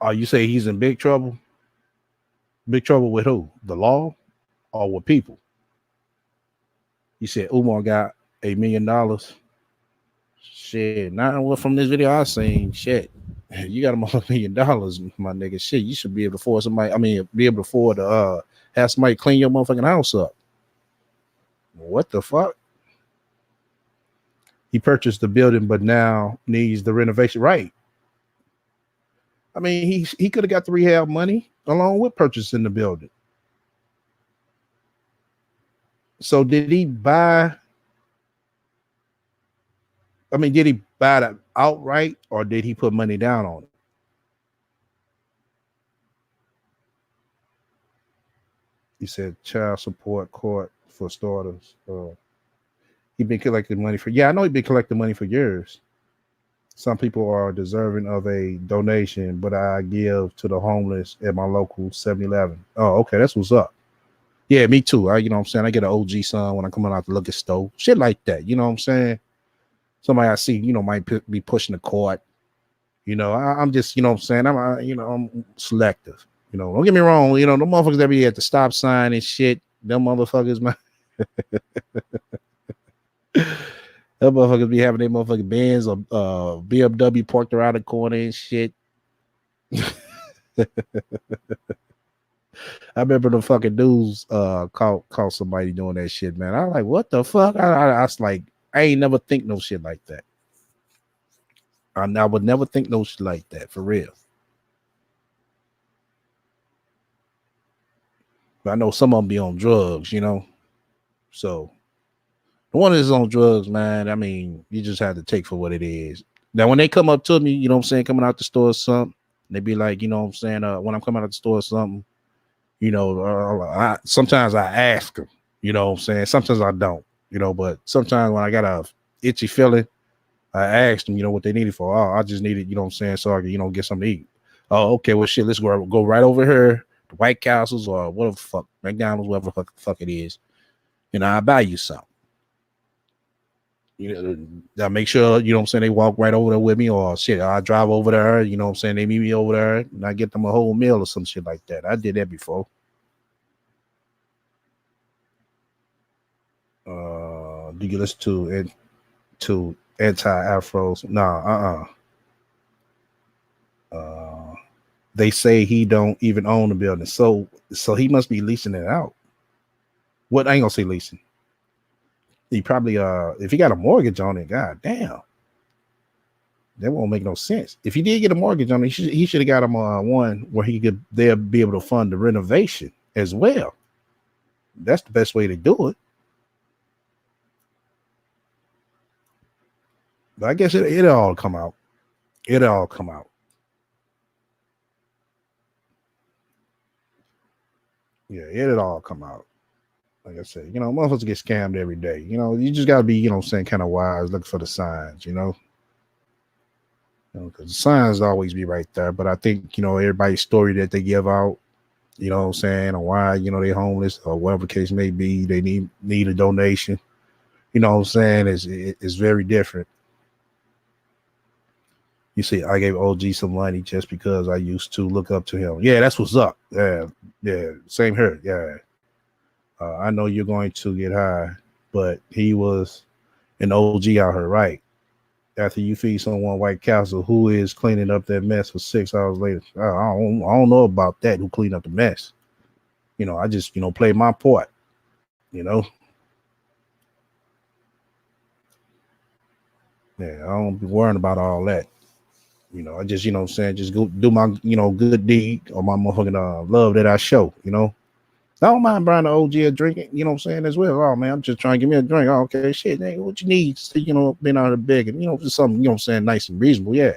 Oh, you say he's in big trouble? Big trouble with who? The law or with people? You said Umar got $1 million. Shit, not from this video I seen. Shit, you got $1 million, my nigga. Shit, you should be able to afford somebody. I mean, be able to afford to have somebody clean your motherfucking house up. What the fuck? He purchased the building, but now needs the renovation. Right. I mean, he could have got the rehab money along with purchasing the building. So did he buy? I mean, did he buy that outright or did he put money down on it? He said child support court for starters. He been collecting money for, I know he been collecting money for years. Some people are deserving of a donation, but I give to the homeless at my local 7-Eleven. Oh, okay, that's what's up. Yeah, me too. You know what I'm saying? I get an OG son when I'm coming out to look at stove. Shit like that. You know what I'm saying? Somebody I see, might be pushing the court. I'm just, you know what I'm saying? I'm selective. Don't get me wrong. The motherfuckers that be at the stop sign and shit, them motherfuckers, man. Them motherfuckers be having their motherfucking Benz or BMW parked around the corner and shit. I remember the fucking news caught somebody doing that shit, man. I was like, what the fuck? I was like, I ain't never think no shit like that. I would never think no shit like that, for real. But I know some of them be on drugs, So the one that's on drugs, man, I mean, you just have to take for what it is. Now, when they come up to me, coming out the store or something, they be like, when I'm coming out the store or something, sometimes I ask them, sometimes I don't, but sometimes when I got a itchy feeling, I asked them, what they needed for. Oh, I just needed, so I can, get something to eat. Oh, okay, well, shit, let's go right over here to White Castles or whatever the fuck, McDonald's, whatever the fuck it is. I'll buy you something. I make sure, they walk right over there with me, or shit, I drive over there, they meet me over there and I get them a whole meal or some shit like that. I did that before. Do you listen to anti-afros? Nah, they say he don't even own the building, so he must be leasing it out. What? I ain't gonna say leasing. He probably if he got a mortgage on it, god damn, that won't make no sense. If he did get a mortgage on it, he should have got him one where they'll be able to fund the renovation as well. That's the best way to do it. But I guess it'll all come out. It'll all come out. Yeah, it'll all come out. Like I said, motherfuckers get scammed every day. You just gotta be, kind of wise, look for the signs, because the signs always be right there. But I think, everybody's story that they give out, or why, they homeless or whatever the case may be, they need a donation. Is very different. You see, I gave OG some money just because I used to look up to him. Yeah, that's what's up. Yeah, same here. Yeah. I know you're going to get high, but he was an OG out here, right? After you feed someone White Castle, who is cleaning up that mess for 6 hours later? I don't know about that, who cleaned up the mess. I just, play my part, Yeah, I don't be worrying about all that. I just, just go do my, good deed or my motherfucking love that I show, I don't mind buying the OG a drink, as well. Oh man, I'm just trying to give me a drink. Oh, okay, shit, nigga, what you need? Been out of begging, just something, nice and reasonable, yeah.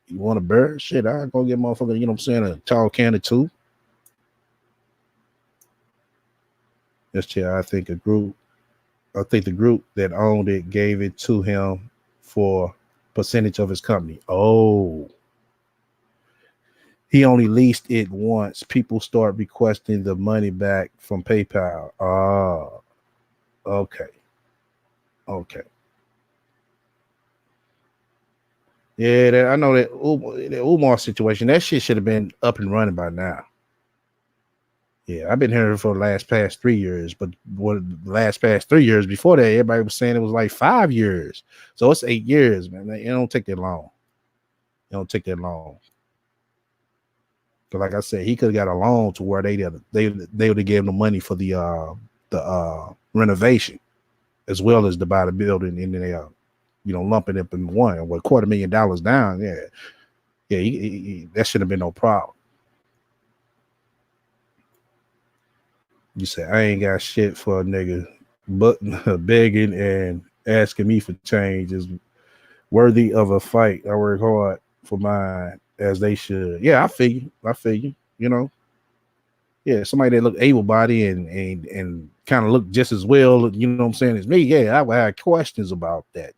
You want a bird? Shit, I go get motherfucker, you know what I'm saying, a tall can of two. Just here, I think the group that owned it gave it to him for percentage of his company. Oh, he only leased it once. People start requesting the money back from PayPal. Oh, okay. Okay. Yeah, I know that the Umar situation, that shit should have been up and running by now. Yeah, I've been hearing for the past 3 years, but what the last past 3 years before that, everybody was saying it was like 5 years. So it's 8 years, man. It don't take that long. It don't take that long. Because like I said, he could have got a loan to where they would have given him the money for the renovation as well as to buy the building, and then they lumping it up in one. What, $250,000 down? Yeah, that should have been no problem. You say I ain't got shit for a nigga, but begging and asking me for change is worthy of a fight. I work hard for mine as they should. Yeah, I feel you. You know, yeah, somebody that look able body and kind of look just as well, you know what I'm saying, as me. Yeah, I would have questions about that.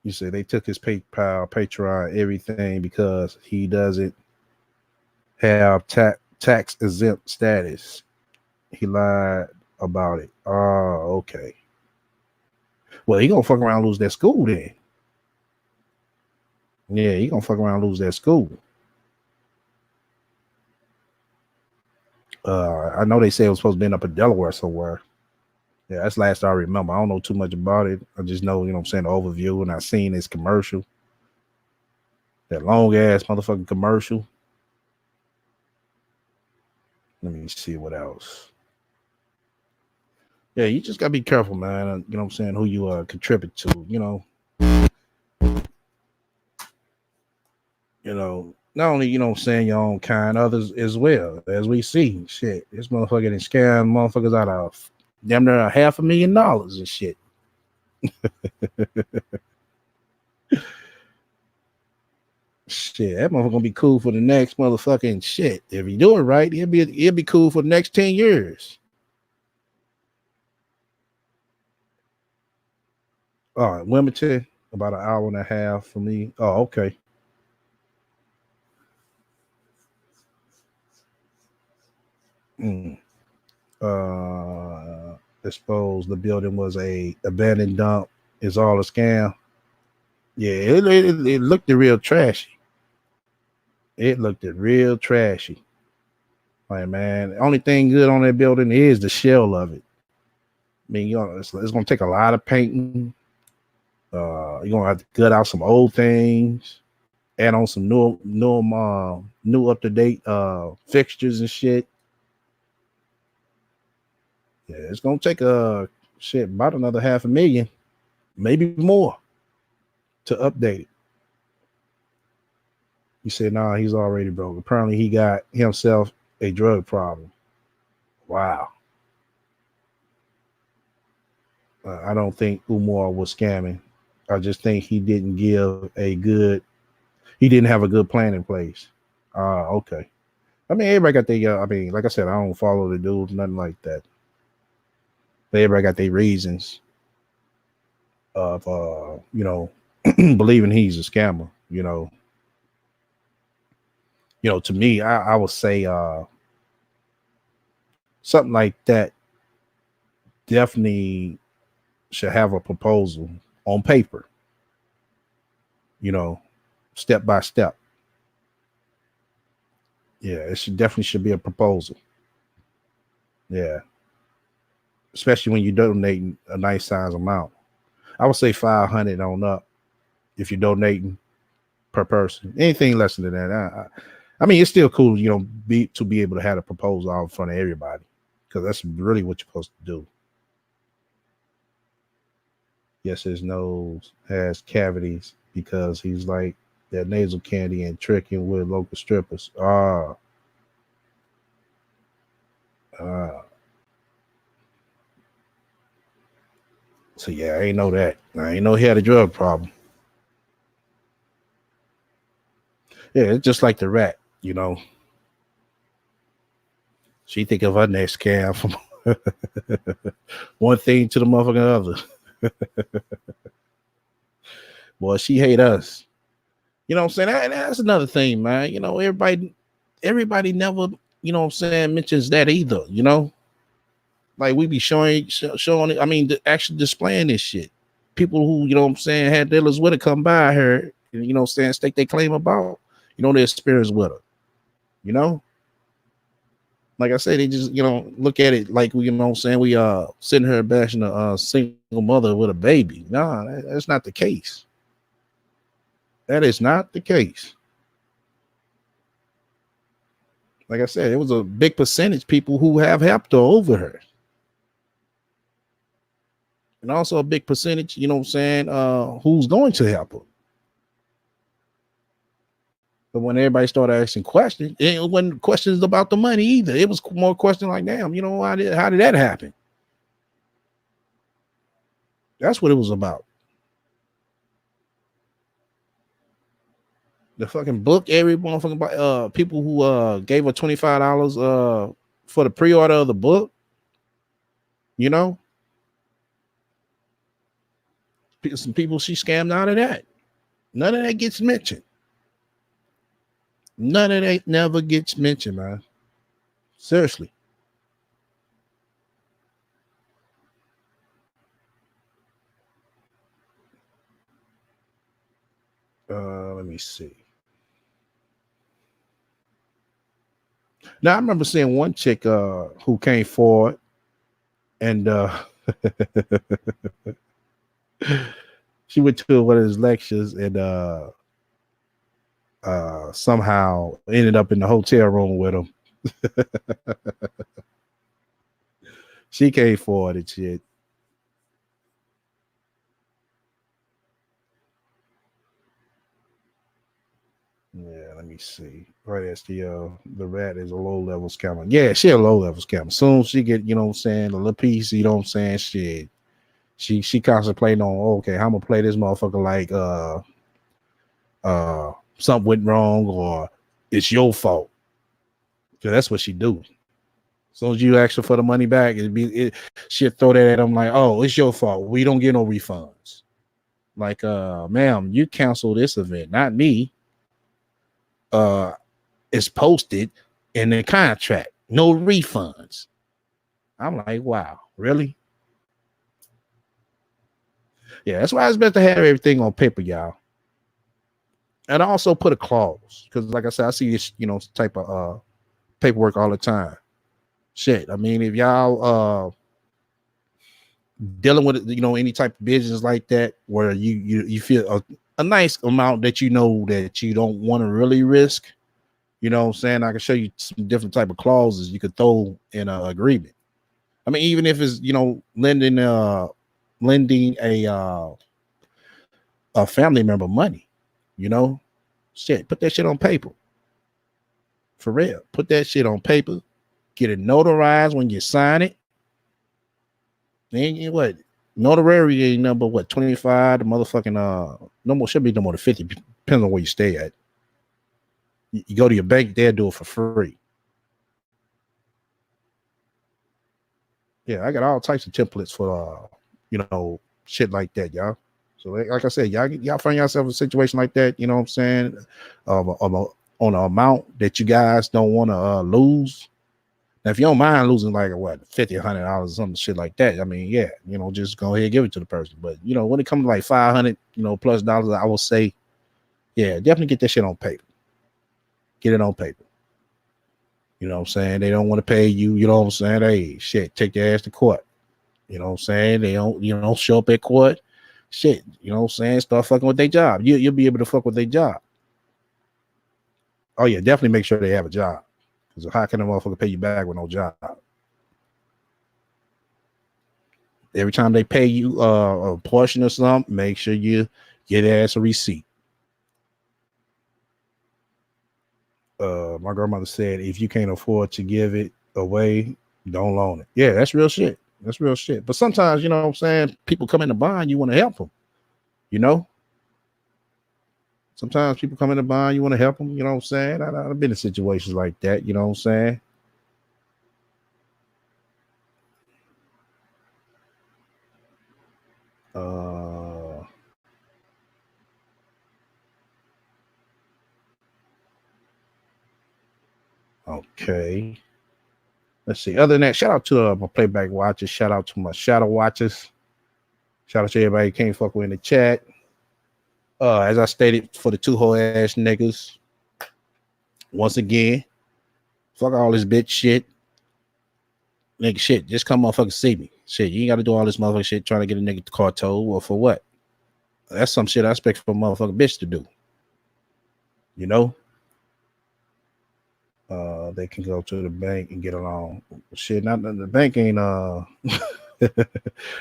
You say they took his PayPal, Patreon, everything because he doesn't have tax exempt status. He lied about it. Oh, okay. Well, he gonna fuck around and lose that school then. Yeah, he gonna fuck around and lose that school. I know they said it was supposed to be up in Delaware somewhere. Yeah, that's last I remember. I don't know too much about it. I just know, you know what I'm saying, the overview, and I seen this commercial. That long ass motherfucking commercial. Let me see what else. Yeah, you just gotta be careful, man. You know what I'm saying, who you contribute to, not only, you know what I'm saying, your own kind, others as well, as we see. Shit, this motherfucker done scam motherfuckers out of damn near $500,000 and shit. Shit, that motherfucker gonna be cool for the next motherfucking shit. If you do it right, it'll be cool for the next 10 years. All right, Wilmington, about an hour and a half for me. Oh, okay. I suppose the building was a abandoned dump. It's all a scam. Yeah, it looked real trashy. It looked real trashy. Like, man, the only thing good on that building is the shell of it. I mean, it's gonna take a lot of painting. You're gonna have to gut out some old things, add on some new up to date fixtures and shit. Yeah, it's gonna take about another $500,000, maybe more, to update it. He said, nah, he's already broke. Apparently he got himself a drug problem. Wow. I don't think Umar was scamming. I just think he didn't have a good plan in place. Okay. I mean, everybody got their, like I said, I don't follow the dude, nothing like that. But everybody got their reasons of, believing he's a scammer, to me, I would say something like that definitely should have a proposal on paper, step by step. Yeah, it definitely be a proposal. Yeah. Especially when you're donating a nice size amount. I would say 500 on up if you're donating per person. Anything less than that, I mean, it's still cool, to be able to have a proposal out in front of everybody, because that's really what you're supposed to do. Yes, his nose has cavities because he's like that nasal candy and tricking with local strippers. So yeah, I ain't know that. I ain't know he had a drug problem. Yeah, it's just like the rat, you know. She think of her next scam from one thing to the motherfucking other. Boy, she hate us. You know what I'm saying? That's another thing, man. You know, everybody never, you know what I'm saying, mentions that either, you know? Like we be showing it. I mean, actually displaying this shit. People who, you know what I'm saying, had dealers with her come by her, and, you know what I'm saying, stake their claim about, you know, their experience with her. You know? Like I said, they just, you know, look at it like we, you know what I'm saying, we sitting here bashing a single mother with a baby. Nah, that's not the case. That is not the case. Like I said, it was a big percentage people who have helped her over her. And also a big percentage, you know what I'm saying, who's going to help her. But when everybody started asking questions, it wasn't questions about the money either. It was more questions like, damn, you know, how did that happen? That's what it was about. The fucking book, every motherfucking people who gave her $25 for the pre-order of the book, you know, some people she scammed out of that. None of that gets mentioned. None of that never gets mentioned, man. Seriously. Let me see. Now I remember seeing one chick who came forward and she went to one of his lectures and somehow ended up in the hotel room with him. She came forward and shit. Yeah, let me see. Right, as the rat is a low level scammer. Yeah, she a low level scammer. Soon she get, you know what I'm saying, a little piece, you know what I'm saying, shit. She contemplating on, okay, I'm gonna play this motherfucker like something went wrong or it's your fault. Cause that's what she do. As soon as you ask her for the money back, she'll throw that at him like, oh, it's your fault. We don't get no refunds. Like, ma'am, you cancel this event, not me. It's posted in the contract. No refunds. I'm like, wow, really? Yeah, that's why it's best to have everything on paper, y'all. And I also put a clause because, like I said, I see this, you know, type of paperwork all the time. Shit, I mean, if y'all dealing with, you know, any type of business like that where you feel a nice amount that you know that you don't want to really risk, you know what I'm saying, I can show you some different type of clauses you could throw in an agreement. I mean, even if it's, you know, lending a family member money, you know, shit, put that shit on paper. For real, put that shit on paper. Get it notarized when you sign it. Then what? Notary ain't number what, 25? The motherfucking no more, should be no more than 50, depends on where you stay at. You go to your bank, they'll do it for free. Yeah, I got all types of templates for you know, shit like that, y'all. So like I said, y'all find yourself in a situation like that, you know what I'm saying? On an amount that you guys don't want to lose. Now, if you don't mind losing like what, $50, $100 or some shit like that, I mean, yeah, you know, just go ahead and give it to the person. But you know, when it comes to like $500, you know, plus dollars, I will say, yeah, definitely get that shit on paper. Get it on paper. You know what I'm saying? They don't want to pay you, you know what I'm saying? Hey, shit, take their ass to court. You know what I'm saying? They don't, you know, show up at court. Shit, you know what I'm saying? Start fucking with their job. You'll be able to fuck with their job. Oh yeah, definitely make sure they have a job. Because how can a motherfucker pay you back with no job? Every time they pay you a portion or something, make sure you get ass a receipt. My grandmother said, if you can't afford to give it away, don't loan it. Yeah, that's real shit. That's real shit. But sometimes, you know what I'm saying, people come in to buy and you want to help them, you know? Sometimes people come in the bond, you want to help them, you know what I'm saying? I've been in situations like that, you know what I'm saying? Okay. Let's see. Other than that, shout out to my playback watchers. Shout out to my shadow watchers. Shout out to everybody who came fuck with in the chat. As I stated, for the two whole ass niggas, once again, fuck all this bitch shit. Nigga shit, just come motherfucking see me. Shit, you ain't gotta do all this motherfucking shit trying to get a nigga to car towed, or for what? That's some shit I expect from a motherfucking bitch to do. You know? They can go to the bank and get along. Shit, not the bank ain't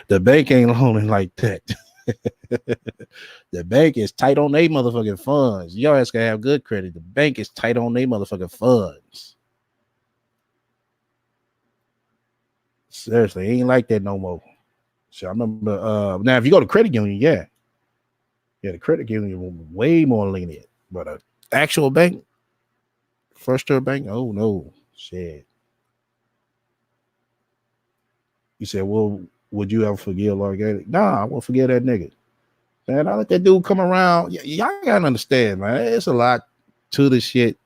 the bank ain't loaning like that. The bank is tight on their motherfucking funds. Y'all ass can have good credit. The bank is tight on their motherfucking funds. Seriously, it ain't like that no more. So I remember now if you go to credit union, yeah, the credit union will be way more lenient. But actual bank, First Term Bank, oh no, shit. You said, well, would you ever forgive Organic? Nah, I won't forgive that nigga. Man, I let that dude come around. Y'all gotta understand, man. It's a lot to the shit.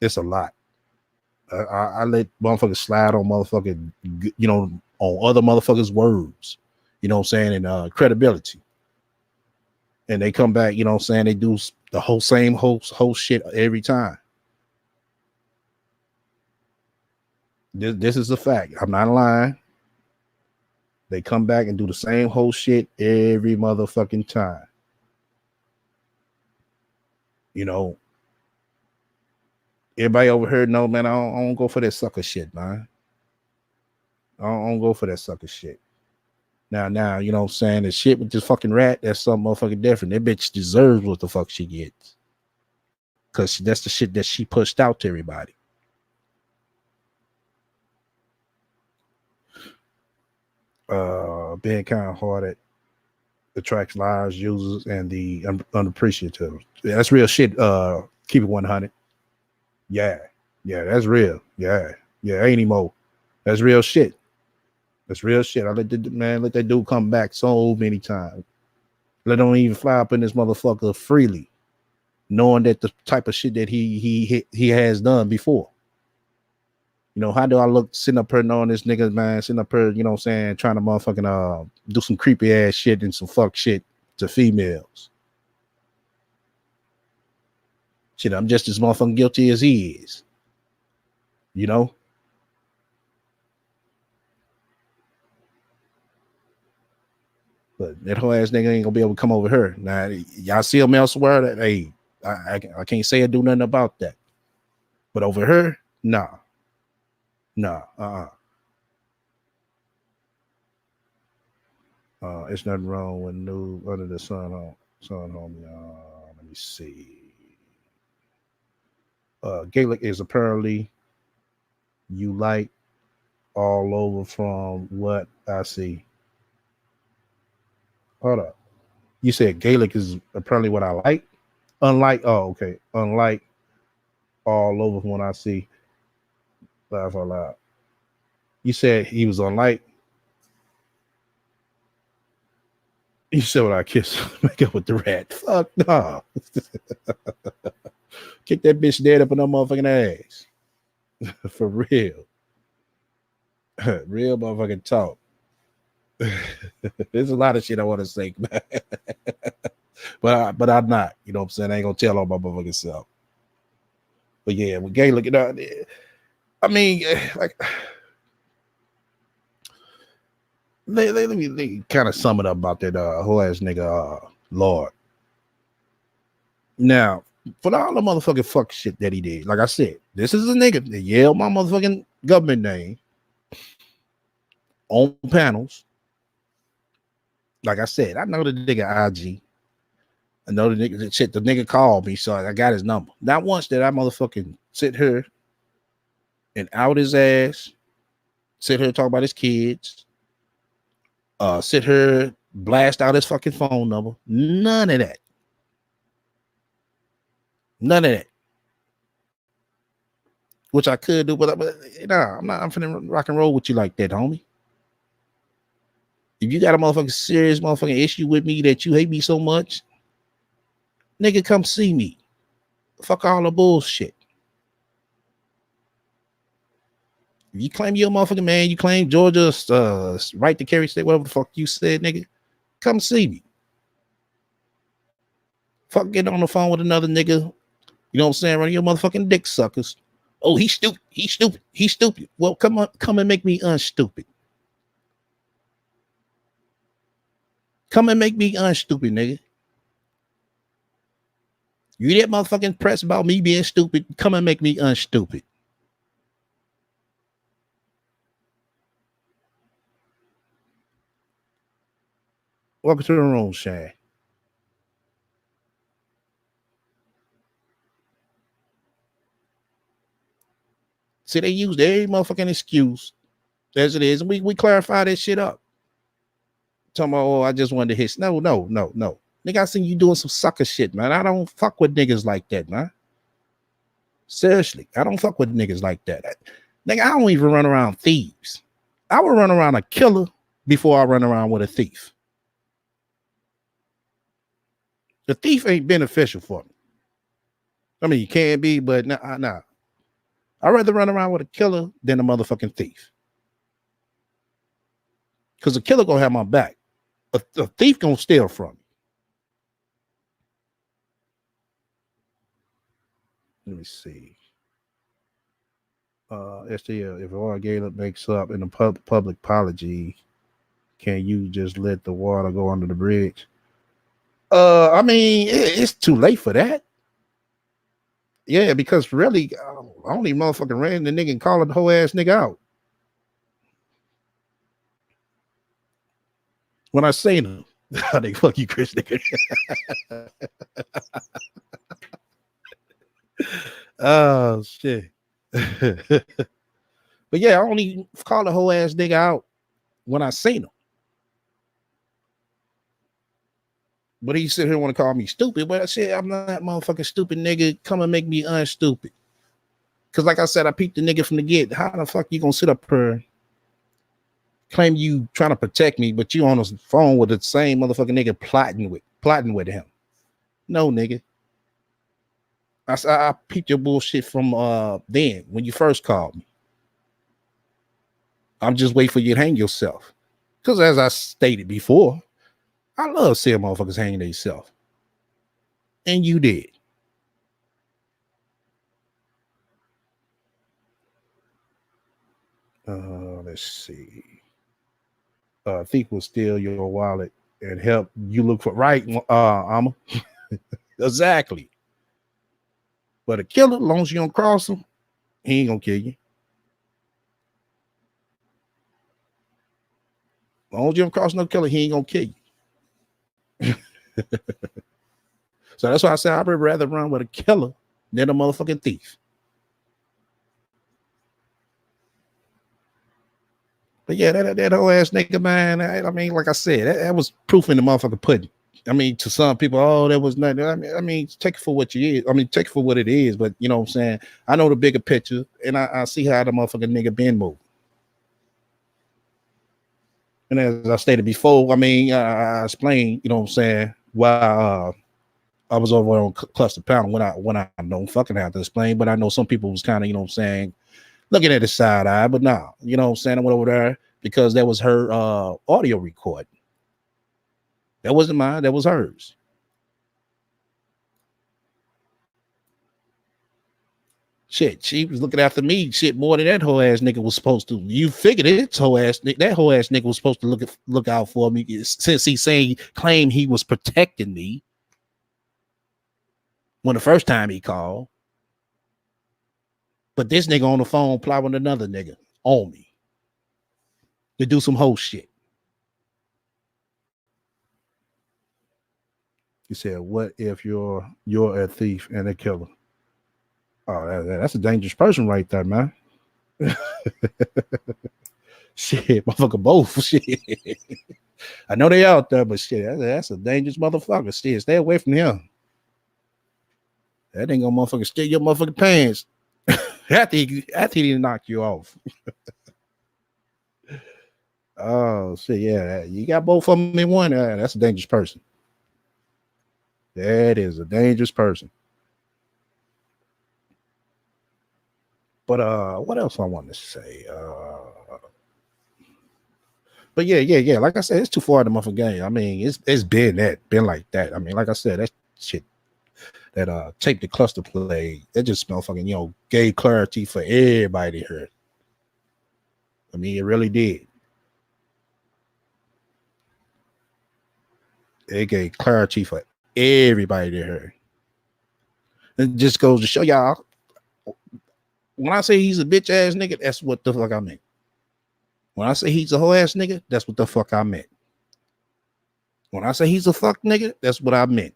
It's a lot. I let motherfuckers slide on motherfucking, you know, on other motherfuckers' words, you know what I'm saying, and credibility. And they come back, you know what I'm saying, they do the whole shit every time. This is a fact. I'm not lying. They come back and do the same whole shit every motherfucking time. You know, everybody over here know, man, I don't go for that sucker shit, man. I don't go for that sucker shit. Now, you know what I'm saying? The shit with this fucking rat, that's something motherfucking different. That bitch deserves what the fuck she gets. Because that's the shit that she pushed out to everybody. Being kind of hard attracts liars, users, and the unappreciative. Yeah, that's real shit. Keep it 100. Yeah, that's real. Yeah, ain't anymore. That's real shit. That's real shit. I let that dude come back so many times. Let him even fly up in this motherfucker freely, knowing that the type of shit that he has done before. You know, how do I look sitting up here knowing this nigga, man, sitting up here, you know what I'm saying, trying to motherfucking do some creepy ass shit and some fuck shit to females. Shit, I'm just as motherfucking guilty as he is. You know? But that whole ass nigga ain't gonna be able to come over here. Now, y'all see him elsewhere, that hey, I can't say or do nothing about that. But over here, nah. It's nothing wrong with new under the sun, homie. Let me see. Gaelic is apparently you like all over from what I see. Hold up. You said Gaelic is apparently what I like? Unlike, oh, okay. Unlike all over from what I see. Laugh out loud. You said he was unlike. You said when I kiss, make up with the rat. Fuck no. Kick that bitch dead up in her motherfucking ass. For real. Real motherfucking talk. There's a lot of shit I want to say, man. but I'm not. You know what I'm saying? I ain't gonna tell all my motherfucking self. But yeah, with gay looking out, I mean, like, let me kind of sum it up about that whole ass nigga Lord. Now, for all the motherfucking fuck shit that he did, like I said, this is a nigga that yelled my motherfucking government name on panels. Like I said, I know the nigga IG. I know the nigga shit. The nigga called me, so I got his number. Not once did I motherfucking sit here and out his ass, sit here and talk about his kids, sit here, blast out his fucking phone number. None of that. None of that. Which I could do, but nah, I'm finna rock and roll with you like that, homie. If you got a motherfucking serious motherfucking issue with me that you hate me so much, nigga, come see me. Fuck all the bullshit. If you claim you're a motherfucking man, you claim Georgia's right to carry state, whatever the fuck you said, nigga, come see me. Fuck getting on the phone with another nigga, you know what I'm saying, running your motherfucking dick suckers. Oh, he's stupid. He's stupid. He's stupid. Well, come on, come and make me unstupid. Come and make me unstupid, nigga. You that motherfucking press about me being stupid, come and make me unstupid. Welcome to the room, Shane. See, they used every motherfucking excuse as it is, and we clarify that shit up. Talking about, oh, I just wanted to hit. No. Nigga, I seen you doing some sucker shit, man. I don't fuck with niggas like that, man. Seriously, I don't fuck with niggas like that. Nigga, I don't even run around thieves. I would run around a killer before I run around with a thief. The thief ain't beneficial for me. I mean, you can be, but nah. I'd rather run around with a killer than a motherfucking thief. Because the killer gonna have my back. A thief gonna steal from me. Let me see. STL, if all Gala makes up in a public apology, can you just let the water go under the bridge? I mean, it's too late for that. Yeah, because really, I only motherfucking ran the nigga and called the whole ass nigga out. When I say them, they fuck you, Chris, nigga. Oh shit. But yeah, I only call the whole ass nigga out when I seen him. But he sit here and want to call me stupid. But I said, I'm not that motherfucking stupid nigga. Come and make me unstupid. Because like I said, I peeped the nigga from the get. How the fuck you gonna sit up here, claim you trying to protect me, but you on the phone with the same motherfucking nigga plotting with him? No, nigga. I peeped your bullshit from then when you first called me. I'm just waiting for you to hang yourself. Because as I stated before, I love seeing motherfuckers hanging themselves. And you did. Let's see. Thief will steal your wallet and help you look for right, Amma. Exactly. But a killer, as long as you don't cross him, he ain't gonna kill you. As long as you don't cross no killer, he ain't gonna kill you. So that's why I say I'd rather run with a killer than a motherfucking thief. But yeah, that whole ass nigga, man. I mean, like I said, that was proof in the motherfucking pudding. I mean, to some people, oh, that was nothing. I mean, take it for what you is. I mean, take it for what it is. But you know what I'm saying? I know the bigger picture, and I see how the motherfucking nigga been moving. And as I stated before, I mean, I explained, you know what I'm saying, why I was over on Cluster Pound when I don't fucking have to explain, but I know some people was kind of, you know what I'm saying, looking at the side eye, but nah, you know what I'm saying, I went over there because that was her audio recording. That wasn't mine, that was hers. Shit, she was looking after me shit more than that whole ass nigga was supposed to. You figured that whole ass nigga was supposed to look out for me since he claimed he was protecting me when the first time he called. But this nigga on the phone plotting with another nigga on me to do some whole shit. He said, "What if you're a thief and a killer?" Oh, that's a dangerous person right there, man. Shit, motherfucker, both. Shit. I know they out there, but shit, that's a dangerous motherfucker. Shit, stay away from him. That ain't gonna motherfucking steal your motherfucking pants after he knock you off. Oh shit, yeah, you got both of them in one. That's a dangerous person. That is a dangerous person. But what else I want to say? But yeah. Like I said, it's too far the motherfucking game. I mean, it's been like that. I mean, like I said, that shit that tape the cluster play, it just motherfucking, gave clarity for everybody to hear. I mean, it really did. It gave clarity for everybody to hear. It just goes to show y'all, when I say he's a bitch ass nigga, that's what the fuck I meant. When I say he's a hoe ass nigga, that's what the fuck I meant. When I say he's a fuck nigga, that's what I meant.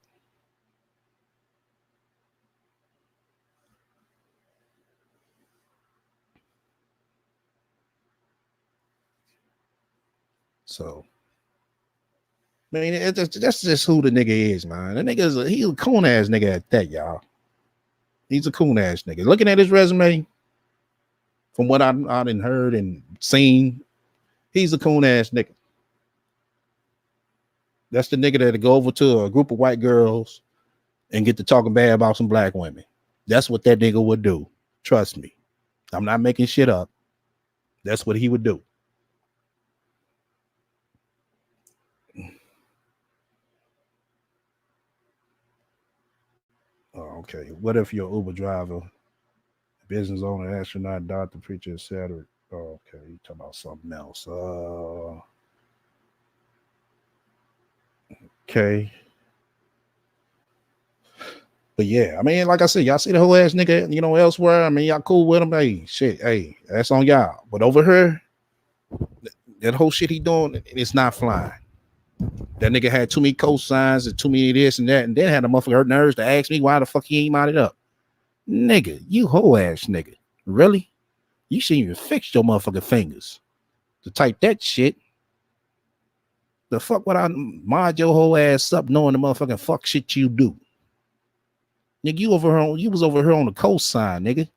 So, I mean, that's just who the nigga is, man. The nigga he's a coon ass nigga at that, y'all. He's a coon ass nigga. Looking at his resume, from what I done heard and seen, he's a coon ass nigga. That's the nigga that'll go over to a group of white girls and get to talking bad about some black women. That's what that nigga would do. Trust me. I'm not making shit up. That's what he would do. Oh, okay. What if you're Uber driver, business owner, astronaut, doctor, preacher, etc.? Oh, okay, you talking about something else. Okay. But yeah, I mean, like I said, y'all see the whole ass nigga, elsewhere. I mean, y'all cool with him. Hey, shit, hey, that's on y'all. But over here, that whole shit he doing, it's not flying. That nigga had too many cosigns and too many this and that, and then had a motherfucker hurt nerves to ask me why the fuck he ain't mounted up. Nigga, you whole ass nigga. Really? You shouldn't even fix your motherfucking fingers to type that shit. The fuck would I mod your whole ass up knowing the motherfucking fuck shit you do? Nigga, you was over here on the cosign, nigga.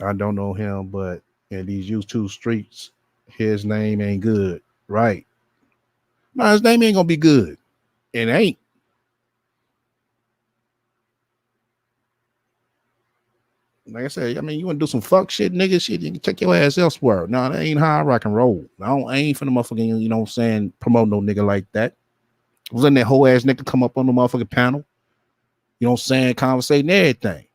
I don't know him, but in these YouTube streets, his name ain't good. Right. No, his name ain't gonna be good. It ain't. Like I said, I mean, you want to do some fuck shit, nigga shit, you can take your ass elsewhere. No, that ain't how I rock and roll. I ain't finna motherfucking, you know what I'm saying, promote no nigga like that. I was letting that whole ass nigga come up on the motherfucking panel. You know what I'm saying, conversating everything.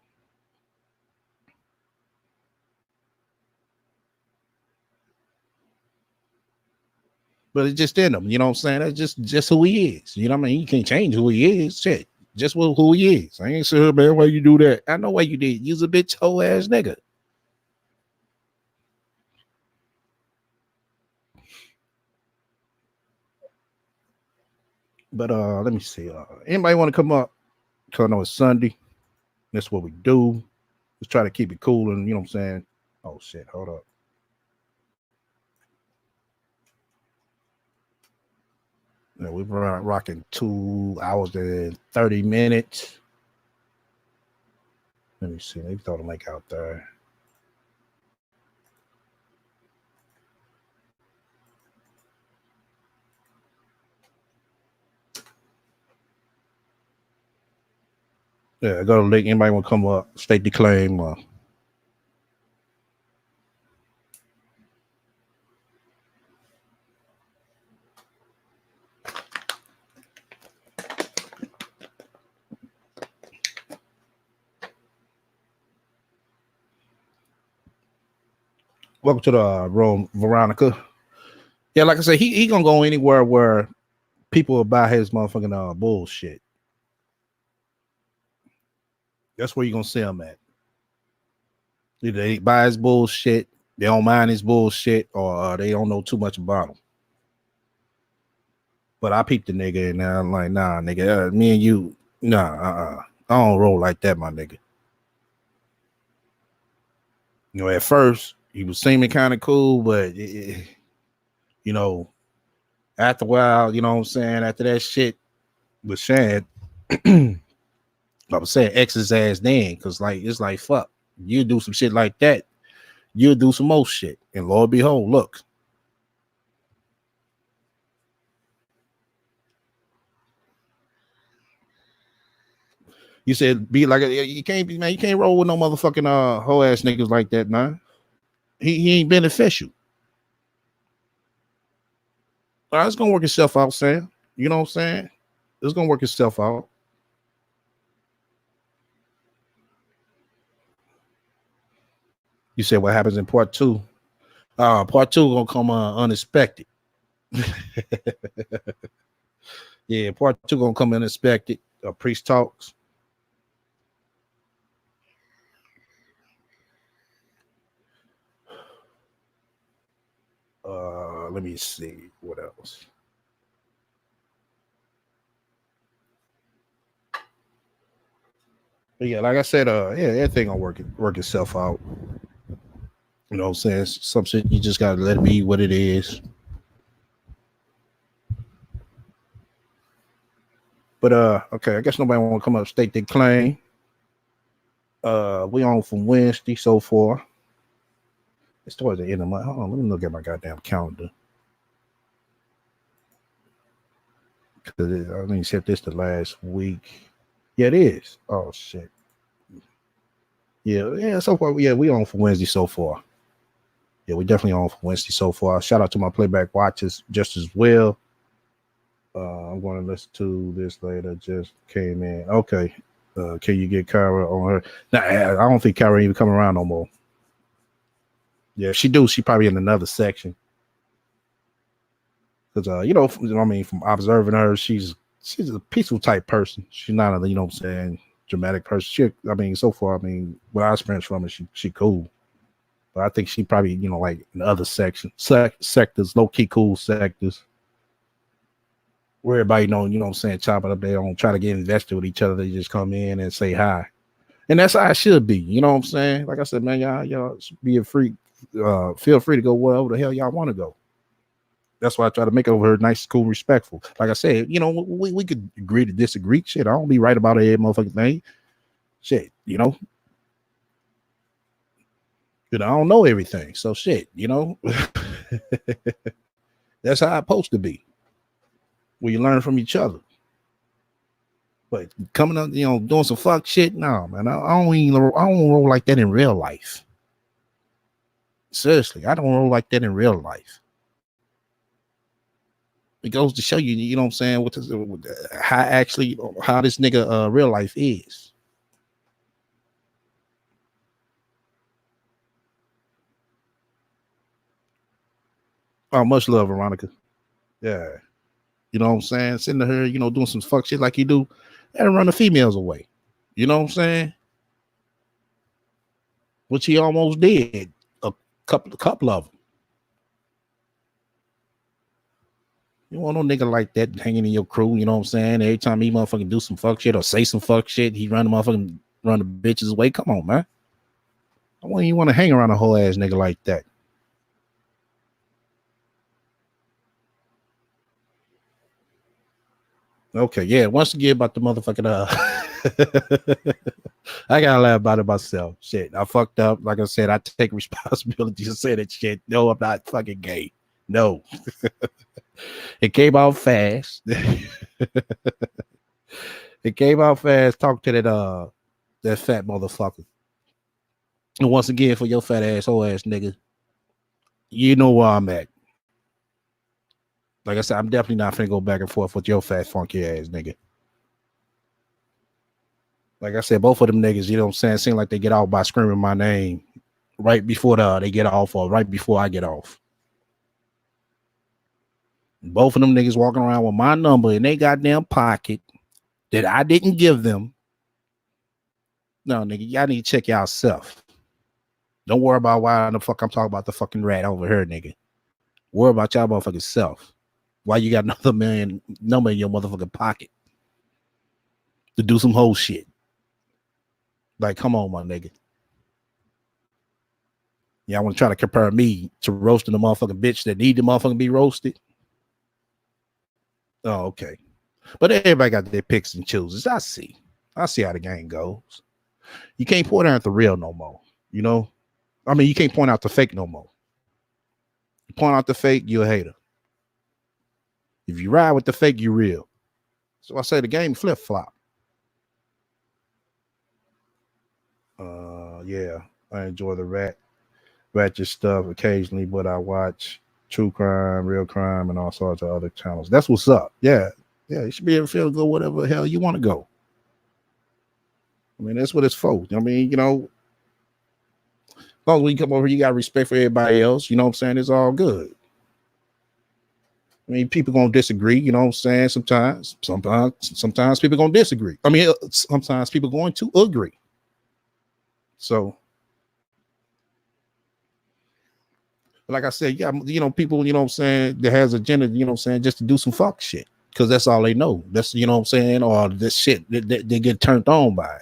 But it's just in him, you know what I'm saying? That's just who he is. You know what I mean? You can't change who he is. Shit. Just who he is. I ain't sure, man, why you do that? I know why you did. You's a bitch hoe ass nigga. But let me see. Anybody want to come up? Cause I know it's Sunday. That's what we do. Let's try to keep it cool and you know what I'm saying. Oh shit, hold up. Yeah, we've been rocking 2 hours and 30 minutes. Let me see. Maybe throw the link out there. Yeah, go to the link. Anybody want to come up? State the claim. Welcome to the room, Veronica. Yeah, like I said, he gonna go anywhere where people will buy his motherfucking bullshit. That's where you gonna see him at. Either they buy his bullshit, they don't mind his bullshit, or they don't know too much about him. But I peeped the nigga and I'm like, nah, nigga, me and you, nah, I don't roll like that, my nigga. At first, he was seeming kind of cool, but you know, after a while, you know what I'm saying, after that shit with Shad, I was saying X his ass then, because like it's like fuck, you do some shit like that, you'll do some more shit. And Lord and behold, look. You said be like you can't be, man, you can't roll with no motherfucking hoe ass niggas like that, man. He ain't beneficial. All right, it's gonna work itself out, Sam. You know what I'm saying? It's gonna work itself out. You said what happens in part two? Part two gonna come unexpected. Yeah, part two gonna come unexpected. Priest talks. Let me see what else. But yeah, like I said, yeah, everything gonna work itself out. You know what I'm saying? Some shit you just gotta let it be what it is. But okay, I guess nobody wanna come up state their claim. We on from Wednesday so far. It's towards the end of the month. Hold on, let me look at my goddamn calendar. Cause I mean, said this the last week. Yeah, it is. Oh shit. Yeah. So far, yeah, we on for Wednesday so far. Yeah, we definitely on for Wednesday so far. Shout out to my playback watchers just as well. I'm going to listen to this later. Just came in. Okay. Can you get Kyra on her? Nah, I don't think Kyra even come around no more. Yeah, she do. She probably in another section. Because you know, I mean, from observing her, she's a peaceful type person. She's not a, you know what I'm saying, dramatic person. I mean, so far, I mean, what I experienced from her, she cool. But I think she probably, you know, like in other sections, sectors, low key cool sectors, where everybody know, you know what I'm saying, chop it up. They don't try to get invested with each other. They just come in and say hi. And that's how it should be. You know what I'm saying? Like I said, man, y'all be a free, feel free to go wherever the hell y'all want to go. That's why I try to make it over her nice, cool, respectful. Like I said, you know, we could agree to disagree. Shit, I don't be right about every motherfucking thing. Shit, you know. But I don't know everything. So shit, you know. That's how it's supposed to be. Where you learn from each other. But coming up, you know, doing some fuck shit, no, man. I don't roll like that in real life. Seriously, I don't roll like that in real life. It goes to show you, you know what I'm saying, how this nigga real life is. Oh, much love, Veronica. Yeah. You know what I'm saying? Sitting to her, you know, doing some fuck shit like you do, and run the females away. You know what I'm saying? Which he almost did. A couple of them. You want no nigga like that hanging in your crew, you know what I'm saying? Every time he motherfucking do some fuck shit or say some fuck shit, he run the bitches away. Come on, man. I wouldn't even want to hang around a whole ass nigga like that. Okay, yeah. Once again about the motherfucking I gotta laugh about it myself. Shit, I fucked up. Like I said, I take responsibility to say that shit. No, I'm not fucking gay. No. It came out fast. It came out fast. Talk to that fat motherfucker. And once again, for your fat ass, whole ass nigga, you know where I'm at. Like I said, I'm definitely not finna go back and forth with your fat, funky ass nigga. Like I said, both of them niggas, you know what I'm saying, seem like they get off by screaming my name right before they get off or right before I get off. Both of them niggas walking around with my number in their goddamn pocket that I didn't give them. No, nigga, y'all need to check yourself. Don't worry about why the fuck I'm talking about the fucking rat over here, nigga. Worry about y'all motherfucking self. Why you got another million number in your motherfucking pocket to do some whole shit? Like, come on, my nigga. Y'all want to try to compare me to roasting the motherfucking bitch that need the motherfucking be roasted? Oh, okay. But everybody got their picks and chooses. I see how the game goes. You can't point out the real no more. You know, I mean, you can't point out the fake no more. You point out the fake, you're a hater. If you ride with the fake, you real. So I say the game flip flop. Yeah, I enjoy the ratchet stuff occasionally, but I watch true crime, real crime, and all sorts of other channels. That's what's up. Yeah, you should be able to feel go whatever the hell you want to go. I mean, that's what it's for. I mean, you know, as long as we come over, you got respect for everybody else. You know what I'm saying? It's all good. I mean, people gonna disagree. You know what I'm saying? Sometimes people gonna disagree. I mean, sometimes people going to agree. So, like I said, yeah, you know, people, you know what I'm saying, that has agenda, you know what I'm saying, just to do some fuck shit. Because that's all they know. That's, you know what I'm saying, or this shit, they get turned on by it.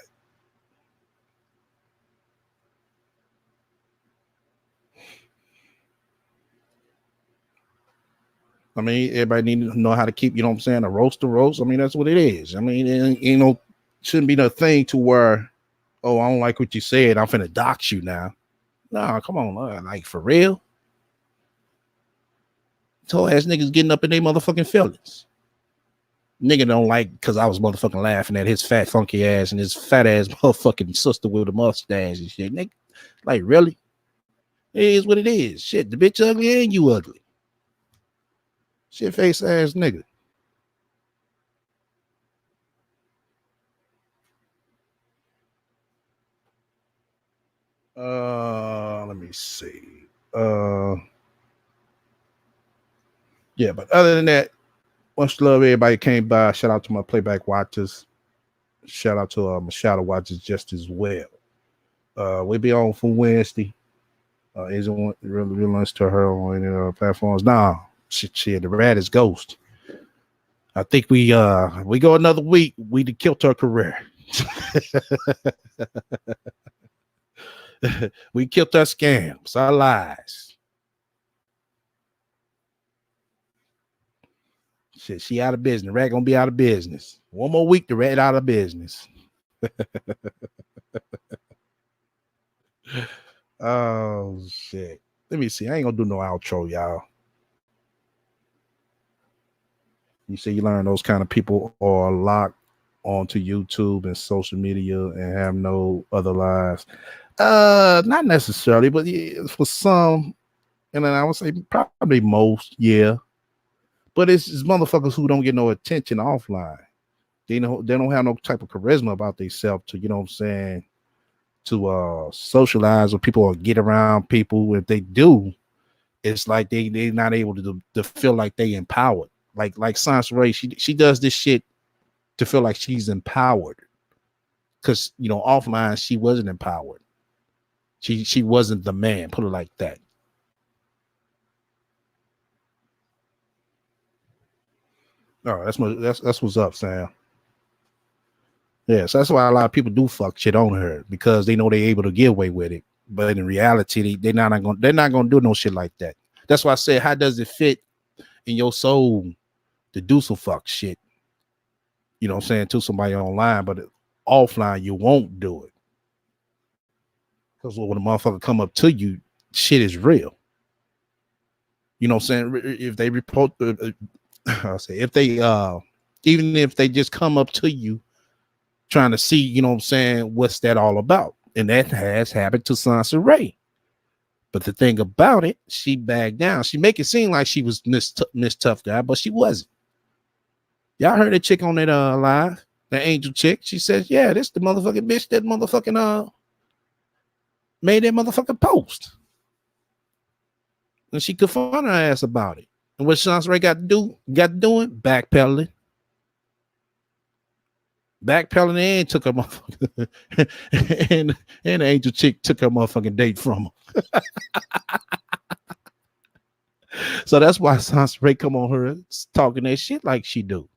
I mean, everybody need to know how to keep, you know what I'm saying, a roast to roast. I mean, that's what it is. I mean, you know, shouldn't be no thing to where, oh, I don't like what you said, I'm finna dox you now. Nah, come on, like for real. Told ass niggas getting up in their motherfucking feelings. Nigga don't like because I was motherfucking laughing at his fat funky ass and his fat ass motherfucking sister with a mustache and shit. Nigga, like really? It is what it is. Shit, the bitch ugly and you ugly. Shit face ass nigga. Let me see. Yeah, but other than that, much love everybody came by. Shout out to my playback watchers. Shout out to my shadow watchers just as well. We'll be on for Wednesday. Isn't really lunch to her on any platforms. Nah, shit, the rat is ghost. I think we go another week. We killed her career. We killed her scams, our lies. Shit, she out of business. The rat gonna be out of business. One more week, the rat out of business. Oh shit. Let me see. I ain't gonna do no outro, y'all. You see, you learn those kind of people are locked onto YouTube and social media and have no other lives. Not necessarily, but yeah, for some, and then I would say probably most, yeah. But it's motherfuckers who don't get no attention offline. They don't have no type of charisma about themselves to, you know what I'm saying, to socialize with people or get around people. If they do, it's like they're not able to feel like they empowered. Like SONCERAE'n, she does this shit to feel like she's empowered. Cause you know, offline she wasn't empowered. She wasn't the man, put it like that. Oh, that's what's up, Sam. Yeah, so that's why a lot of people do fuck shit on her because they know they're able to get away with it. But in reality, they're not gonna do no shit like that. That's why I said, how does it fit in your soul to do some fuck shit? You know what I'm saying, to somebody online, but offline you won't do it. Because when a motherfucker come up to you, shit is real. You know what I'm saying? If they report, I'll say if they even if they just come up to you trying to see, you know what I'm saying, what's that all about? And that has happened to SONCERAE'n. But the thing about it, she backed down. She make it seem like she was Miss Tough Guy, but she wasn't. Y'all heard that chick on that live, the angel chick. She says, yeah, this the motherfucking bitch that motherfucking made that motherfucking post. And she confronted her ass about it. And what SONCERAE'n got to do it, backpedaling. Backpedaling and took her motherfucking and the angel chick took her motherfucking date from her. So that's why SONCERAE'n come on her talking that shit like she do.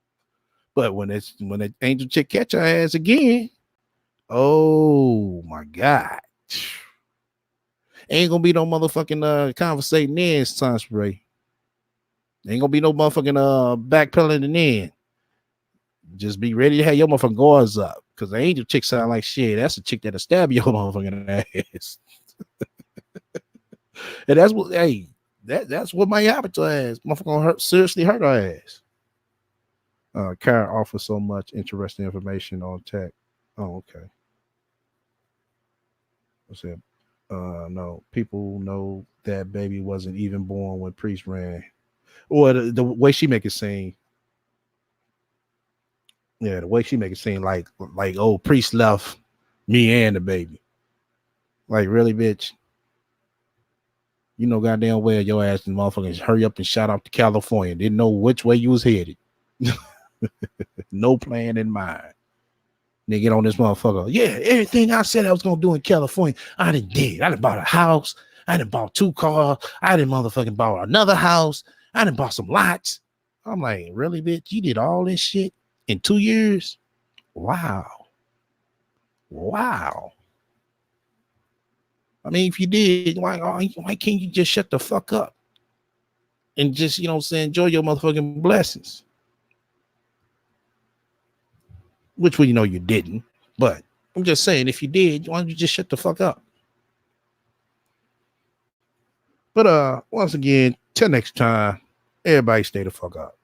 But when the angel chick catch her ass again, oh my God. Ain't gonna be no motherfucking conversating in SONCERAE'n. Ain't gonna be no motherfucking backpedaling in. Just be ready to have your motherfucking guards up. Cause the angel chick sound like shit. That's a chick that'll stab your motherfucking ass. And that's what that's what might happen to her ass. Motherfucker gonna seriously hurt her ass. Karen offers so much interesting information on tech. Oh, okay. What's that? No, people know that baby wasn't even born when Priest ran. Or the way she make it seem. Yeah, the way she make it seem like Priest left me and the baby. Like, really, bitch? You know goddamn well your ass and motherfuckers hurry up and shot off to California. Didn't know which way you was headed. No plan in mind. They get on this motherfucker. Yeah, everything I said I was gonna do in California, I did. I done bought a house. I done bought 2 cars. I done motherfucking bought another house. I done bought some lots. I'm like, really, bitch? You did all this shit in 2 years? Wow. I mean, if you did, why can't you just shut the fuck up and just, you know what I'm saying, enjoy your motherfucking blessings? Which we know you didn't, but I'm just saying, if you did, why don't you just shut the fuck up? But once again, till next time, everybody stay the fuck up.